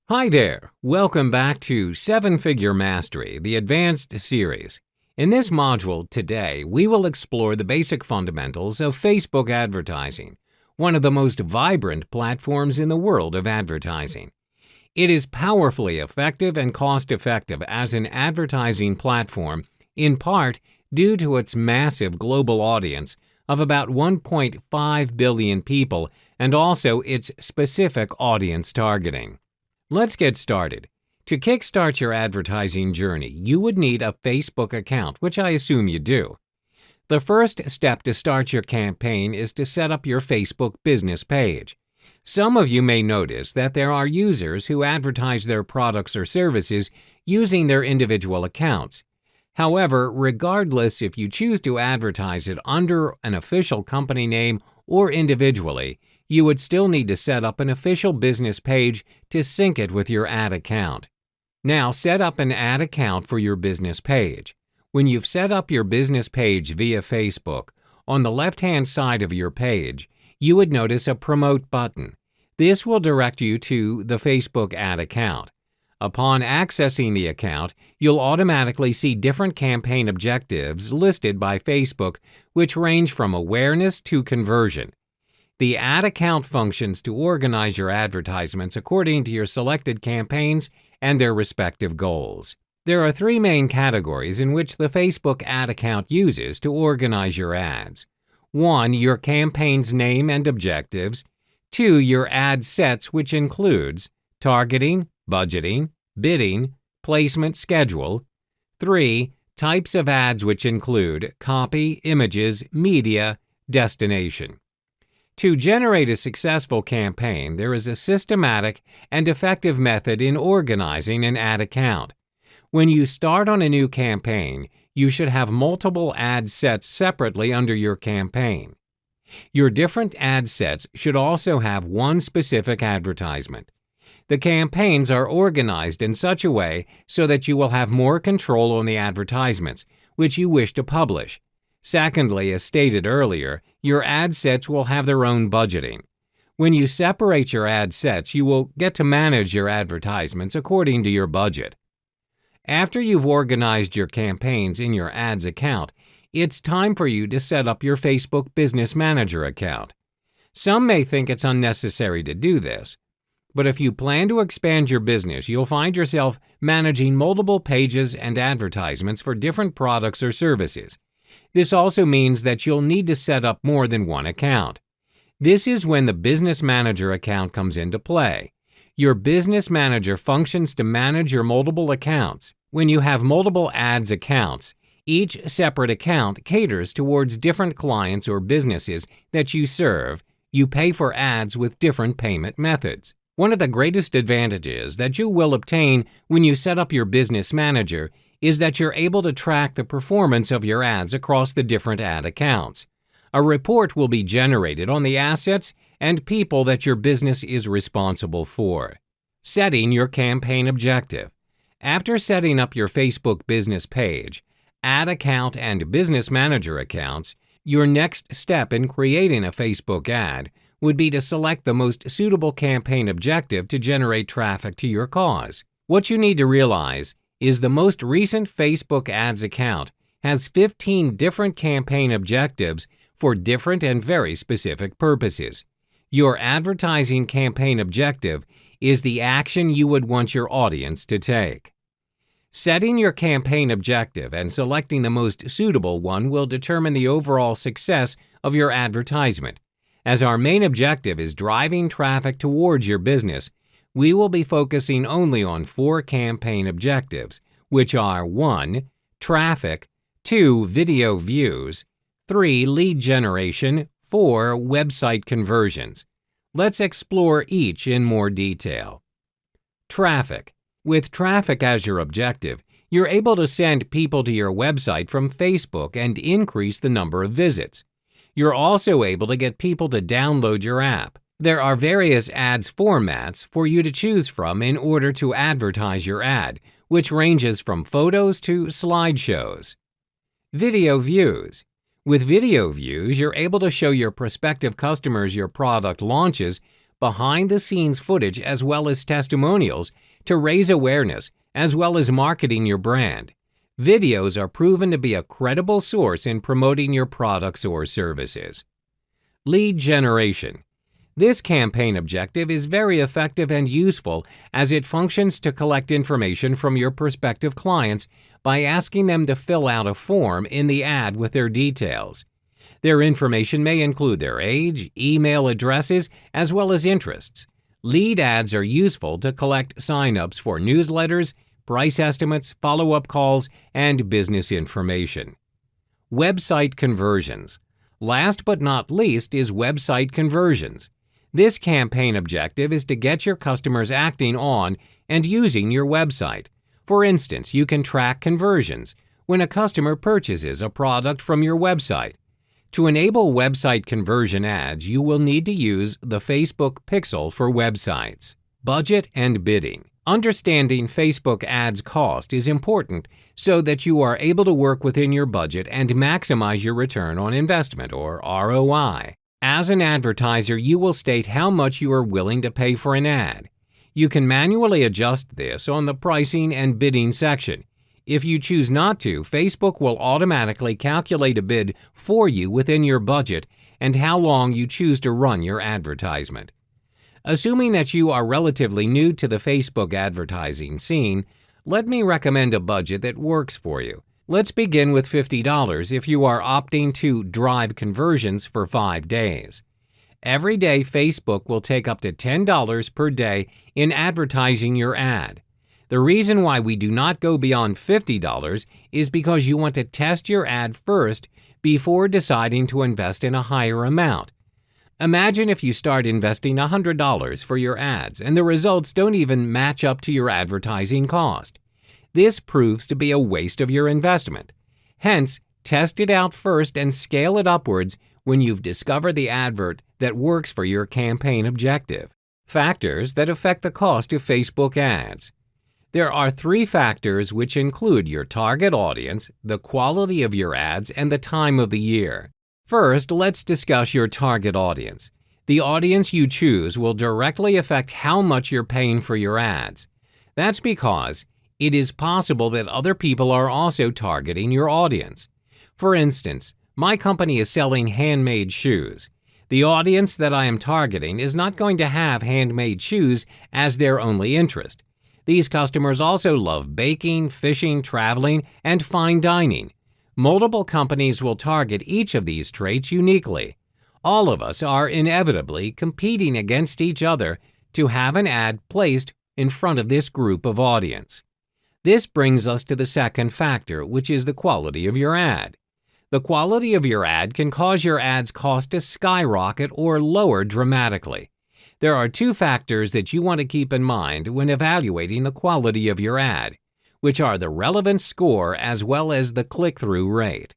Hi there! Welcome back to 7-Figure Mastery, the Advanced Series. In this module today, we will explore the basic fundamentals of Facebook advertising, one of the most vibrant platforms in the world of advertising. It is powerfully effective and cost-effective as an advertising platform, in part due to its massive global audience of about 1.5 billion people and also its specific audience targeting. Let's get started. To kickstart your advertising journey, you would need a Facebook account, which I assume you do. The first step to start your campaign is to set up your Facebook business page. Some of you may notice that there are users who advertise their products or services using their individual accounts. However, regardless if you choose to advertise it under an official company name or individually, you would still need to set up an official business page to sync it with your ad account. Now, set up an ad account for your business page. When you've set up your business page via Facebook, on the left-hand side of your page, you would notice a Promote button. This will direct you to the Facebook ad account. Upon accessing the account, you'll automatically see different campaign objectives listed by Facebook, which range from awareness to conversion. The ad account functions to organize your advertisements according to your selected campaigns and their respective goals. There are 3 main categories in which the Facebook ad account uses to organize your ads. 1. Your campaign's name and objectives. 2. Your ad sets, which includes targeting, budgeting, bidding, placement schedule. 3. Types of ads, which include copy, images, media, destination. To generate a successful campaign, there is a systematic and effective method in organizing an ad account. When you start on a new campaign, you should have multiple ad sets separately under your campaign. Your different ad sets should also have one specific advertisement. The campaigns are organized in such a way so that you will have more control on the advertisements, which you wish to publish. Secondly, as stated earlier, your ad sets will have their own budgeting. When you separate your ad sets, you will get to manage your advertisements according to your budget. After you've organized your campaigns in your ads account, it's time for you to set up your Facebook Business Manager account. Some may think it's unnecessary to do this, but if you plan to expand your business, you'll find yourself managing multiple pages and advertisements for different products or services. This also means that you'll need to set up more than one account. This is when the Business Manager account comes into play. Your Business Manager functions to manage your multiple accounts. When you have multiple ads accounts, each separate account caters towards different clients or businesses that you serve. You pay for ads with different payment methods. One of the greatest advantages that you will obtain when you set up your Business Manager is that you're able to track the performance of your ads across the different ad accounts. A report will be generated on the assets and people that your business is responsible for. Setting your campaign objective. After setting up your Facebook business page, ad account, and business manager accounts, your next step in creating a Facebook ad would be to select the most suitable campaign objective to generate traffic to your cause. What you need to realize is the most recent Facebook ads account has 15 different campaign objectives for different and very specific purposes. Your advertising campaign objective is the action you would want your audience to take. Setting your campaign objective and selecting the most suitable one will determine the overall success of your advertisement. As our main objective is driving traffic towards your business, we will be focusing only on 4 campaign objectives, which are 1. Traffic, 2. Video views, 3. Lead generation, 4. Website conversions. Let's explore each in more detail. Traffic. With traffic as your objective, you're able to send people to your website from Facebook and increase the number of visits. You're also able to get people to download your app. There are various ads formats for you to choose from in order to advertise your ad, which ranges from photos to slideshows. Video views. With video views, you're able to show your prospective customers your product launches, behind-the-scenes footage, as well as testimonials to raise awareness, as well as marketing your brand. Videos are proven to be a credible source in promoting your products or services. Lead generation. This campaign objective is very effective and useful as it functions to collect information from your prospective clients by asking them to fill out a form in the ad with their details. Their information may include their age, email addresses, as well as interests. Lead ads are useful to collect signups for newsletters, price estimates, follow-up calls, and business information. Website conversions. Last but not least is website conversions. This campaign objective is to get your customers acting on and using your website. For instance, you can track conversions when a customer purchases a product from your website. To enable website conversion ads, you will need to use the Facebook Pixel for websites. Budget and bidding. Understanding Facebook ads cost is important so that you are able to work within your budget and maximize your return on investment, or ROI. As an advertiser, you will state how much you are willing to pay for an ad. You can manually adjust this on the pricing and bidding section. If you choose not to, Facebook will automatically calculate a bid for you within your budget and how long you choose to run your advertisement. Assuming that you are relatively new to the Facebook advertising scene, let me recommend a budget that works for you. Let's begin with $50 if you are opting to drive conversions for 5 days. Every day, Facebook will take up to $10 per day in advertising your ad. The reason why we do not go beyond $50 is because you want to test your ad first before deciding to invest in a higher amount. Imagine if you start investing $100 for your ads and the results don't even match up to your advertising cost. This proves to be a waste of your investment. Hence, test it out first and scale it upwards when you've discovered the advert that works for your campaign objective. Factors that affect the cost of Facebook ads. There are 3 factors which include your target audience, the quality of your ads, and the time of the year. First, let's discuss your target audience. The audience you choose will directly affect how much you're paying for your ads. That's because it is possible that other people are also targeting your audience. For instance, my company is selling handmade shoes. The audience that I am targeting is not going to have handmade shoes as their only interest. These customers also love baking, fishing, traveling, and fine dining. Multiple companies will target each of these traits uniquely. All of us are inevitably competing against each other to have an ad placed in front of this group of audience. This brings us to the second factor, which is the quality of your ad. The quality of your ad can cause your ad's cost to skyrocket or lower dramatically. There are 2 factors that you want to keep in mind when evaluating the quality of your ad, which are the relevance score as well as the click-through rate.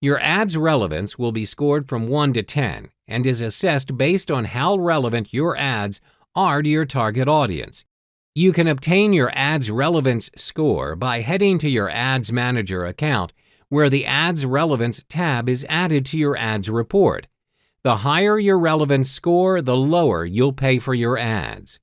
Your ad's relevance will be scored from 1 to 10 and is assessed based on how relevant your ads are to your target audience. You can obtain your Ads Relevance score by heading to your Ads Manager account, where the Ads Relevance tab is added to your ads report. The higher your relevance score, the lower you'll pay for your ads.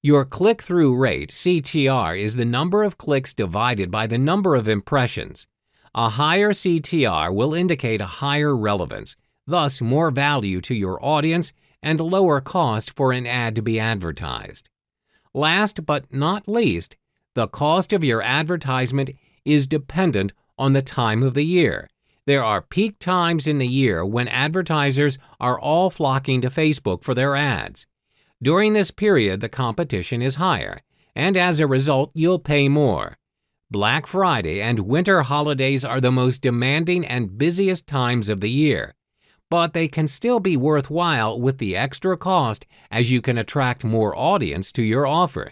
Your click-through rate, CTR, is the number of clicks divided by the number of impressions. A higher CTR will indicate a higher relevance, thus more value to your audience and lower cost for an ad to be advertised. Last but not least, the cost of your advertisement is dependent on the time of the year. There are peak times in the year when advertisers are all flocking to Facebook for their ads. During this period, the competition is higher, and as a result, you'll pay more. Black Friday and winter holidays are the most demanding and busiest times of the year, but they can still be worthwhile with the extra cost as you can attract more audience to your offer.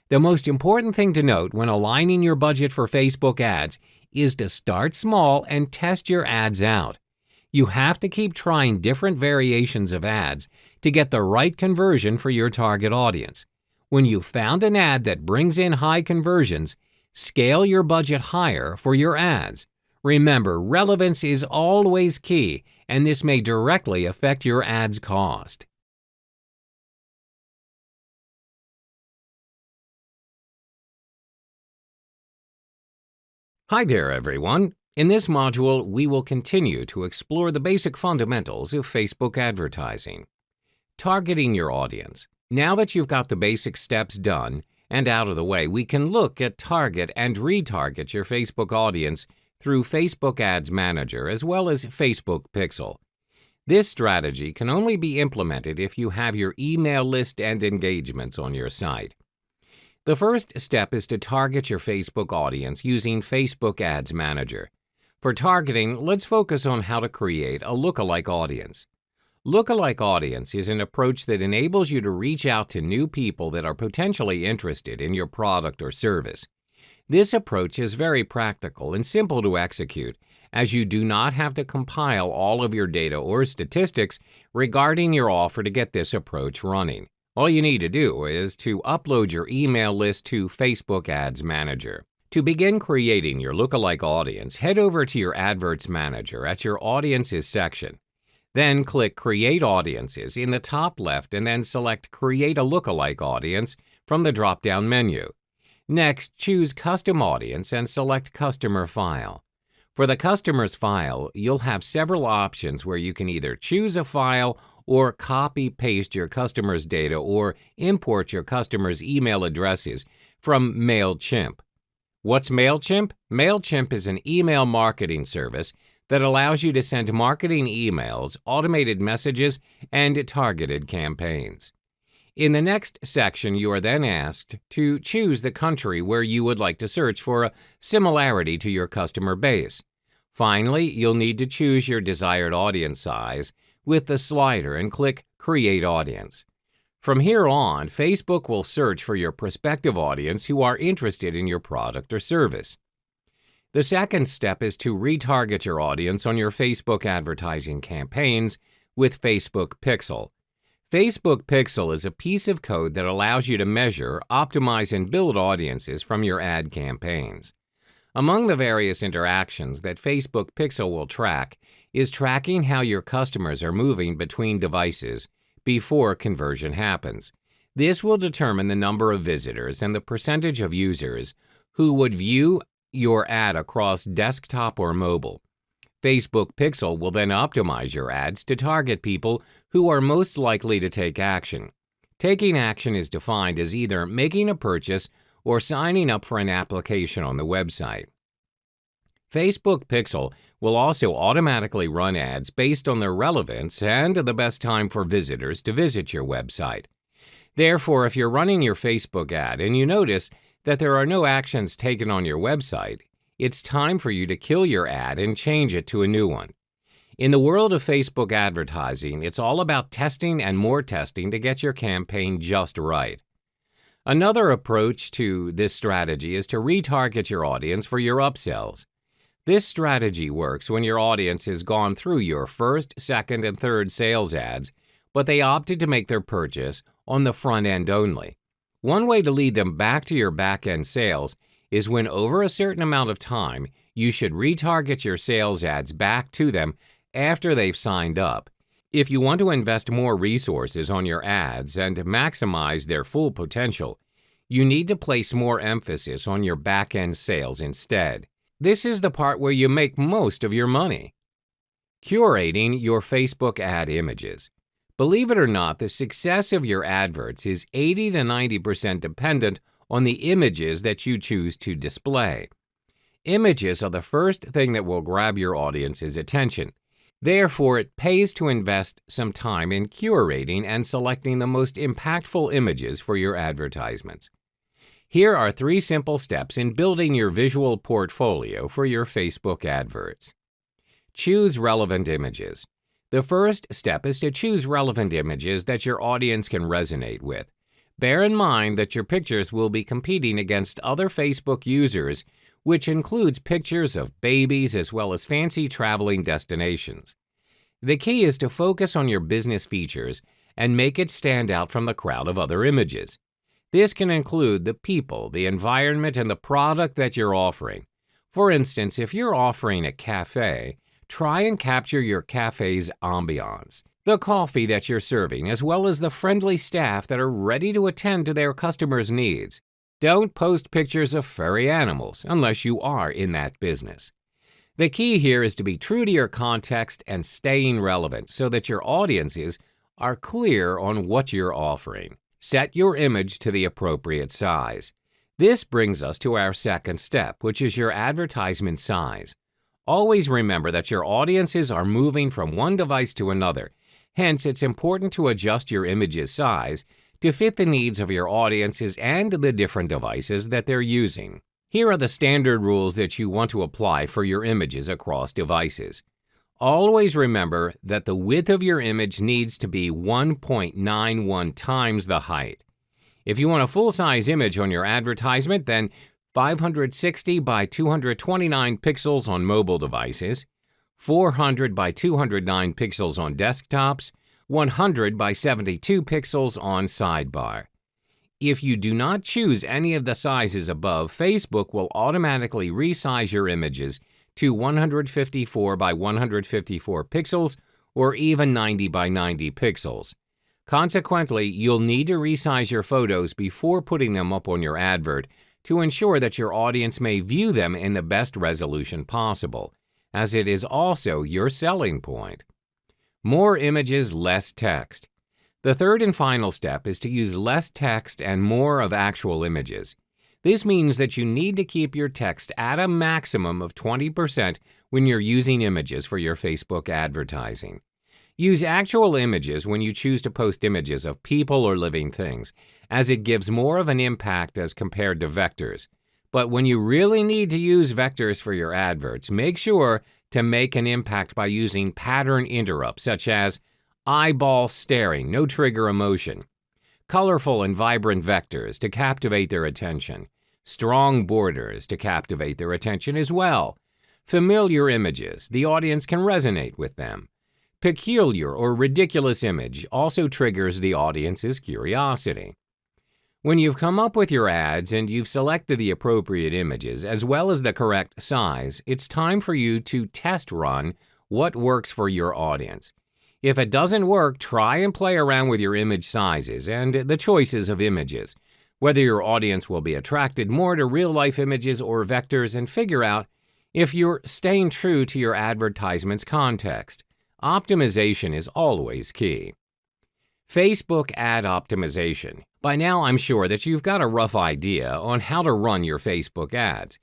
The most important thing to note when aligning your budget for Facebook ads is to start small and test your ads out. You have to keep trying different variations of ads to get the right conversion for your target audience. When you've found an ad that brings in high conversions, scale your budget higher for your ads. Remember, relevance is always key, and this may directly affect your ads cost. Hi there, everyone. In this module, we will continue to explore the basic fundamentals of Facebook advertising. Targeting your audience. Now that you've got the basic steps done and out of the way, we can look at target and retarget your Facebook audience through Facebook Ads Manager as well as Facebook Pixel. This strategy can only be implemented if you have your email list and engagements on your site. The first step is to target your Facebook audience using Facebook Ads Manager. For targeting, let's focus on how to create a lookalike audience. Lookalike audience is an approach that enables you to reach out to new people that are potentially interested in your product or service. This approach is very practical and simple to execute, as you do not have to compile all of your data or statistics regarding your offer to get this approach running. All you need to do is to upload your email list to Facebook Ads Manager. To begin creating your lookalike audience, head over to your Adwords Manager at your Audiences section. Then click Create Audiences in the top left and then select Create a Lookalike Audience from the drop-down menu. Next, choose Custom Audience and select Customer File. For the customer's file, you'll have several options where you can either choose a file or copy-paste your customer's data or import your customer's email addresses from MailChimp. What's MailChimp? MailChimp is an email marketing service that allows you to send marketing emails, automated messages, and targeted campaigns. In the next section, you are then asked to choose the country where you would like to search for a similarity to your customer base. Finally, you'll need to choose your desired audience size with the slider and click Create Audience. From here on, Facebook will search for your prospective audience who are interested in your product or service. The second step is to retarget your audience on your Facebook advertising campaigns with Facebook Pixel. Facebook Pixel is a piece of code that allows you to measure, optimize, and build audiences from your ad campaigns. Among the various interactions that Facebook Pixel will track is tracking how your customers are moving between devices before conversion happens. This will determine the number of visitors and the percentage of users who would view your ad across desktop or mobile. Facebook Pixel will then optimize your ads to target people who are most likely to take action. Taking action is defined as either making a purchase or signing up for an application on the website. Facebook Pixel will also automatically run ads based on their relevance and the best time for visitors to visit your website. Therefore, if you're running your Facebook ad and you notice that there are no actions taken on your website, it's time for you to kill your ad and change it to a new one. In the world of Facebook advertising, it's all about testing and more testing to get your campaign just right. Another approach to this strategy is to retarget your audience for your upsells. This strategy works when your audience has gone through your first, second, and third sales ads, but they opted to make their purchase on the front end only. One way to lead them back to your back-end sales is when over a certain amount of time, you should retarget your sales ads back to them after they've signed up. If you want to invest more resources on your ads and maximize their full potential, you need to place more emphasis on your back-end sales instead. This is the part where you make most of your money. Curating your Facebook ad images. Believe it or not, the success of your adverts is 80 to 90% dependent on the images that you choose to display. Images are the first thing that will grab your audience's attention. Therefore, it pays to invest some time in curating and selecting the most impactful images for your advertisements. Here are 3 simple steps in building your visual portfolio for your Facebook adverts. Choose relevant images. The first step is to choose relevant images that your audience can resonate with. Bear in mind that your pictures will be competing against other Facebook users, which includes pictures of babies as well as fancy traveling destinations. The key is to focus on your business features and make it stand out from the crowd of other images. This can include the people, the environment, and the product that you're offering. For instance, if you're offering a cafe, try and capture your cafe's ambiance, the coffee that you're serving, as well as the friendly staff that are ready to attend to their customers' needs. Don't post pictures of furry animals unless you are in that business. The key here is to be true to your context and staying relevant so that your audiences are clear on what you're offering. Set your image to the appropriate size. This brings us to our second step, which is your advertisement size. Always remember that your audiences are moving from one device to another. Hence, it's important to adjust your image's size to fit the needs of your audiences and the different devices that they're using. Here are the standard rules that you want to apply for your images across devices. Always remember that the width of your image needs to be 1.91 times the height. If you want a full-size image on your advertisement, then 560 by 229 pixels on mobile devices, 400 by 209 pixels on desktops, 100 by 72 pixels on sidebar. If you do not choose any of the sizes above, Facebook will automatically resize your images to 154 by 154 pixels or even 90 by 90 pixels. Consequently, you'll need to resize your photos before putting them up on your advert to ensure that your audience may view them in the best resolution possible, as it is also your selling point. More images, less text. The third and final step is to use less text and more of actual images. This means that you need to keep your text at a maximum of 20% when you're using images for your Facebook advertising. Use actual images when you choose to post images of people or living things, as it gives more of an impact as compared to vectors. But when you really need to use vectors for your adverts, make sure to make an impact by using pattern interrupts such as eyeball staring, no trigger emotion, colorful and vibrant vectors to captivate their attention, strong borders to captivate their attention as well, familiar images, the audience can resonate with them. Peculiar or ridiculous image also triggers the audience's curiosity. When you've come up with your ads and you've selected the appropriate images as well as the correct size, it's time for you to test run what works for your audience. If it doesn't work, try and play around with your image sizes and the choices of images, whether your audience will be attracted more to real-life images or vectors, and figure out if you're staying true to your advertisement's context. Optimization is always key. Facebook ad optimization. By now, I'm sure that you've got a rough idea on how to run your Facebook ads.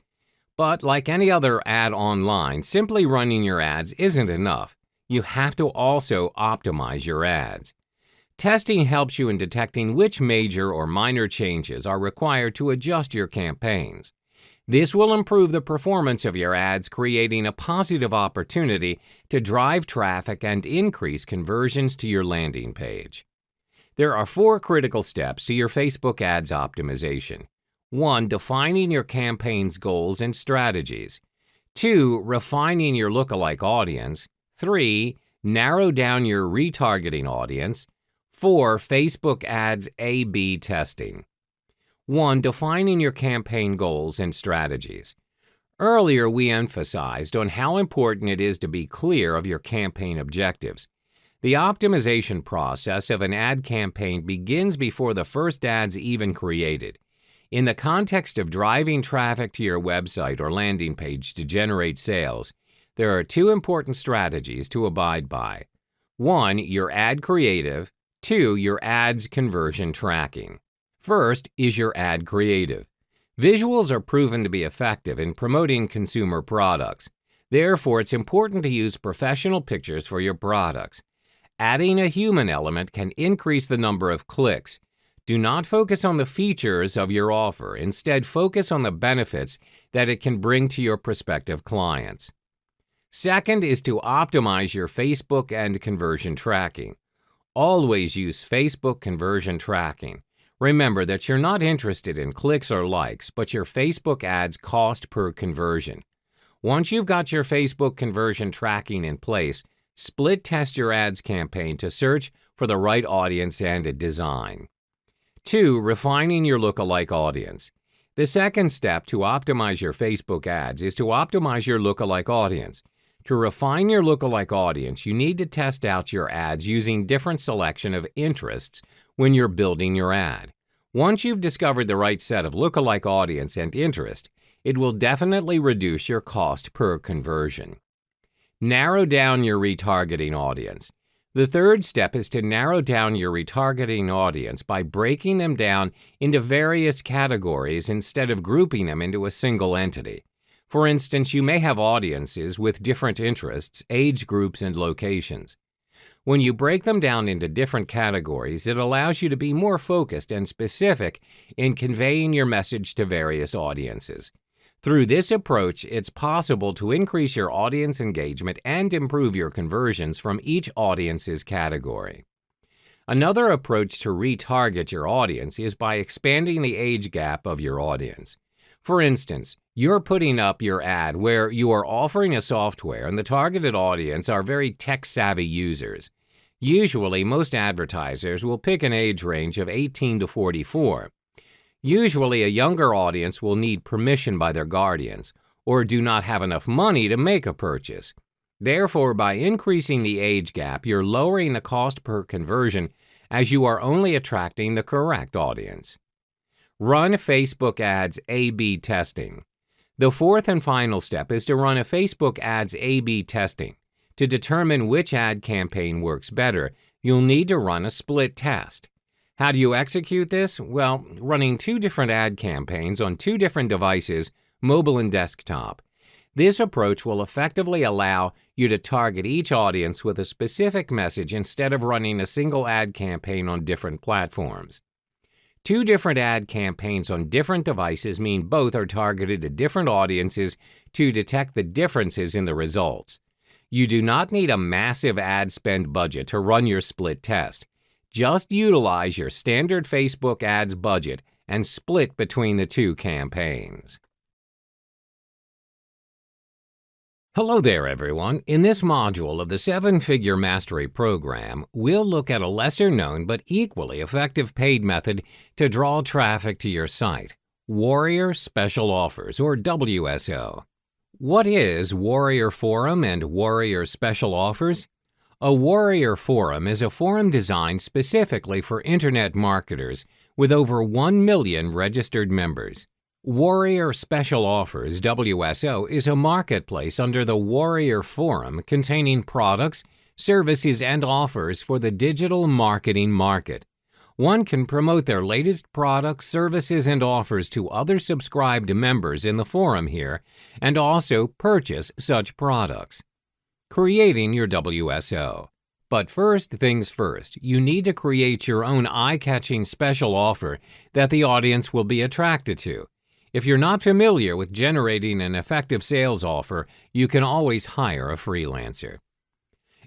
But like any other ad online, simply running your ads isn't enough. You have to also optimize your ads. Testing helps you in detecting which major or minor changes are required to adjust your campaigns. This will improve the performance of your ads, creating a positive opportunity to drive traffic and increase conversions to your landing page. There are 4 critical steps to your Facebook ads optimization. 1. Defining your campaign's goals and strategies. 2. Refining your lookalike audience. 3. Narrow down your retargeting audience. 4. Facebook ads A/B testing. 1. Defining your campaign goals and strategies. Earlier, we emphasized on how important it is to be clear of your campaign objectives. The optimization process of an ad campaign begins before the first ad's even created. In the context of driving traffic to your website or landing page to generate sales, there are two important strategies to abide by. 1. Your ad creative. 2. Your ad's conversion tracking. First is your ad creative. Visuals are proven to be effective in promoting consumer products. Therefore, it's important to use professional pictures for your products. Adding a human element can increase the number of clicks. Do not focus on the features of your offer. Instead, focus on the benefits that it can bring to your prospective clients. Second is to optimize your Facebook and conversion tracking. Always use Facebook conversion tracking. Remember that you're not interested in clicks or likes, but your Facebook ads cost per conversion. Once you've got your Facebook conversion tracking in place, split test your ads campaign to search for the right audience and design. 2. Refining your lookalike audience. The second step to optimize your Facebook ads is to optimize your lookalike audience. To refine your lookalike audience, you need to test out your ads using different selection of interests when you're building your ad. Once you've discovered the right set of lookalike audience and interest, it will definitely reduce your cost per conversion. Narrow down your retargeting audience. The third step is to narrow down your retargeting audience by breaking them down into various categories instead of grouping them into a single entity. For instance, you may have audiences with different interests, age groups, and locations. When you break them down into different categories, it allows you to be more focused and specific in conveying your message to various audiences. Through this approach, it's possible to increase your audience engagement and improve your conversions from each audience's category. Another approach to retarget your audience is by expanding the age gap of your audience. For instance, you're putting up your ad where you are offering a software and the targeted audience are very tech-savvy users. Usually, most advertisers will pick an age range of 18 to 44. Usually, a younger audience will need permission by their guardians or do not have enough money to make a purchase. Therefore, by increasing the age gap, you're lowering the cost per conversion as you are only attracting the correct audience. Run Facebook ads A/B testing. The fourth and final step is to run a Facebook ads A/B testing. To determine which ad campaign works better, you'll need to run a split test. How do you execute this? Well, running two different ad campaigns on two different devices, mobile and desktop. This approach will effectively allow you to target each audience with a specific message instead of running a single ad campaign on different platforms. Two different ad campaigns on different devices mean both are targeted to different audiences to detect the differences in the results. You do not need a massive ad spend budget to run your split test. Just utilize your standard Facebook ads budget and split between the two campaigns. Hello there, everyone. In this module of the 7-Figure Mastery Program, we'll look at a lesser-known but equally effective paid method to draw traffic to your site, Warrior Special Offers, or WSO. What is Warrior Forum and Warrior Special Offers? A Warrior Forum is a forum designed specifically for Internet marketers with over 1 million registered members. Warrior Special Offers, WSO, is a marketplace under the Warrior Forum containing products, services, and offers for the digital marketing market. One can promote their latest products, services, and offers to other subscribed members in the forum here, and also purchase such products. Creating your WSO. But first things first, you need to create your own eye-catching special offer that the audience will be attracted to. If you're not familiar with generating an effective sales offer, you can always hire a freelancer.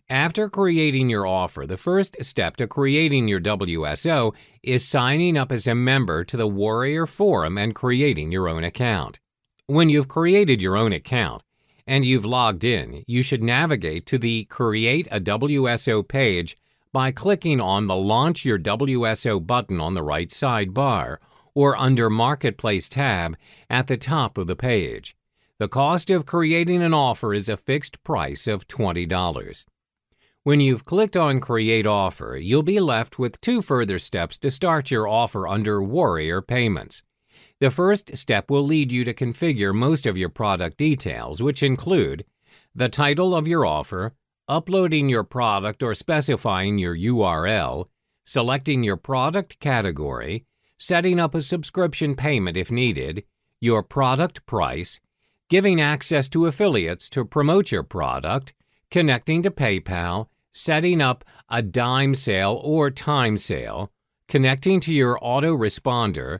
After creating your offer, the first step to creating your WSO is signing up as a member to the Warrior Forum and creating your own account. When you've created your own account and you've logged in, you should navigate to the Create a WSO page by clicking on the Launch Your WSO button on the right sidebar, or under Marketplace tab at the top of the page. The cost of creating an offer is a fixed price of $20. When you've clicked on Create Offer, you'll be left with 2 further steps to start your offer under Warrior Payments. The first step will lead you to configure most of your product details, which include the title of your offer, uploading your product or specifying your URL, selecting your product category, setting up a subscription payment if needed, your product price, giving access to affiliates to promote your product, connecting to PayPal, setting up a dime sale or time sale, connecting to your autoresponder,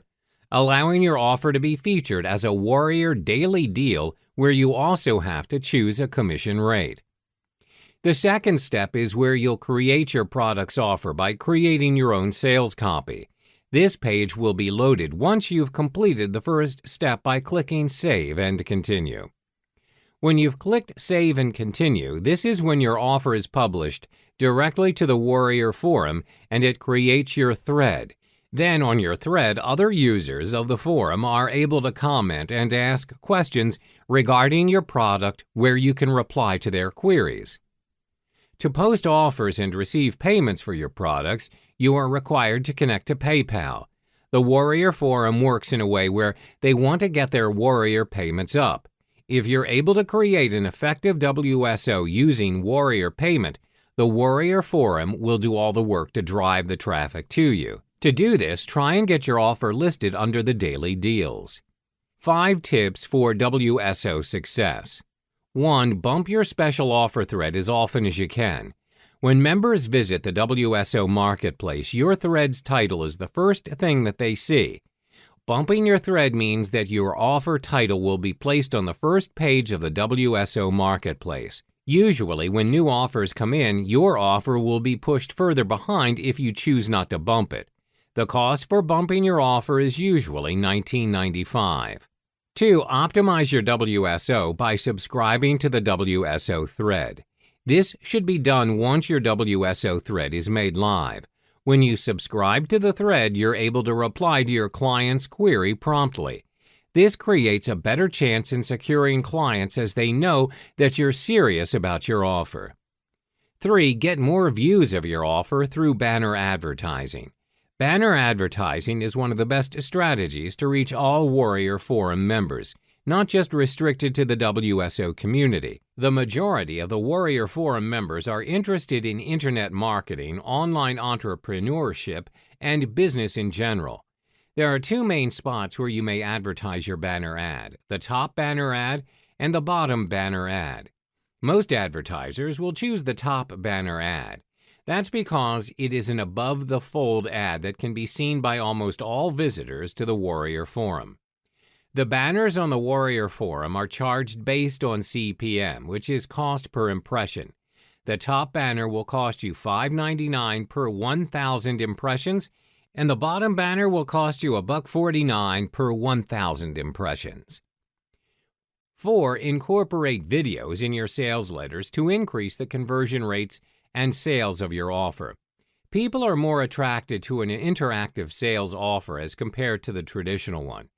allowing your offer to be featured as a Warrior Daily Deal where you also have to choose a commission rate. The second step is where you'll create your product's offer by creating your own sales copy. This page will be loaded once you've completed the first step by clicking Save and Continue. When you've clicked Save and Continue, this is when your offer is published directly to the Warrior Forum and it creates your thread. Then on your thread, other users of the forum are able to comment and ask questions regarding your product where you can reply to their queries. To post offers and receive payments for your products, you are required to connect to PayPal. The Warrior Forum works in a way where they want to get their Warrior payments up. If you're able to create an effective WSO using Warrior Payment, the Warrior Forum will do all the work to drive the traffic to you. To do this, try and get your offer listed under the daily deals. 5 tips for WSO success. 1. Bump your special offer thread as often as you can. When members visit the WSO Marketplace, your thread's title is the first thing that they see. Bumping your thread means that your offer title will be placed on the first page of the WSO Marketplace. Usually, when new offers come in, your offer will be pushed further behind if you choose not to bump it. The cost for bumping your offer is usually $19.95. 2. Optimize your WSO by subscribing to the WSO thread. This should be done once your WSO thread is made live. When you subscribe to the thread, you're able to reply to your client's query promptly. This creates a better chance in securing clients as they know that you're serious about your offer. 3. Get more views of your offer through banner advertising. Banner advertising is one of the best strategies to reach all Warrior Forum members, not just restricted to the WSO community. The majority of the Warrior Forum members are interested in internet marketing, online entrepreneurship, and business in general. There are 2 main spots where you may advertise your banner ad: the top banner ad and the bottom banner ad. Most advertisers will choose the top banner ad. That's because it is an above-the-fold ad that can be seen by almost all visitors to the Warrior Forum. The banners on the Warrior Forum are charged based on CPM, which is cost per impression. The top banner will cost you $5.99 per 1,000 impressions, and the bottom banner will cost you $1.49 per 1,000 impressions. 4. Incorporate videos in your sales letters to increase the conversion rates and sales of your offer. People are more attracted to an interactive sales offer as compared to the traditional one.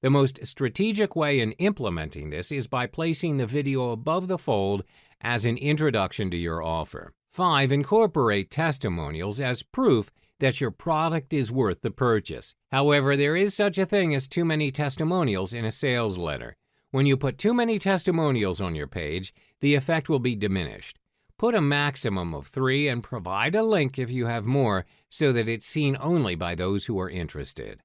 The most strategic way in implementing this is by placing the video above the fold as an introduction to your offer. 5. Incorporate testimonials as proof that your product is worth the purchase. However, there is such a thing as too many testimonials in a sales letter. When you put too many testimonials on your page, the effect will be diminished. Put a maximum of 3 and provide a link if you have more so that it's seen only by those who are interested.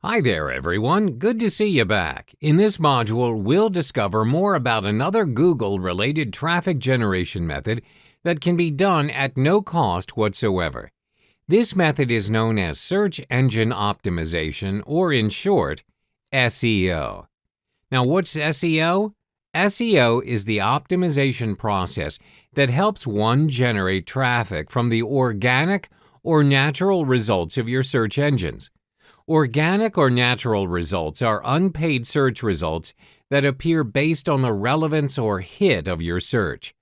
Hi there, everyone. Good to see you back. In this module, we'll discover more about another Google-related traffic generation method that can be done at no cost whatsoever. This method is known as search engine optimization, or in short, SEO. Now, what's SEO? SEO is the optimization process that helps one generate traffic from the organic or natural results of your search engines. Organic or natural results are unpaid search results that appear based on the relevance or hit of your search.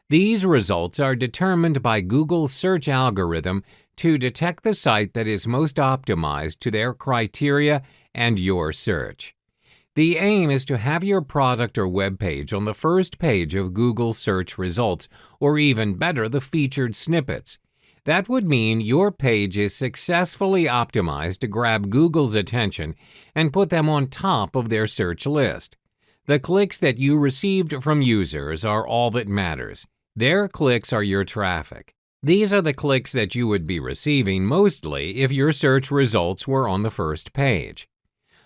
These results are determined by Google's search algorithm to detect the site that is most optimized to their criteria and your search. The aim is to have your product or web page on the first page of Google search results, or even better, the featured snippets. That would mean your page is successfully optimized to grab Google's attention and put them on top of their search list. The clicks that you received from users are all that matters. Their clicks are your traffic. These are the clicks that you would be receiving mostly if your search results were on the first page.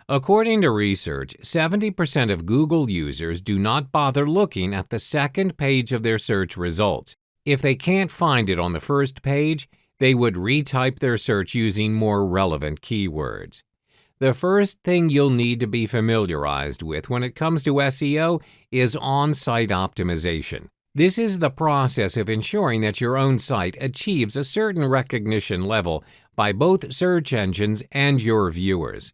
According to research, 70% of Google users do not bother looking at the second page of their search results. If they can't find it on the first page, they would retype their search using more relevant keywords. The first thing you'll need to be familiarized with when it comes to SEO is on-site optimization. This is the process of ensuring that your own site achieves a certain recognition level by both search engines and your viewers.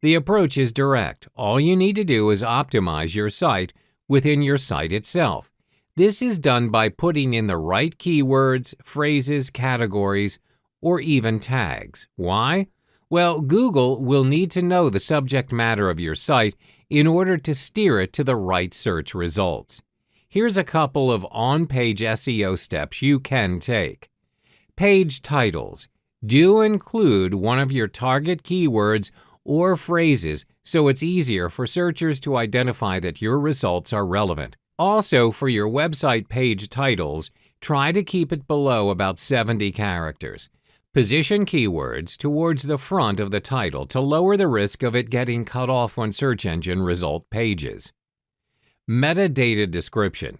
The approach is direct. All you need to do is optimize your site within your site itself. This is done by putting in the right keywords, phrases, categories, or even tags. Why? Well, Google will need to know the subject matter of your site in order to steer it to the right search results. Here's a couple of on-page SEO steps you can take. Page titles. Do include one of your target keywords or phrases so it's easier for searchers to identify that your results are relevant. Also, for your website page titles, try to keep it below about 70 characters. Position keywords towards the front of the title to lower the risk of it getting cut off on search engine result pages. Metadata description.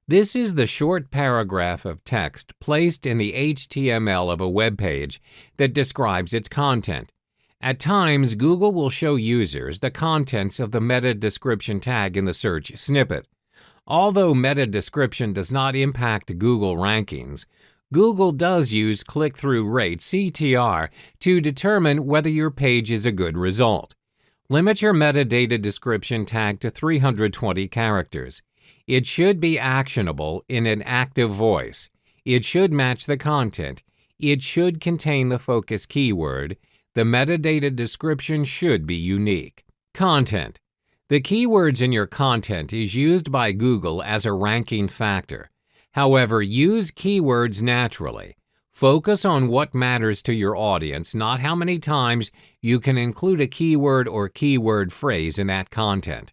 This is the short paragraph of text placed in the HTML of a web page that describes its content. At times, Google will show users the contents of the meta description tag in the search snippet. Although meta description does not impact Google rankings, Google does use click-through rate (CTR) to determine whether your page is a good result. Limit your metadata description tag to 320 characters. It should be actionable in an active voice. It should match the content. It should contain the focus keyword. The metadata description should be unique. Content. The keywords in your content is used by Google as a ranking factor. However, use keywords naturally. Focus on what matters to your audience, not how many times you can include a keyword or keyword phrase in that content.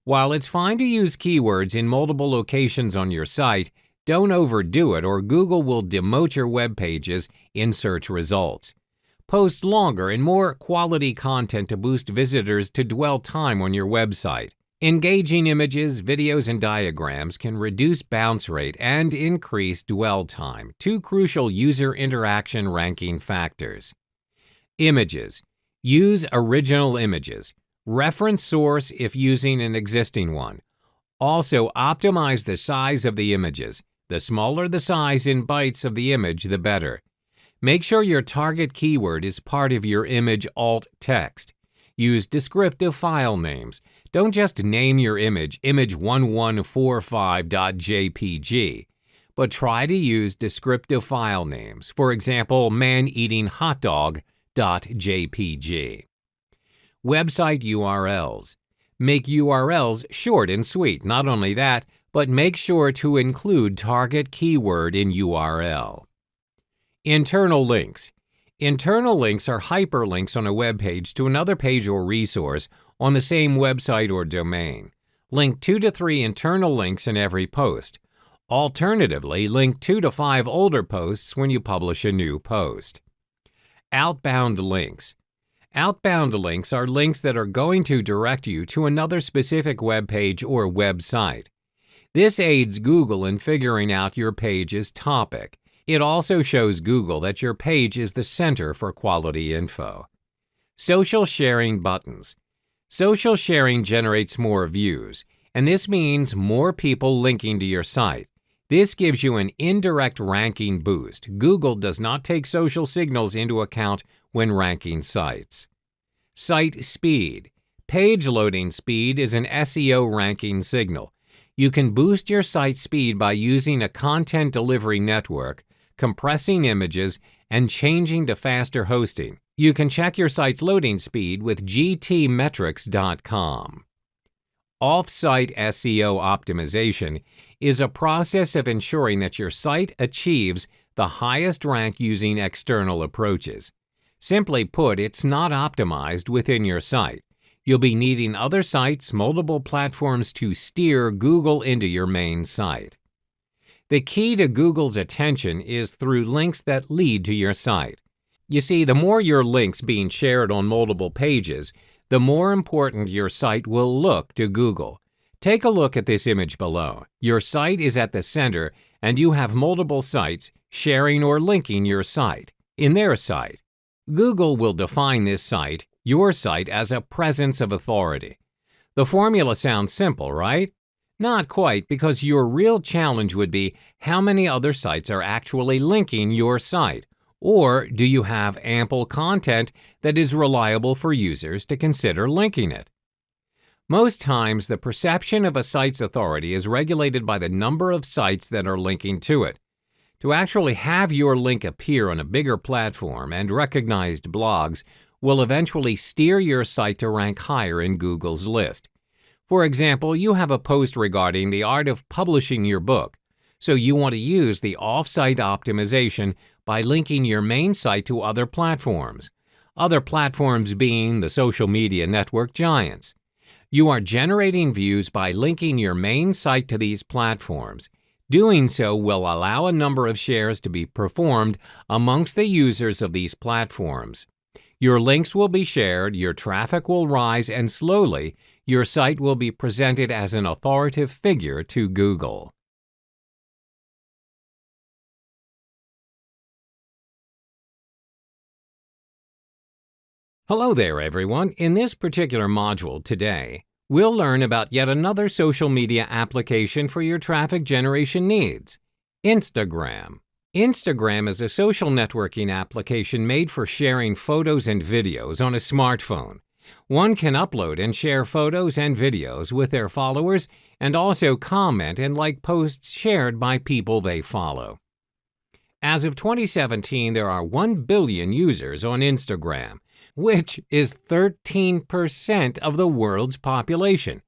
While it's fine to use keywords in multiple locations on your site, don't overdo it or Google will demote your web pages in search results. Post longer and more quality content to boost visitors to dwell time on your website. Engaging images, videos, and diagrams can reduce bounce rate and increase dwell time, two crucial user interaction ranking factors. Images. Use original images. Reference source if using an existing one. Also, optimize the size of the images. The smaller the size in bytes of the image, the better. Make sure your target keyword is part of your image alt text. Use descriptive file names. Don't just name your image image1145.jpg, but try to use descriptive file names. For example, man-eating-hot-dog.jpg. Website URLs. Make URLs short and sweet. Not only that, but make sure to include target keyword in URL. Internal links. Internal links are hyperlinks on a web page to another page or resource on the same website or domain. Link 2 to 3 internal links in every post. Alternatively, link 2 to 5 older posts when you publish a new post. Outbound links. Outbound links are links that are going to direct you to another specific web page or website. This aids Google in figuring out your page's topic. It also shows Google that your page is the center for quality info. Social sharing buttons. Social sharing generates more views, and this means more people linking to your site. This gives you an indirect ranking boost. Google does not take social signals into account when ranking sites. Site speed. Page loading speed is an SEO ranking signal. You can boost your site speed by using a content delivery network, compressing images, and changing to faster hosting. You can check your site's loading speed with gtmetrics.com. Off-site SEO optimization is a process of ensuring that your site achieves the highest rank using external approaches. Simply put, it's not optimized within your site. You'll be needing other sites, multiple platforms to steer Google into your main site. The key to Google's attention is through links that lead to your site. You see, the more your links being shared on multiple pages, the more important your site will look to Google. Take a look at this image below. Your site is at the center, and you have multiple sites sharing or linking your site in their site. Google will define this site, your site, as a presence of authority. The formula sounds simple, right? Not quite, because your real challenge would be how many other sites are actually linking your site, or do you have ample content that is reliable for users to consider linking it? Most times, the perception of a site's authority is regulated by the number of sites that are linking to it. To actually have your link appear on a bigger platform and recognized blogs will eventually steer your site to rank higher in Google's list. For example, you have a post regarding the art of publishing your book, so you want to use the off-site optimization by linking your main site to other platforms being the social media network giants. You are generating views by linking your main site to these platforms. Doing so will allow a number of shares to be performed amongst the users of these platforms. Your links will be shared, your traffic will rise, and slowly, your site will be presented as an authoritative figure to Google. Hello there, everyone. In this particular module today, we'll learn about yet another social media application for your traffic generation needs, Instagram. Instagram is a social networking application made for sharing photos and videos on a smartphone. One can upload and share photos and videos with their followers and also comment and like posts shared by people they follow. As of 2017, there are 1 billion users on Instagram, which is 13% of the world's population.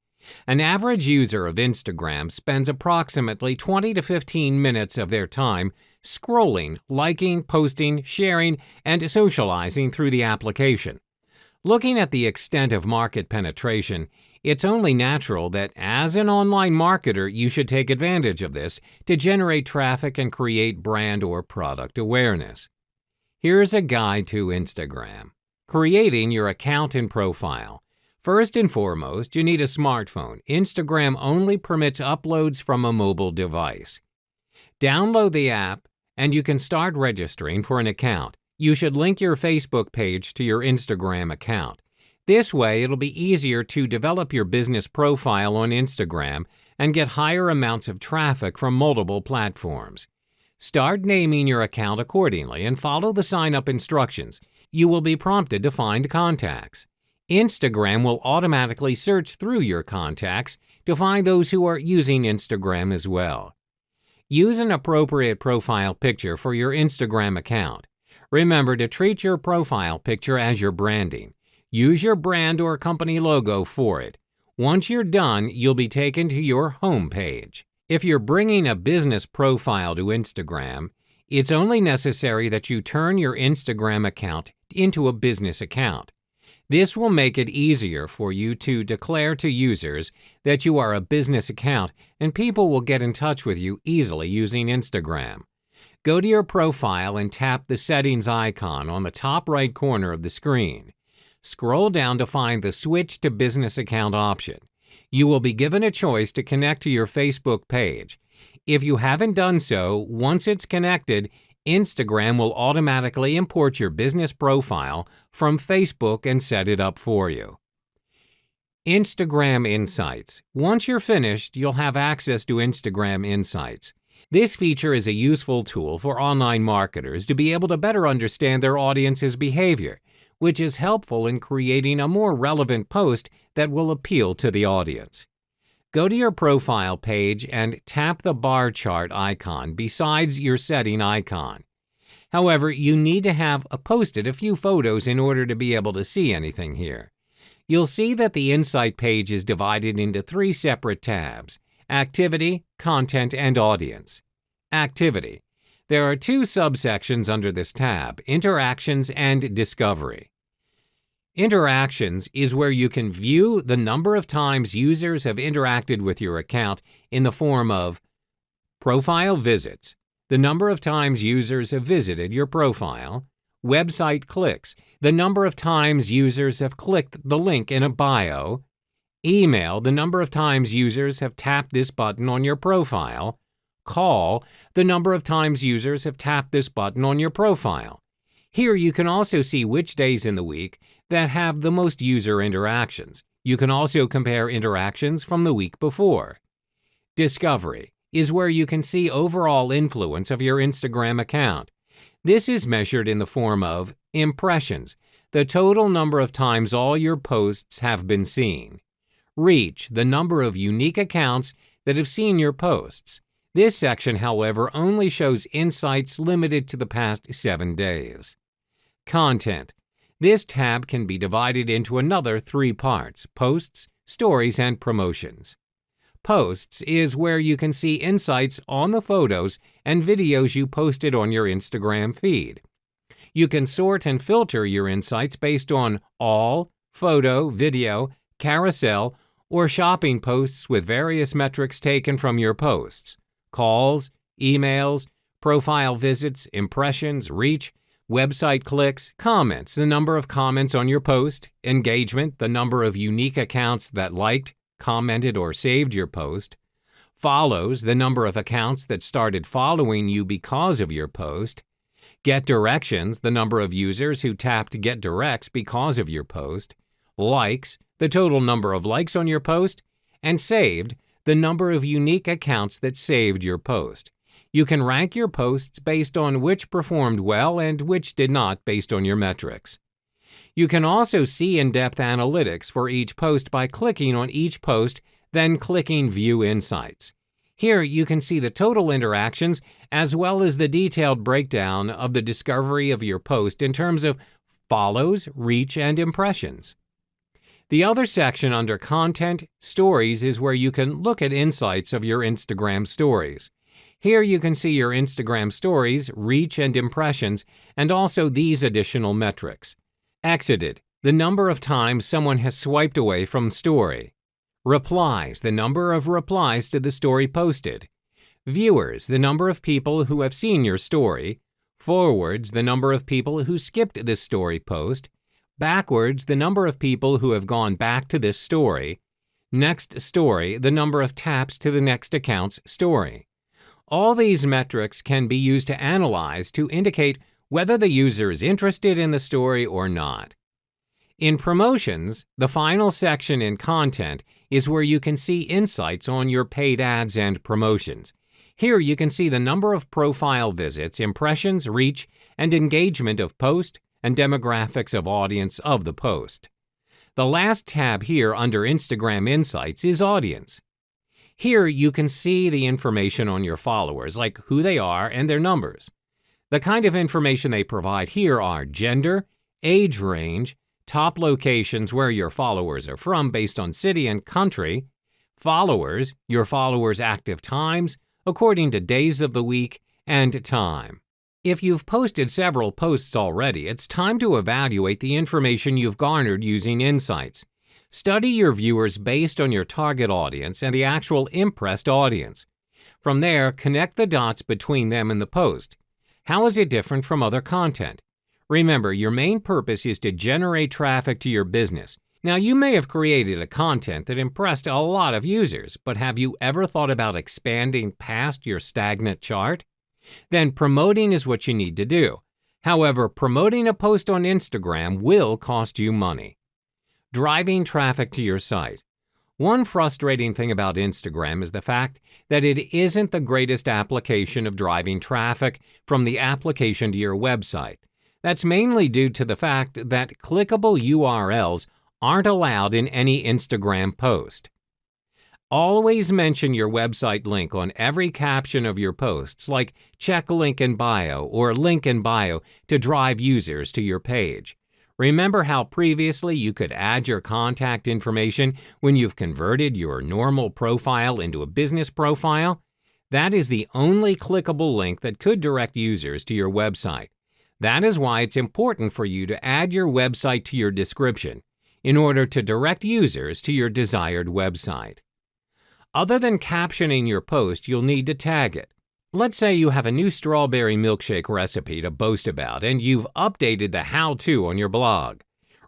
An average user of Instagram spends approximately 20 to 15 minutes of their time scrolling, liking, posting, sharing, and socializing through the application. Looking at the extent of market penetration, it's only natural that as an online marketer, you should take advantage of this to generate traffic and create brand or product awareness. Here's a guide to Instagram. Creating your account and profile. First and foremost, you need a smartphone. Instagram only permits uploads from a mobile device. Download the app, and you can start registering for an account. You should link your Facebook page to your Instagram account. This way, it'll be easier to develop your business profile on Instagram and get higher amounts of traffic from multiple platforms. Start naming your account accordingly and follow the sign-up instructions. You will be prompted to find contacts. Instagram will automatically search through your contacts to find those who are using Instagram as well. Use an appropriate profile picture for your Instagram account. Remember to treat your profile picture as your branding. Use your brand or company logo for it. Once you're done, you'll be taken to your home page. If you're bringing a business profile to Instagram, it's only necessary that you turn your Instagram account into a business account. This will make it easier for you to declare to users that you are a business account, and people will get in touch with you easily using Instagram. Go to your profile and tap the settings icon on the top right corner of the screen. Scroll down to find the Switch to Business Account option. You will be given a choice to connect to your Facebook page. If you haven't done so, once it's connected, Instagram will automatically import your business profile from Facebook and set it up for you. Instagram Insights. Once you're finished, you'll have access to Instagram Insights. This feature is a useful tool for online marketers to be able to better understand their audience's behavior. which is helpful in creating a more relevant post that will appeal to the audience. Go to your profile page and tap the bar chart icon besides your setting icon. However, you need to have posted a few photos in order to be able to see anything here. You'll see that the Insight page is divided into 3 separate tabs: Activity, Content, and Audience. Activity. There are 2 subsections under this tab: Interactions and Discovery. Interactions is where you can view the number of times users have interacted with your account in the form of profile visits, the number of times users have visited your profile; website clicks, the number of times users have clicked the link in a bio; email, the number of times users have tapped this button on your profile; call, the number of times users have tapped this button on your profile. Here you can also see which days in the week that have the most user interactions. You can also compare interactions from the week before. Discovery is where you can see overall influence of your Instagram account. This is measured in the form of impressions, the total number of times all your posts have been seen; reach, the number of unique accounts that have seen your posts. This section, however, only shows insights limited to the past 7 days. Content. This tab can be divided into another 3 parts: Posts, Stories, and Promotions. Posts is where you can see insights on the photos and videos you posted on your Instagram feed. You can sort and filter your insights based on all, photo, video, carousel, or shopping posts with various metrics taken from your posts: calls, emails, profile visits, impressions, reach, website clicks, comments, the number of comments on your post, engagement, the number of unique accounts that liked, commented, or saved your post, follows, the number of accounts that started following you because of your post, get directions, the number of users who tapped get directs because of your post, likes, the total number of likes on your post, and saved, the number of unique accounts that saved your post. You can rank your posts based on which performed well and which did not based on your metrics. You can also see in-depth analytics for each post by clicking on each post, then clicking View Insights. Here you can see the total interactions as well as the detailed breakdown of the discovery of your post in terms of follows, reach, and impressions. The other section under Content, Stories is where you can look at insights of your Instagram stories. Here you can see your Instagram stories, reach, and impressions, and also these additional metrics. Exited, the number of times someone has swiped away from story. Replies, the number of replies to the story posted. Viewers, the number of people who have seen your story. Forwards, the number of people who skipped this story post. Backwards, the number of people who have gone back to this story. Next story, the number of taps to the next account's story. All these metrics can be used to analyze to indicate whether the user is interested in the story or not. In Promotions, the final section in Content is where you can see insights on your paid ads and promotions. Here you can see the number of profile visits, impressions, reach, and engagement of post, and demographics of audience of the post. The last tab here under Instagram Insights is Audience. Here you can see the information on your followers, like who they are and their numbers. The kind of information they provide here are gender, age range, top locations where your followers are from based on city and country, followers, your followers' active times, according to days of the week, and time. If you've posted several posts already, it's time to evaluate the information you've garnered using Insights. Study your viewers based on your target audience and the actual impressed audience. From there, connect the dots between them and the post. How is it different from other content? Remember, your main purpose is to generate traffic to your business. Now, you may have created a content that impressed a lot of users, but have you ever thought about expanding past your stagnant chart? Then promoting is what you need to do. However, promoting a post on Instagram will cost you money. Driving traffic to your site. One frustrating thing about Instagram is the fact that it isn't the greatest application of driving traffic from the application to your website. That's mainly due to the fact that clickable URLs aren't allowed in any Instagram post. Always mention your website link on every caption of your posts, like check link in bio or link in bio to drive users to your page. Remember how previously you could add your contact information when you've converted your normal profile into a business profile? That is the only clickable link that could direct users to your website. That is why it's important for you to add your website to your description in order to direct users to your desired website. Other than captioning your post, you'll need to tag it. Let's say you have a new strawberry milkshake recipe to boast about and you've updated the how-to on your blog.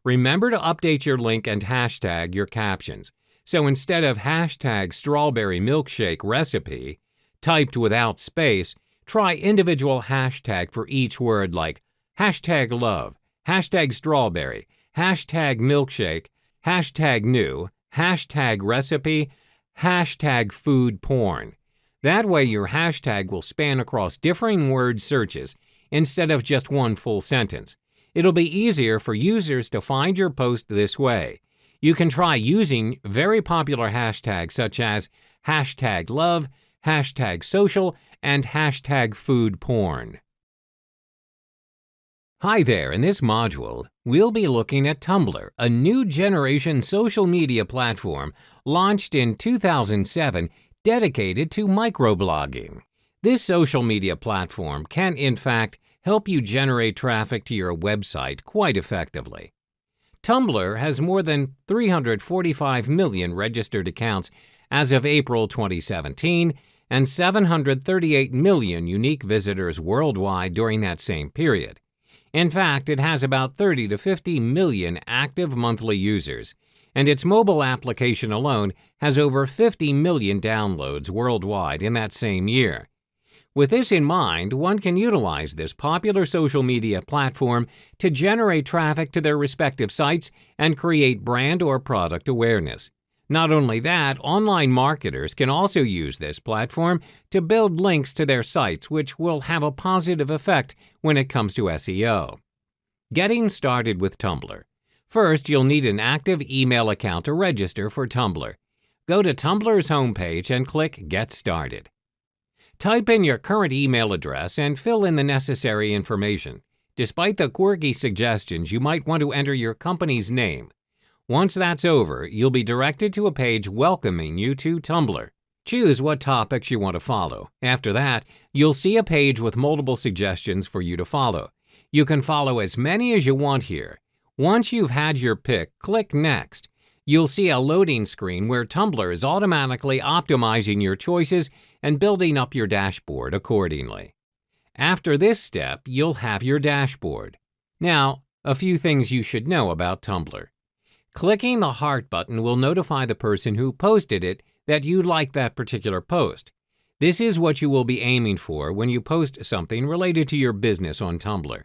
Remember to update your link and hashtag your captions. So instead of hashtag strawberry milkshake recipe, typed without space, try individual hashtag for each word like hashtag love, hashtag strawberry, hashtag milkshake, hashtag new, hashtag recipe, hashtag food porn. That way your hashtag will span across differing word searches instead of just one full sentence. It'll be easier for users to find your post this way. You can try using very popular hashtags such as hashtag love, hashtag social, and hashtag food porn. Hi there, in this module, we'll be looking at Tumblr, a new generation social media platform launched in 2007 dedicated to microblogging. This social media platform can, in fact, help you generate traffic to your website quite effectively. Tumblr has more than 345 million registered accounts as of April 2017 and 738 million unique visitors worldwide during that same period. In fact, it has about 30 to 50 million active monthly users, and its mobile application alone has over 50 million downloads worldwide in that same year. With this in mind, one can utilize this popular social media platform to generate traffic to their respective sites and create brand or product awareness. Not only that, online marketers can also use this platform to build links to their sites, which will have a positive effect when it comes to SEO. Getting started with Tumblr. First, you'll need an active email account to register for Tumblr. Go to Tumblr's homepage and click Get Started. Type in your current email address and fill in the necessary information. Despite the quirky suggestions, you might want to enter your company's name. Once that's over, you'll be directed to a page welcoming you to Tumblr. Choose what topics you want to follow. After that, you'll see a page with multiple suggestions for you to follow. You can follow as many as you want here. Once you've had your pick, click Next. You'll see a loading screen where Tumblr is automatically optimizing your choices and building up your dashboard accordingly. After this step, you'll have your dashboard. Now, a few things you should know about Tumblr. Clicking the heart button will notify the person who posted it that you like that particular post. This is what you will be aiming for when you post something related to your business on Tumblr.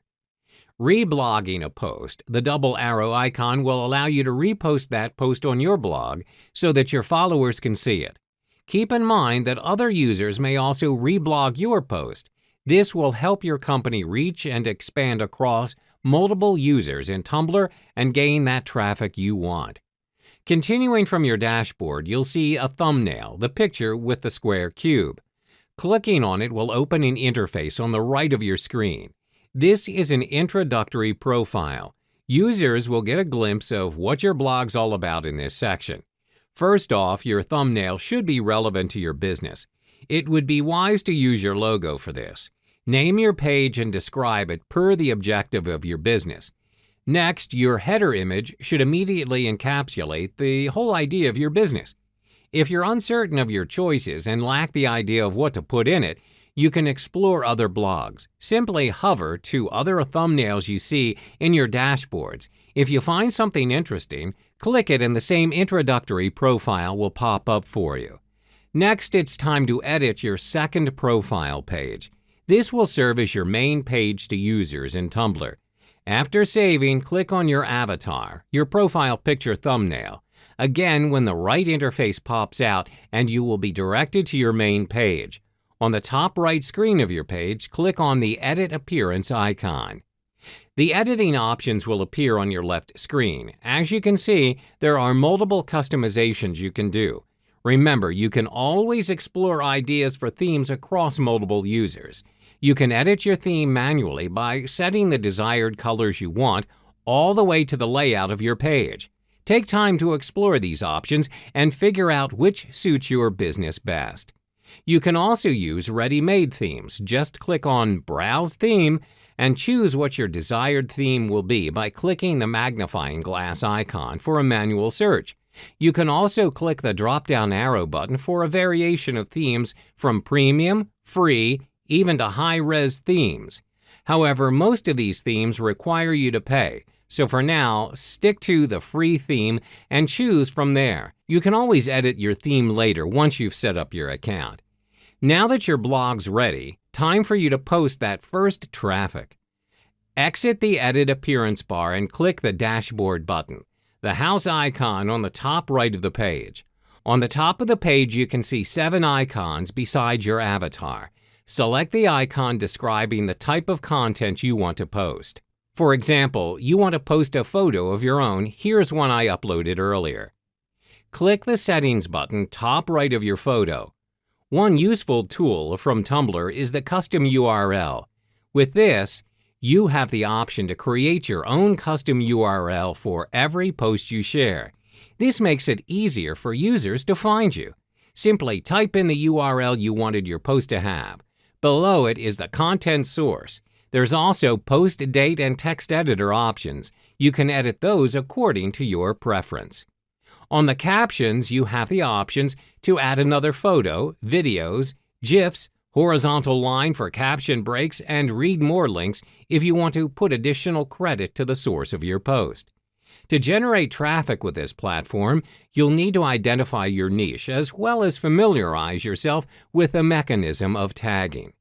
Reblogging a post, the double arrow icon will allow you to repost that post on your blog so that your followers can see it. Keep in mind that other users may also reblog your post. This will help your company reach and expand across multiple users in Tumblr and gain that traffic you want. Continuing from your dashboard, you'll see a thumbnail, the picture with the square cube. Clicking on it will open an interface on the right of your screen. This is an introductory profile. Users will get a glimpse of what your blog's all about in this section. First off, your thumbnail should be relevant to your business. It would be wise to use your logo for this. Name your page and describe it per the objective of your business. Next, your header image should immediately encapsulate the whole idea of your business. If you're uncertain of your choices and lack the idea of what to put in it, you can explore other blogs. Simply hover to other thumbnails you see in your dashboards. If you find something interesting, click it and the same introductory profile will pop up for you. Next, it's time to edit your second profile page. This will serve as your main page to users in Tumblr. After saving, click on your avatar, your profile picture thumbnail. Again, when the right interface pops out and you will be directed to your main page. On the top right screen of your page, click on the Edit Appearance icon. The editing options will appear on your left screen. As you can see, there are multiple customizations you can do. Remember, you can always explore ideas for themes across multiple users. You can edit your theme manually by setting the desired colors you want all the way to the layout of your page. Take time to explore these options and figure out which suits your business best. You can also use ready-made themes. Just click on Browse Theme and choose what your desired theme will be by clicking the magnifying glass icon for a manual search. You can also click the drop-down arrow button for a variation of themes from premium, free, even to high-res themes. However, most of these themes require you to pay, so for now, stick to the free theme and choose from there. You can always edit your theme later once you've set up your account. Now that your blog's ready, time for you to post that first traffic. Exit the Edit Appearance bar and click the Dashboard button, the house icon on the top right of the page. On the top of the page, you can see 7 icons beside your avatar. Select the icon describing the type of content you want to post. For example, you want to post a photo of your own. Here's one I uploaded earlier. Click the Settings button top right of your photo. One useful tool from Tumblr is the custom URL. With this, you have the option to create your own custom URL for every post you share. This makes it easier for users to find you. Simply type in the URL you wanted your post to have. Below it is the content source. There's also post date and text editor options. You can edit those according to your preference. On the captions, you have the options to add another photo, videos, GIFs, horizontal line for caption breaks, and read more links if you want to put additional credit to the source of your post. To generate traffic with this platform, you'll need to identify your niche as well as familiarize yourself with the mechanism of tagging.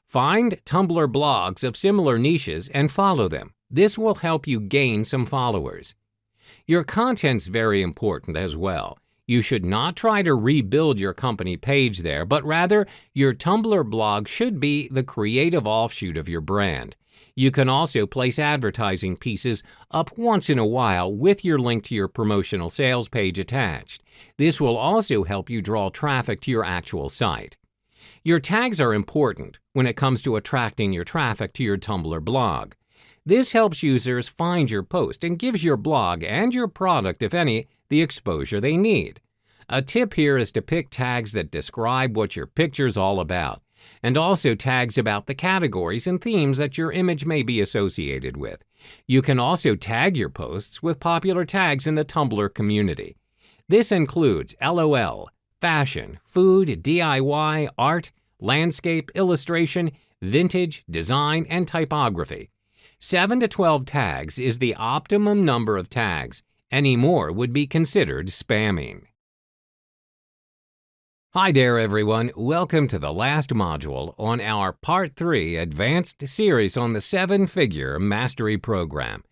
Find Tumblr blogs of similar niches and follow them. This will help you gain some followers. Your content's very important as well. You should not try to rebuild your company page there, but rather your Tumblr blog should be the creative offshoot of your brand. You can also place advertising pieces up once in a while with your link to your promotional sales page attached. This will also help you draw traffic to your actual site. Your tags are important when it comes to attracting your traffic to your Tumblr blog. This helps users find your post and gives your blog and your product, if any, the exposure they need. A tip here is to pick tags that describe what your picture's all about, and also tags about the categories and themes that your image may be associated with. You can also tag your posts with popular tags in the Tumblr community. This includes LOL, fashion, food, DIY, art, landscape, illustration, vintage, design, and typography. 7 to 12 tags is the optimum number of tags. Any more would be considered spamming. Hi there, everyone. Welcome to the last module on our Part 3 Advanced series on the 7-Figure Mastery Program.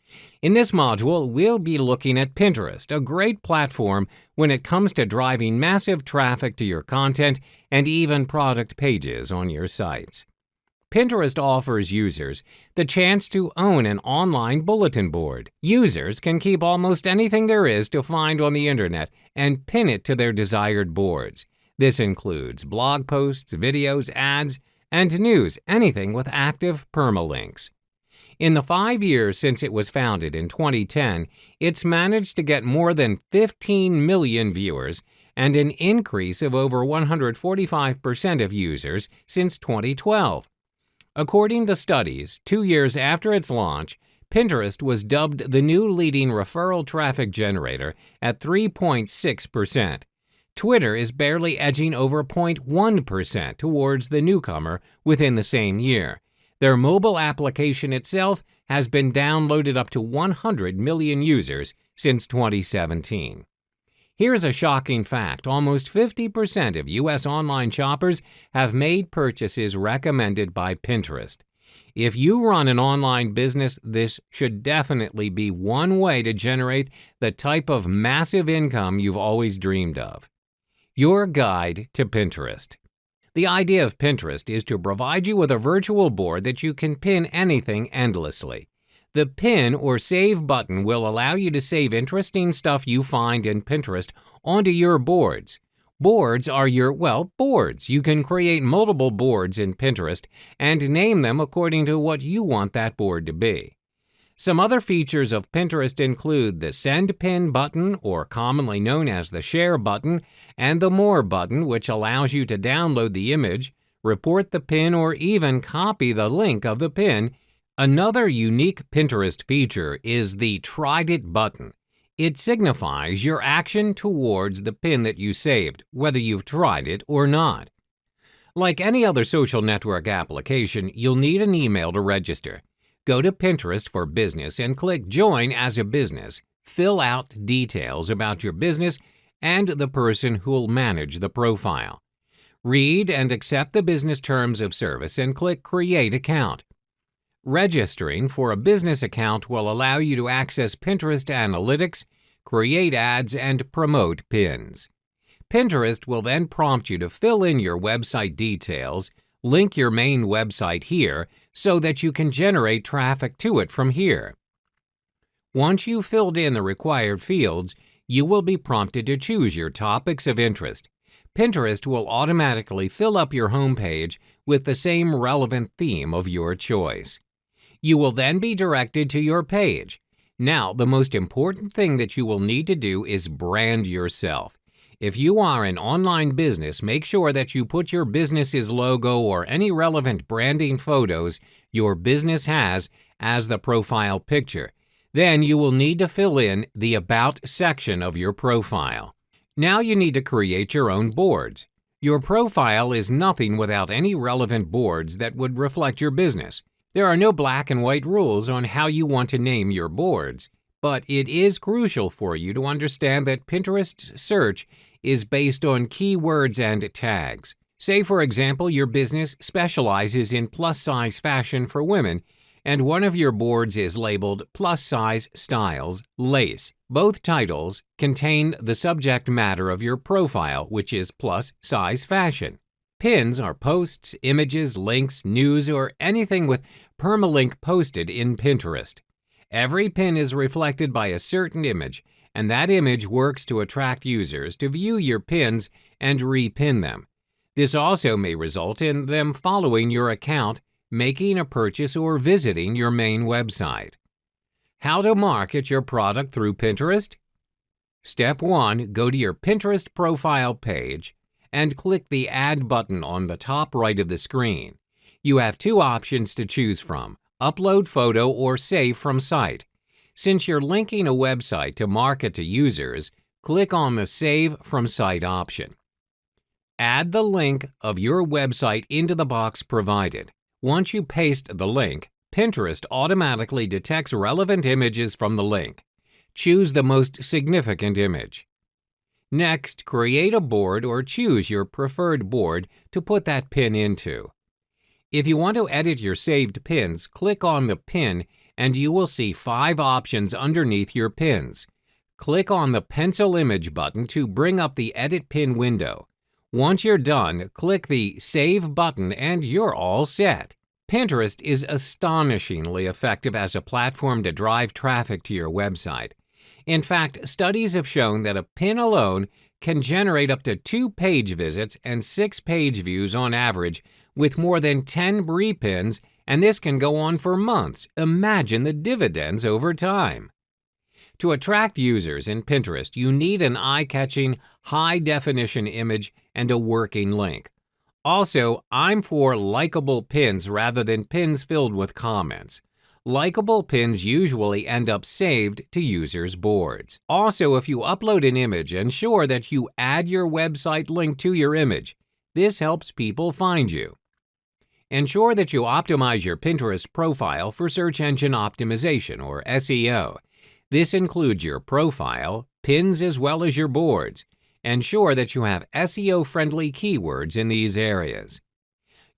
In this module, we'll be looking at Pinterest, a great platform when it comes to driving massive traffic to your content and even product pages on your sites. Pinterest offers users the chance to own an online bulletin board. Users can keep almost anything there is to find on the internet and pin it to their desired boards. This includes blog posts, videos, ads, and news, anything with active permalinks. In the 5 years since it was founded in 2010, it's managed to get more than 15 million viewers and an increase of over 145% of users since 2012. According to studies, 2 years after its launch, Pinterest was dubbed the new leading referral traffic generator at 3.6%. Twitter is barely edging over 0.1% towards the newcomer within the same year. Their mobile application itself has been downloaded up to 100 million users since 2017. Here's a shocking fact. Almost 50% of U.S. online shoppers have made purchases recommended by Pinterest. If you run an online business, this should definitely be one way to generate the type of massive income you've always dreamed of. Your guide to Pinterest. The idea of Pinterest is to provide you with a virtual board that you can pin anything endlessly. The Pin or Save button will allow you to save interesting stuff you find in Pinterest onto your boards. Boards are your, boards. You can create multiple boards in Pinterest and name them according to what you want that board to be. Some other features of Pinterest include the Send Pin button, or commonly known as the Share button, and the More button, which allows you to download the image, report the pin, or even copy the link of the pin. Another unique Pinterest feature is the Tried It button. It signifies your action towards the pin that you saved, whether you've tried it or not. Like any other social network application, you'll need an email to register. Go to Pinterest for Business and click Join as a Business. Fill out details about your business and the person who'll manage the profile. Read and accept the business terms of service and click Create Account. Registering for a business account will allow you to access Pinterest analytics, create ads, and promote pins. Pinterest will then prompt you to fill in your website details, link your main website here so that you can generate traffic to it from here. Once you've filled in the required fields, you will be prompted to choose your topics of interest. Pinterest will automatically fill up your homepage with the same relevant theme of your choice. You will then be directed to your page. Now, the most important thing that you will need to do is brand yourself. If you are an online business, make sure that you put your business's logo or any relevant branding photos your business has as the profile picture. Then you will need to fill in the About section of your profile. Now you need to create your own boards. Your profile is nothing without any relevant boards that would reflect your business. There are no black and white rules on how you want to name your boards, but it is crucial for you to understand that Pinterest's search is based on keywords and tags. Say, for example, your business specializes in plus-size fashion for women, and one of your boards is labeled Plus-Size Styles Lace. Both titles contain the subject matter of your profile, which is plus-size fashion. Pins are posts, images, links, news, or anything with permalink posted in Pinterest. Every pin is reflected by a certain image, and that image works to attract users to view your pins and repin them. This also may result in them following your account, making a purchase, or visiting your main website. How to market your product through Pinterest? Step 1. Go to your Pinterest profile page and click the Add button on the top right of the screen. You have two options to choose from: Upload photo or Save from site. Since you're linking a website to market to users, click on the Save from Site option. Add the link of your website into the box provided. Once you paste the link, Pinterest automatically detects relevant images from the link. Choose the most significant image. Next, create a board or choose your preferred board to put that pin into. If you want to edit your saved pins, click on the pin and you will see 5 options underneath your pins. Click on the pencil image button to bring up the Edit Pin window. Once you're done, click the Save button and you're all set. Pinterest is astonishingly effective as a platform to drive traffic to your website. In fact, studies have shown that a pin alone can generate up to 2 page visits and 6 page views on average with more than 10 repins, and this can go on for months. Imagine the dividends over time. To attract users in Pinterest, you need an eye-catching, high-definition image and a working link. Also, I'm for likable pins rather than pins filled with comments. Likable pins usually end up saved to users' boards. Also, if you upload an image, ensure that you add your website link to your image. This helps people find you. Ensure that you optimize your Pinterest profile for search engine optimization, or SEO. This includes your profile, pins, as well as your boards. Ensure that you have SEO-friendly keywords in these areas.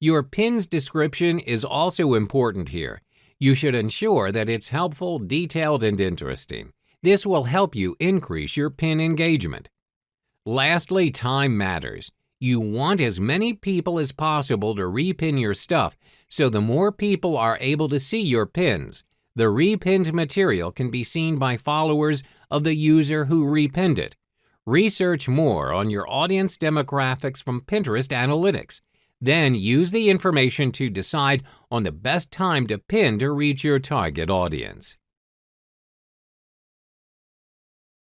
Your pin's description is also important here. You should ensure that it's helpful, detailed, and interesting. This will help you increase your pin engagement. Lastly, time matters. You want as many people as possible to repin your stuff, so the more people are able to see your pins, The repinned material can be seen by followers of the user who repinned it. Research more on your audience demographics from Pinterest analytics. Then use the information to decide on the best time to pin to reach your target audience.